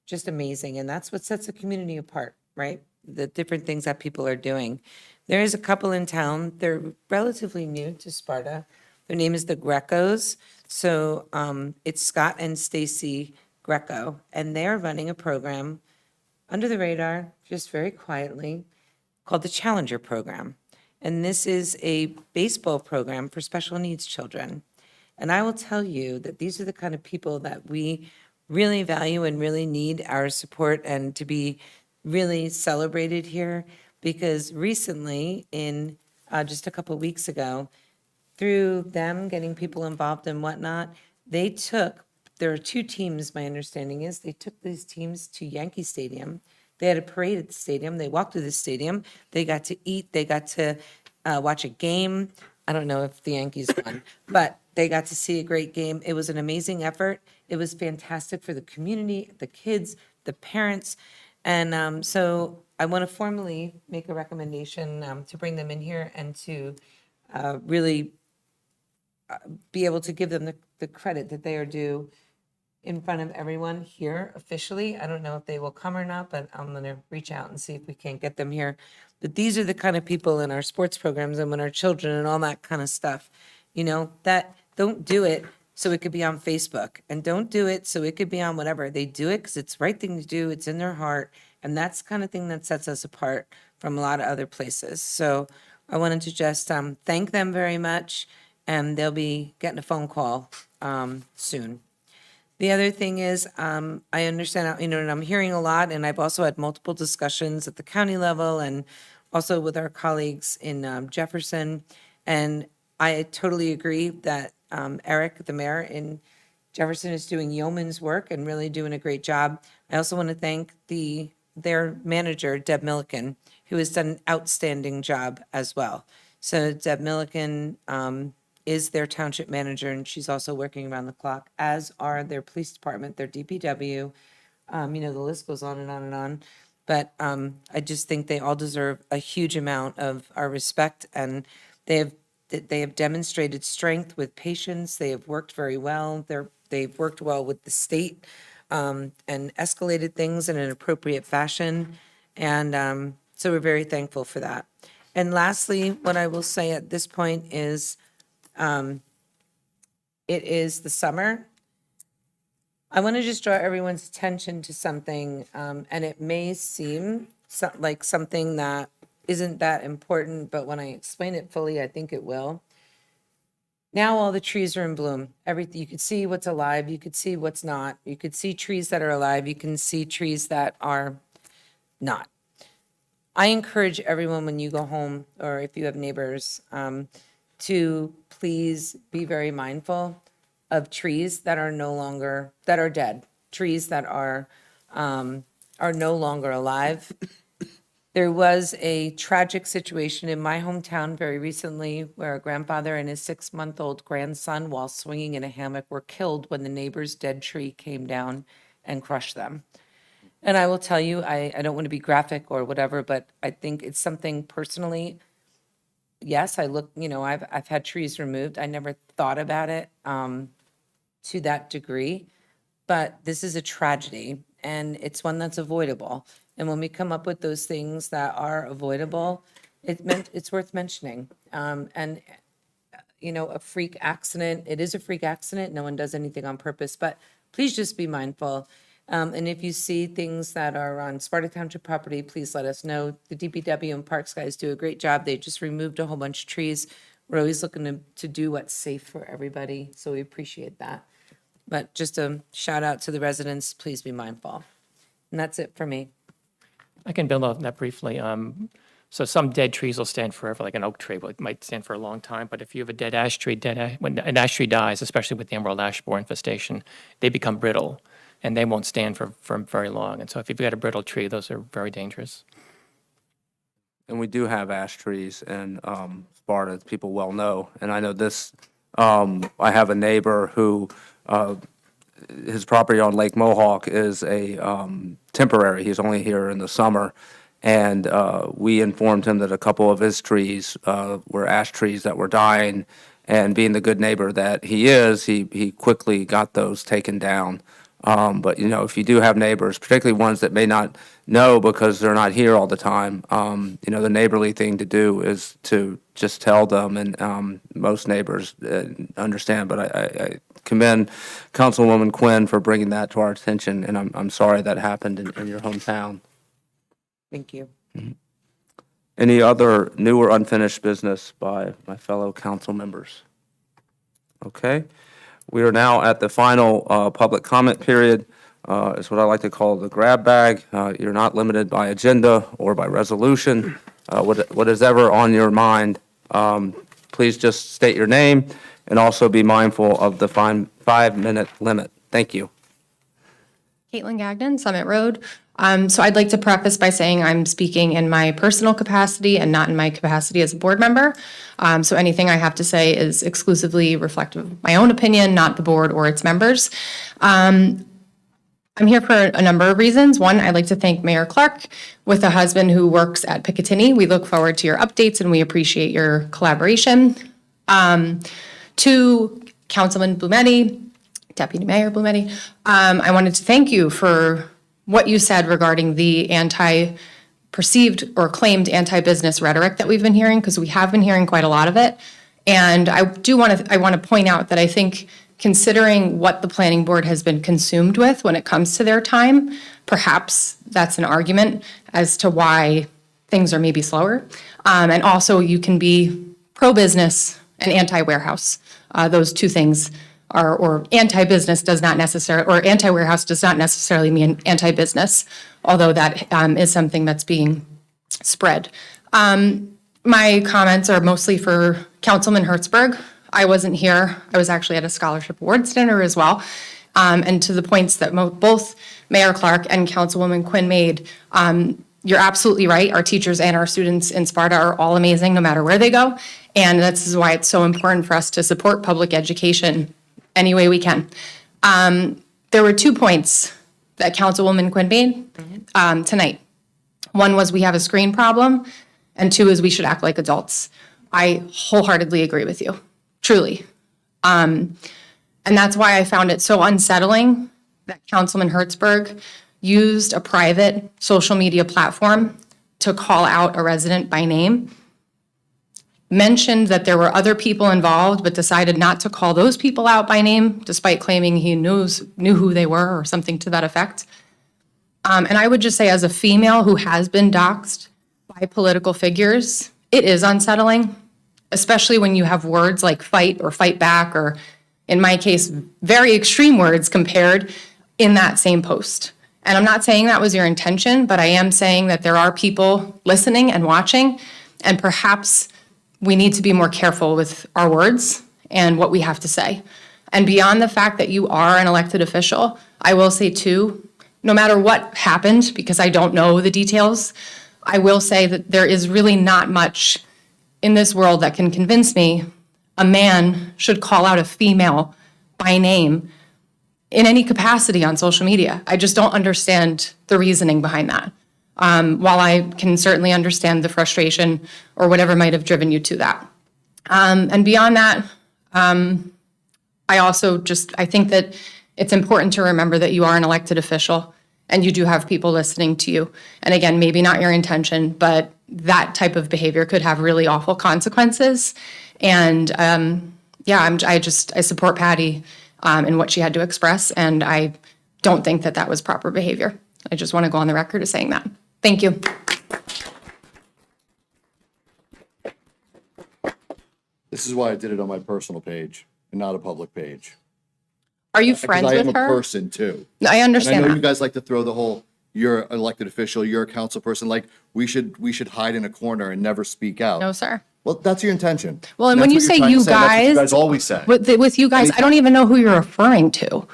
just amazing, and that's what sets a community apart, right? The different things that people are doing. There is a couple in town. They're relatively new to Sparta. Their name is the Grecos. So it's Scott and Stacy Greco, and they're running a program under the radar, just very quietly, called the Challenger Program. And this is a baseball program for special needs children. And I will tell you that these are the kind of people that we really value and really need our support and to be really celebrated here, because recently, in just a couple of weeks ago, through them getting people involved and whatnot, there are two teams, my understanding is, they took these teams to Yankee Stadium. They had a parade at the stadium. They walked through the stadium. They got to eat. They got to watch a game. I don't know if the Yankees won, but they got to see a great game. It was an amazing effort. It was fantastic for the community, the kids, the parents. And so I want to formally make a recommendation to bring them in here and to really be able to give them the credit that they are due in front of everyone here officially. I don't know if they will come or not, but I'm going to reach out and see if we can't get them here. But these are the kind of people in our sports programs and when our children and all that kind of stuff, that don't do it so it could be on Facebook, and don't do it so it could be on whatever. They do it because it's the right thing to do. It's in their heart. And that's the kind of thing that sets us apart from a lot of other places. So I wanted to just thank them very much, and they'll be getting a phone call soon. The other thing is, I understand, and I'm hearing a lot, and I've also had multiple discussions at the county level and also with our colleagues in Jefferson. And I totally agree that Eric, the mayor in Jefferson, is doing yeoman's work and really doing a great job. I also want to thank their manager, Deb Milliken, who has done an outstanding job as well. So Deb Milliken is their township manager, and she's also working around the clock, as are their police department, their DPW. The list goes on and on and on. But I just think they all deserve a huge amount of our respect, and they have demonstrated strength with patience. They have worked very well. They're They've worked well with the state and escalated things in an appropriate fashion. And so we're very thankful for that. And lastly, what I will say at this point is it is the summer. I want to just draw everyone's attention to something, and it may seem like something that isn't that important, but when I explain it fully, I think it will. Now all the trees are in bloom. Everything, you could see what's alive, you could see what's not. You could see trees that are alive, you can see trees that are not. I encourage everyone when you go home, or if you have neighbors, to please be very mindful of trees that are no longer, that are dead, trees that are no longer alive. There was a tragic situation in my hometown very recently where a grandfather and his 6-month-old grandson, while swinging in a hammock, were killed when the neighbor's dead tree came down and crushed them. And I will tell you, I don't want to be graphic or whatever, but I think it's something personally. Yes, I look, I've had trees removed. I never thought about it to that degree, but this is a tragedy and it's one that's avoidable. And when we come up with those things that are avoidable, it's worth mentioning. A freak accident, it is a freak accident. No one does anything on purpose, but please just be mindful. And if you see things that are on Sparta Township property, please let us know. The DPW and Parks guys do a great job. They just removed a whole bunch of trees. We're always looking to do what's safe for everybody, so we appreciate that. But just a shout out to the residents, please be mindful. And that's it for me. I can build on that briefly. So some dead trees will stand forever, like an oak tree, it might stand for a long time. But if you have a dead ash tree, when an ash tree dies, especially with the emerald ash borer infestation, they become brittle and they won't stand for very long. And so if you've got a brittle tree, those are very dangerous. And we do have ash trees in Sparta, as people well know. And I know this, I have a neighbor who, his property on Lake Mohawk is a temporary. He's only here in the summer. And we informed him that a couple of his trees were ash trees that were dying. And being the good neighbor that he is, he quickly got those taken down. But, if you do have neighbors, particularly ones that may not know because they're not here all the time, the neighborly thing to do is to just tell them, and most neighbors understand. But I commend Councilwoman Quinn for bringing that to our attention, and I'm sorry that happened in your hometown. Thank you. Any other new or unfinished business by my fellow council members? Okay. We are now at the final public comment period. It's what I like to call the grab bag. You're not limited by agenda or by resolution. What is ever on your mind, please just state your name and also be mindful of the 5-minute limit. Thank you. Caitlin Gagnon, Summit Road. So I'd like to preface by saying I'm speaking in my personal capacity and not in my capacity as a board member. So anything I have to say is exclusively reflective of my own opinion, not the board or its members. I'm here for a number of reasons. One, I'd like to thank Mayor Clark with a husband who works at Picatinny. We look forward to your updates and we appreciate your collaboration. To Councilman Blumetti, Deputy Mayor Blumetti, I wanted to thank you for what you said regarding the perceived or claimed anti-business rhetoric that we've been hearing, because we have been hearing quite a lot of it. And I want to point out that I think considering what the planning board has been consumed with when it comes to their time, perhaps that's an argument as to why things are maybe slower. And also you can be pro-business and anti-warehouse. Those two things are, or anti-business does not necessarily, or anti-warehouse does not necessarily mean anti-business, although that is something that's being spread. My comments are mostly for Councilman Hertzberg. I wasn't here. I was actually at a scholarship awards dinner as well. And to the points that both Mayor Clark and Councilwoman Quinn made, you're absolutely right. Our teachers and our students in Sparta are all amazing no matter where they go. And this is why it's so important for us to support public education any way we can. There were 2 points that Councilwoman Quinn made tonight. One was we have a screen problem, and 2 is we should act like adults. I wholeheartedly agree with you, truly. And And that's why I found it so unsettling that Councilman Hertzberg used a private social media platform to call out a resident by name, mentioned that there were other people involved, but decided not to call those people out by name, despite claiming he knew who they were or something to that effect. And I would just say, as a female who has been doxxed by political figures, it is unsettling, especially when you have words like fight or fight back, or in my case, very extreme words compared in that same post. And I'm not saying that was your intention, but I am saying that there are people listening and watching, and perhaps we need to be more careful with our words and what we have to say. And beyond the fact that you are an elected official, I will say too, no matter what happened, because I don't know the details, I will say that there is really not much in this world that can convince me a man should call out a female by name in any capacity on social media. I just don't understand the reasoning behind that. While I can certainly understand the frustration or whatever might have driven you to that. And beyond that, I think that it's important to remember that you are an elected official and you do have people listening to you. And again, maybe not your intention, but that type of behavior could have really awful consequences. And I support Patty in what she had to express, and I don't think that that was proper behavior. I just want to go on the record as saying that. Thank you. This is why I did it on my personal page and not a public page. Are you Because friends I am with a her? person too. I understand And I know that. you guys like to throw the whole, you're an elected official, you're a council person, like we should hide in a corner and never speak out. No, sir. Well, that's your intention. Well, and when that's you what say you're trying to you That's what you guys, guys always say. with you guys, I don't even know who you're referring to.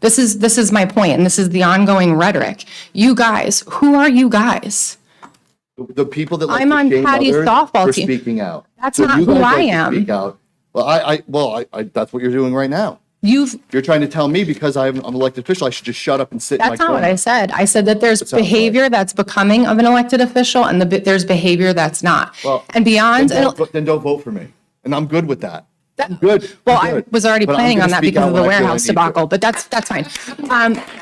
This is my point, and this is the ongoing rhetoric. You guys, who are you guys? The people that like I'm to on shame Patty's others softball for team. speaking out. That's So not you who guys like I to am. Speak out. Well, that's what you're doing right now. You're trying to tell me because I'm an elected official, I should just shut up and sit in my That's not corner. what I said. I said that there's That sounds behavior that's becoming of an elected official, and there's behavior that's not. Well, And beyond, then don't vote for me. And I'm good with that. I'm good. well, I'm I good. was already But I'm planning gonna on that speak because out of the when I feel I warehouse need to. debacle, but that's fine.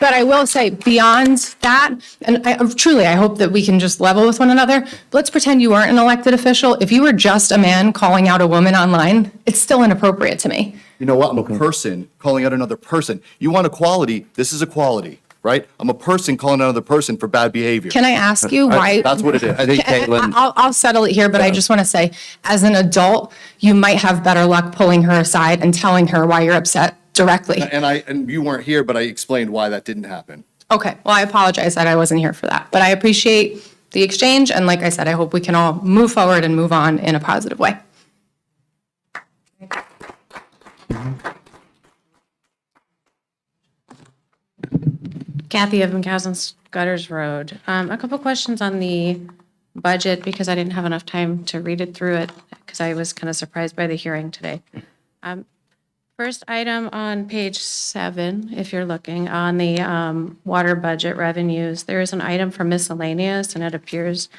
But I will say, beyond that, and I hope that we can just level with one another. Let's pretend you weren't an elected official. If you were just a man calling out a woman online, it's still inappropriate to me. You know what? I'm a person calling out another person. You want equality? This is equality, right? I'm a person calling out another person for bad behavior. Can I ask you why? That's what it is. I think Caitlin, I'll settle it here, but I just want to say, as an adult, you might have better luck pulling her aside and telling her why you're upset directly. And you weren't here, but I explained why that didn't happen. Okay, well, I apologize that I wasn't here for that, but I appreciate the exchange, and like I said, I hope we can all move forward and move on in a positive way. Kathy Evan-Cousins, Gutters Road. A couple questions on the budget because I didn't have enough time to read it through it because I was kind of surprised by the hearing today. First item on page 7, if you're looking, on the water budget revenues, there is an item for miscellaneous, and it appears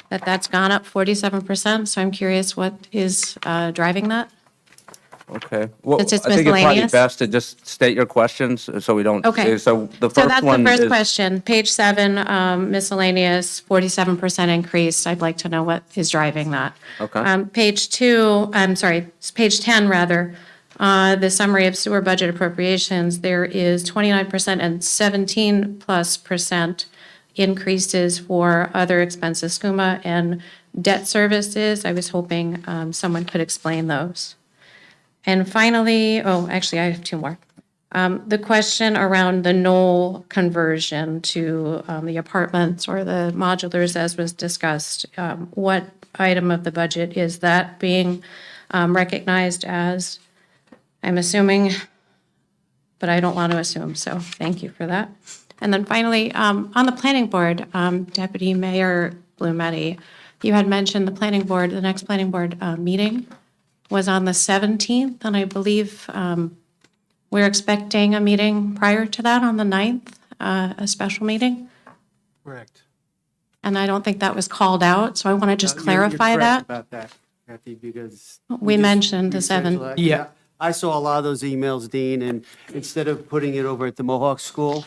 that that's gone up 47%. So I'm curious what is driving that? okay. Well, I Since it's think it's probably miscellaneous? best to just state your questions so we don't. Okay. So the So first that's the one first is, question. Page 7, miscellaneous, 47% increase. I'd like to know what is driving that. Okay. Page 2, I'm sorry, it's page 10 rather, the summary of sewer budget appropriations, there is 29% and 17+% increases for other expenses, SCUMA and debt services. I was hoping someone could explain those. And finally, actually, I have 2 more. The question around the Knoll conversion to the apartments or the modulars, as was discussed. What item of the budget is that being recognized as? I'm assuming, but I don't want to assume, so thank you for that. And then finally, on the planning board, Deputy Mayor Blumetti, you had mentioned the planning board, the next planning board meeting was on the 17th, and I believe we're expecting a meeting prior to that on the 9th, a special meeting. Correct. And I don't think that was called out, so I want to just You're clarify correct that. about that, Kathy, because. We just mentioned the rescheduled 7th. that. Yeah. I saw a lot of those emails, Dean, and instead of putting it over at the Mohawk School,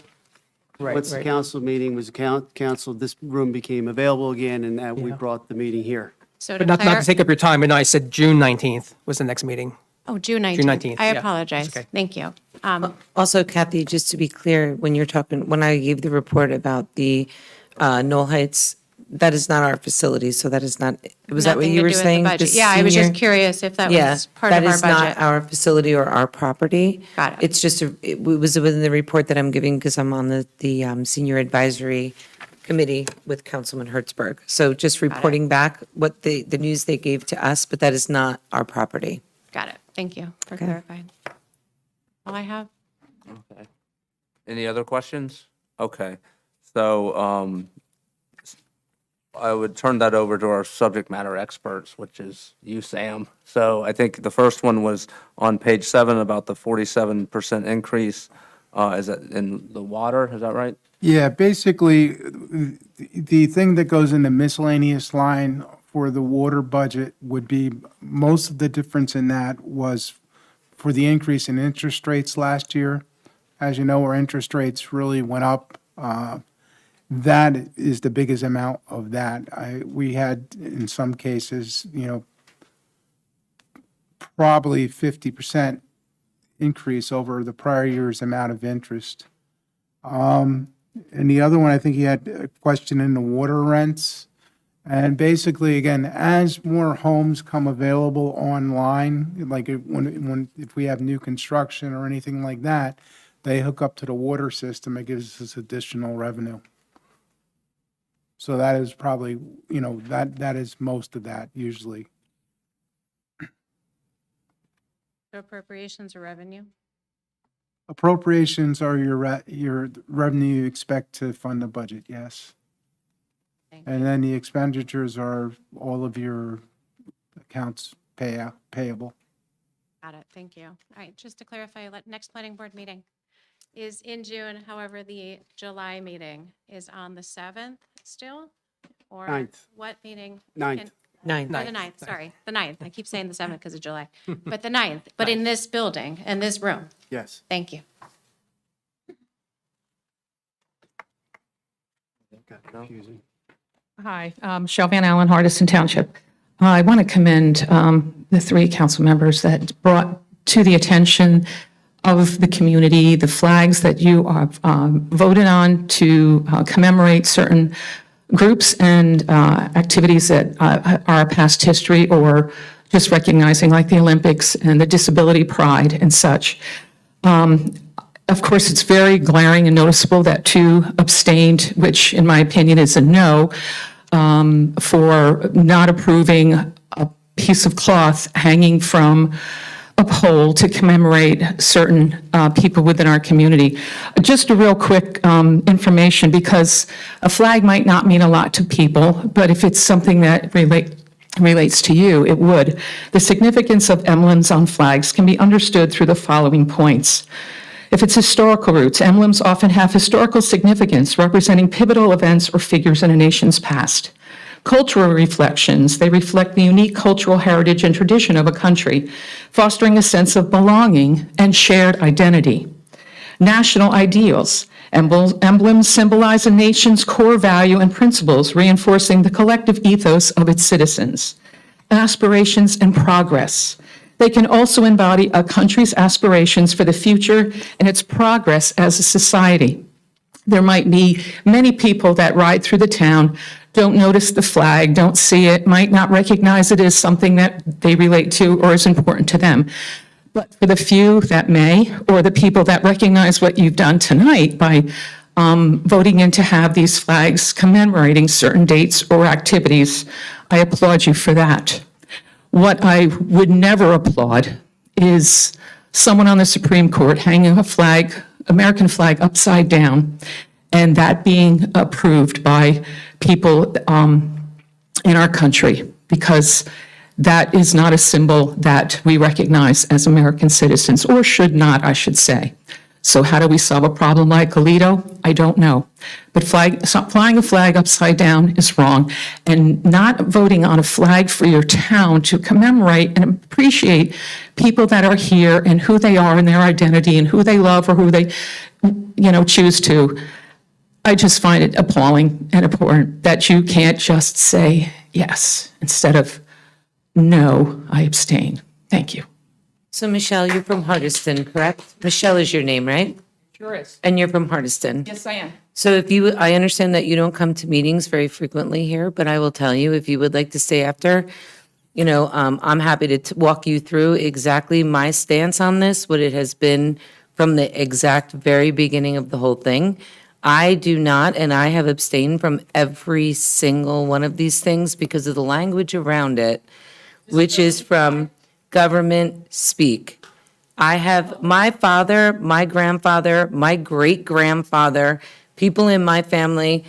once the council meeting was canceled, this room became available again, and we brought the meeting here. So to But not clar- to take up your time, but no, I said June 19th was the next meeting. Oh, June 19th. June 19th, I yeah, apologize. that's okay. Thank you. Also, Kathy, just to be clear, when you're talking, when I gave the report about the Knoll Heights, that is not our facility, so that is not, was that what Nothing you to were do with the saying? budget. The Yeah, I was just senior- curious if that Yeah, was part of our That is not budget. our facility or our property. Got it. It's just, it was within the report that I'm giving because I'm on the senior advisory committee with Councilman Hertzberg. So just reporting back what the news they gave to us, but that is not our property. Got it. Thank you for Okay. clarifying. All I have. Okay. Any other questions? Okay. So I would turn that over to our subject matter experts, which is you, Sam. So I think the first one was on page 7 about the 47% increase. Is that in the water? Is that right? Yeah, basically, the thing that goes in the miscellaneous line for the water budget would be, most of the difference in that was for the increase in interest rates last year. As you know, our interest rates really went up. That is the biggest amount of that. We had, in some cases, probably 50% increase over the prior year's amount of interest. And the other one, I think you had a question in the water rents. And basically, again, as more homes come available online, like if we have new construction or anything like that, they hook up to the water system, it gives us additional revenue. So that is probably, that is most of that usually. So appropriations or revenue? Appropriations are your revenue you expect to fund the budget, yes. Thank And then the expenditures are all of your accounts payable. Got it. Thank you. All right, just to clarify, next planning board meeting is in June. However, the July meeting is on the 7th still? Or 9th. what meeting? 9th. Ninth. Or the 9th, sorry, the 9th. I keep saying the 7th because of July. But the 9th, but in this building, in this room. Yes. Thank you. Got confusing. Hi, Cheryl Van Allen, Hardison Township. I want to commend the 3 council members that brought to the attention of the community the flags that you have voted on to commemorate certain groups and activities that are past history, or just recognizing, like the Olympics and the disability pride and such. Of course, it's very glaring and noticeable that 2 abstained, which in my opinion is a no, for not approving a piece of cloth hanging from a pole to commemorate certain people within our community. Just a real quick information, because a flag might not mean a lot to people, but if it's something that relates to you, it would. The significance of emblems on flags can be understood through the following points. If it's historical roots, emblems often have historical significance representing pivotal events or figures in a nation's past. Cultural reflections, they reflect the unique cultural heritage and tradition of a country, fostering a sense of belonging and shared identity. National ideals, emblems symbolize a nation's core value and principles, reinforcing the collective ethos of its citizens. Aspirations and progress. They can also embody a country's aspirations for the future and its progress as a society. There might be many people that ride through the town, don't notice the flag, don't see it, might not recognize it as something that they relate to or is important to them. But for the few that may, or the people that recognize what you've done tonight by voting in to have these flags commemorating certain dates or activities, I applaud you for that. What I would never applaud is someone on the Supreme Court hanging a flag, American flag, upside down, and that being approved by people in our country, because that is not a symbol that we recognize as American citizens, or should not, I should say. So how do we solve a problem like Alito? I don't know. But flying a flag upside down is wrong. And not voting on a flag for your town to commemorate and appreciate people that are here and who they are and their identity and who they love or who they, choose to. I just find it appalling and abhorrent that you can't just say yes instead of no, I abstain. Thank you. So Michelle, you're from Hardiston, correct? Michelle is your name, right? Sure is. And you're from Hardiston? Yes, I am. So I understand that you don't come to meetings very frequently here, but I will tell you, if you would like to stay after, I'm happy to walk you through exactly my stance on this, what it has been from the exact very beginning of the whole thing. I do not, and I have abstained from every single one of these things because of the language around it, which is from government speak. I have my father, my grandfather, my great-grandfather, people in my family.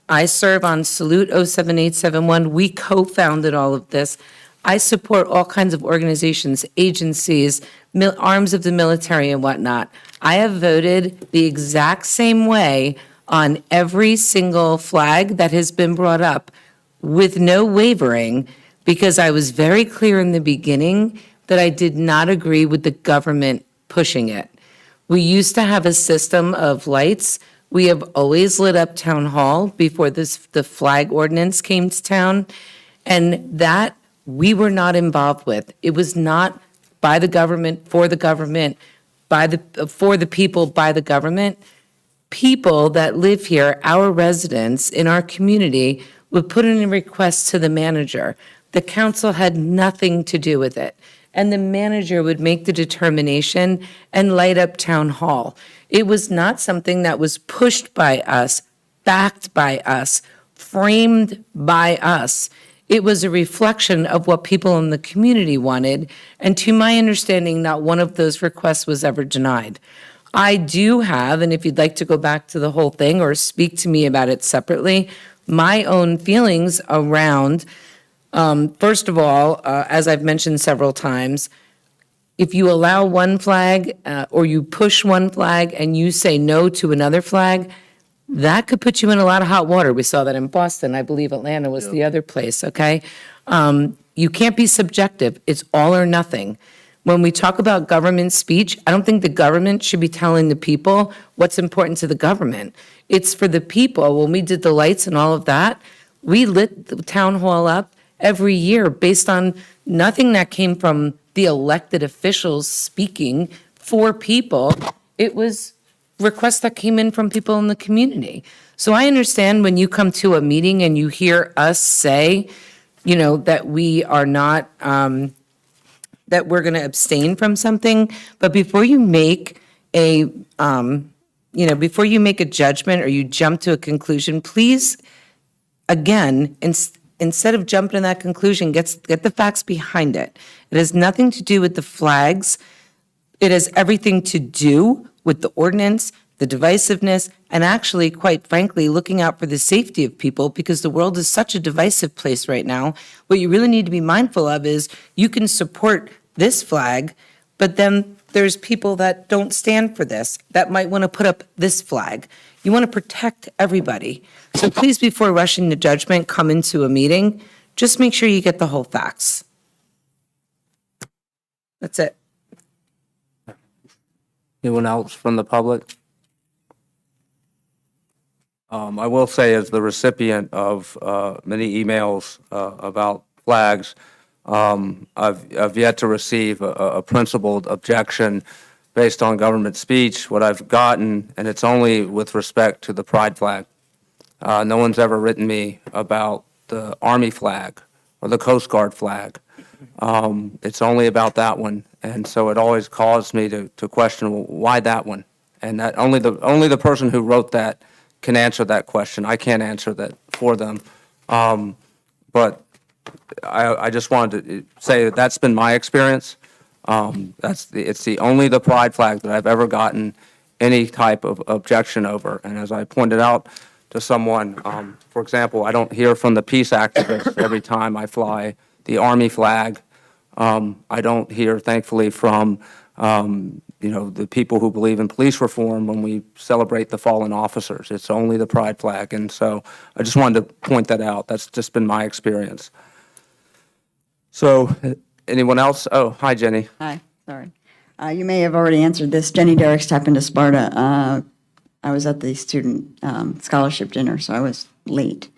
I serve on Salute 07871. We co-founded all of this. I support all kinds of organizations, agencies, arms of the military and whatnot. I have voted the exact same way on every single flag that has been brought up with no wavering, because I was very clear in the beginning that I did not agree with the government pushing it. We used to have a system of lights. We have always lit up Town Hall before the flag ordinance came to town, and that we were not involved with. It was not by the government, for the government, for the people, by the government. People that live here, our residents in our community, would put in a request to the manager. The council had nothing to do with it. And the manager would make the determination and light up Town Hall. It was not something that was pushed by us, backed by us, framed by us. It was a reflection of what people in the community wanted. And to my understanding, not one of those requests was ever denied. I do have, and if you'd like to go back to the whole thing or speak to me about it separately, my own feelings around, first of all, as I've mentioned several times, if you allow one flag or you push one flag and you say no to another flag, that could put you in a lot of hot water. We saw that in Boston. I believe Atlanta was the other place, okay? You can't be subjective. It's all or nothing. When we talk about government speech, I don't think the government should be telling the people what's important to the government. It's for the people. When we did the lights and all of that, we lit the town hall up every year based on nothing that came from the elected officials speaking for people. It was requests that came in from people in the community. So I understand when you come to a meeting and you hear us say, that we are not, that we're going to abstain from something, but before you make a, before you make a judgment or you jump to a conclusion, please, again, instead of jumping to that conclusion, get the facts behind it. It has nothing to do with the flags. It has everything to do with the ordinance, the divisiveness, and actually, quite frankly, looking out for the safety of people, because the world is such a divisive place right now. What you really need to be mindful of is you can support this flag, but then there's people that don't stand for this, that might want to put up this flag. You want to protect everybody. So please, before rushing to judgment, come into a meeting, just make sure you get the whole facts. That's it. Anyone else from the public? I will say, as the recipient of many emails about flags, I've yet to receive a principled objection based on government speech. What I've gotten, and it's only with respect to the pride flag. No one's ever written me about the Army flag or the Coast Guard flag. It's only about that one, and so it always caused me to question, well, why that one? And that only the person who wrote that can answer that question. I can't answer that for them. But I just wanted to say that that's been my experience. It's only the pride flag that I've ever gotten any type of objection over. And as I pointed out to someone, for example, I don't hear from the peace activists every time I fly the Army flag. I don't hear, thankfully, from the people who believe in police reform when we celebrate the fallen officers. It's only the pride flag. And so I just wanted to point that out. That's just been my experience. So anyone else? Oh, hi, Jenny. Hi, sorry. You may have already answered this. Jenny Derrick, Step into Sparta. I was at the student scholarship dinner, so I was late.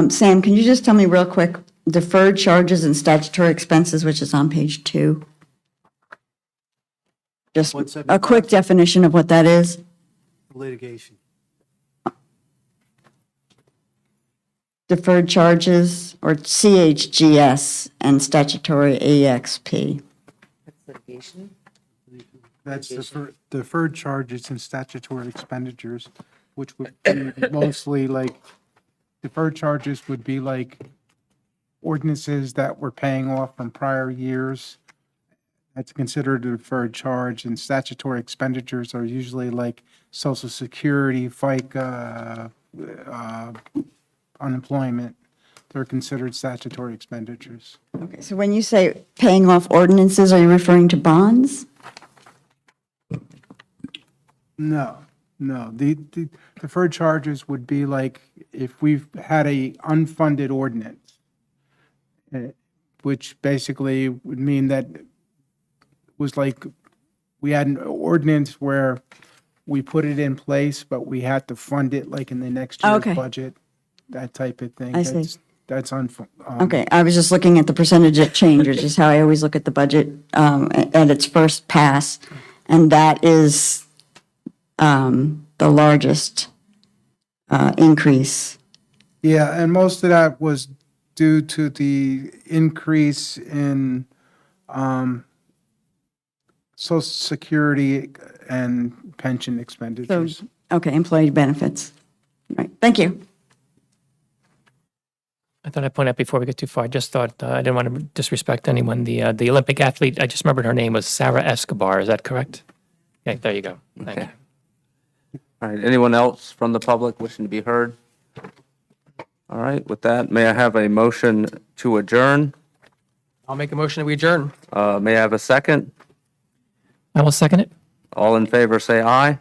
Sam, can you just tell me real quick, deferred charges and statutory expenses, which is on page 2? Just a quick definition of what that is. Litigation. Deferred charges, or CHGS, and statutory EXP. Litigation. That's deferred charges and statutory expenditures, which would be mostly like, deferred charges would be like ordinances that we're paying off from prior years. That's considered a deferred charge, and statutory expenditures are usually like Social Security, FICA, unemployment. They're considered statutory expenditures. Okay, so when you say paying off ordinances, are you referring to bonds? No. The deferred charges would be like if we've had a unfunded ordinance, which basically would mean that was like we had an ordinance where we put it in place, but we had to fund it like in the next year's Okay. budget, that type of thing. I see. That's Okay, I was just looking at the percentage of change, which is how I always look at the budget at its first pass, and that is the largest increase. Yeah, and most of that was due to the increase in Social Security and pension So, expenditures. okay, employee benefits. Right, thank you. I thought I'd point out before we get too far, I just thought, I didn't want to disrespect anyone, the Olympic athlete, I just remembered her name was Sarah Escobar, is that correct? Okay, there you go. Thank you. All right, anyone else from the public wishing to be heard? All right, with that, may I have a motion to adjourn? I'll make a motion that we adjourn. May I have a second? I will second it. All in favor, say aye.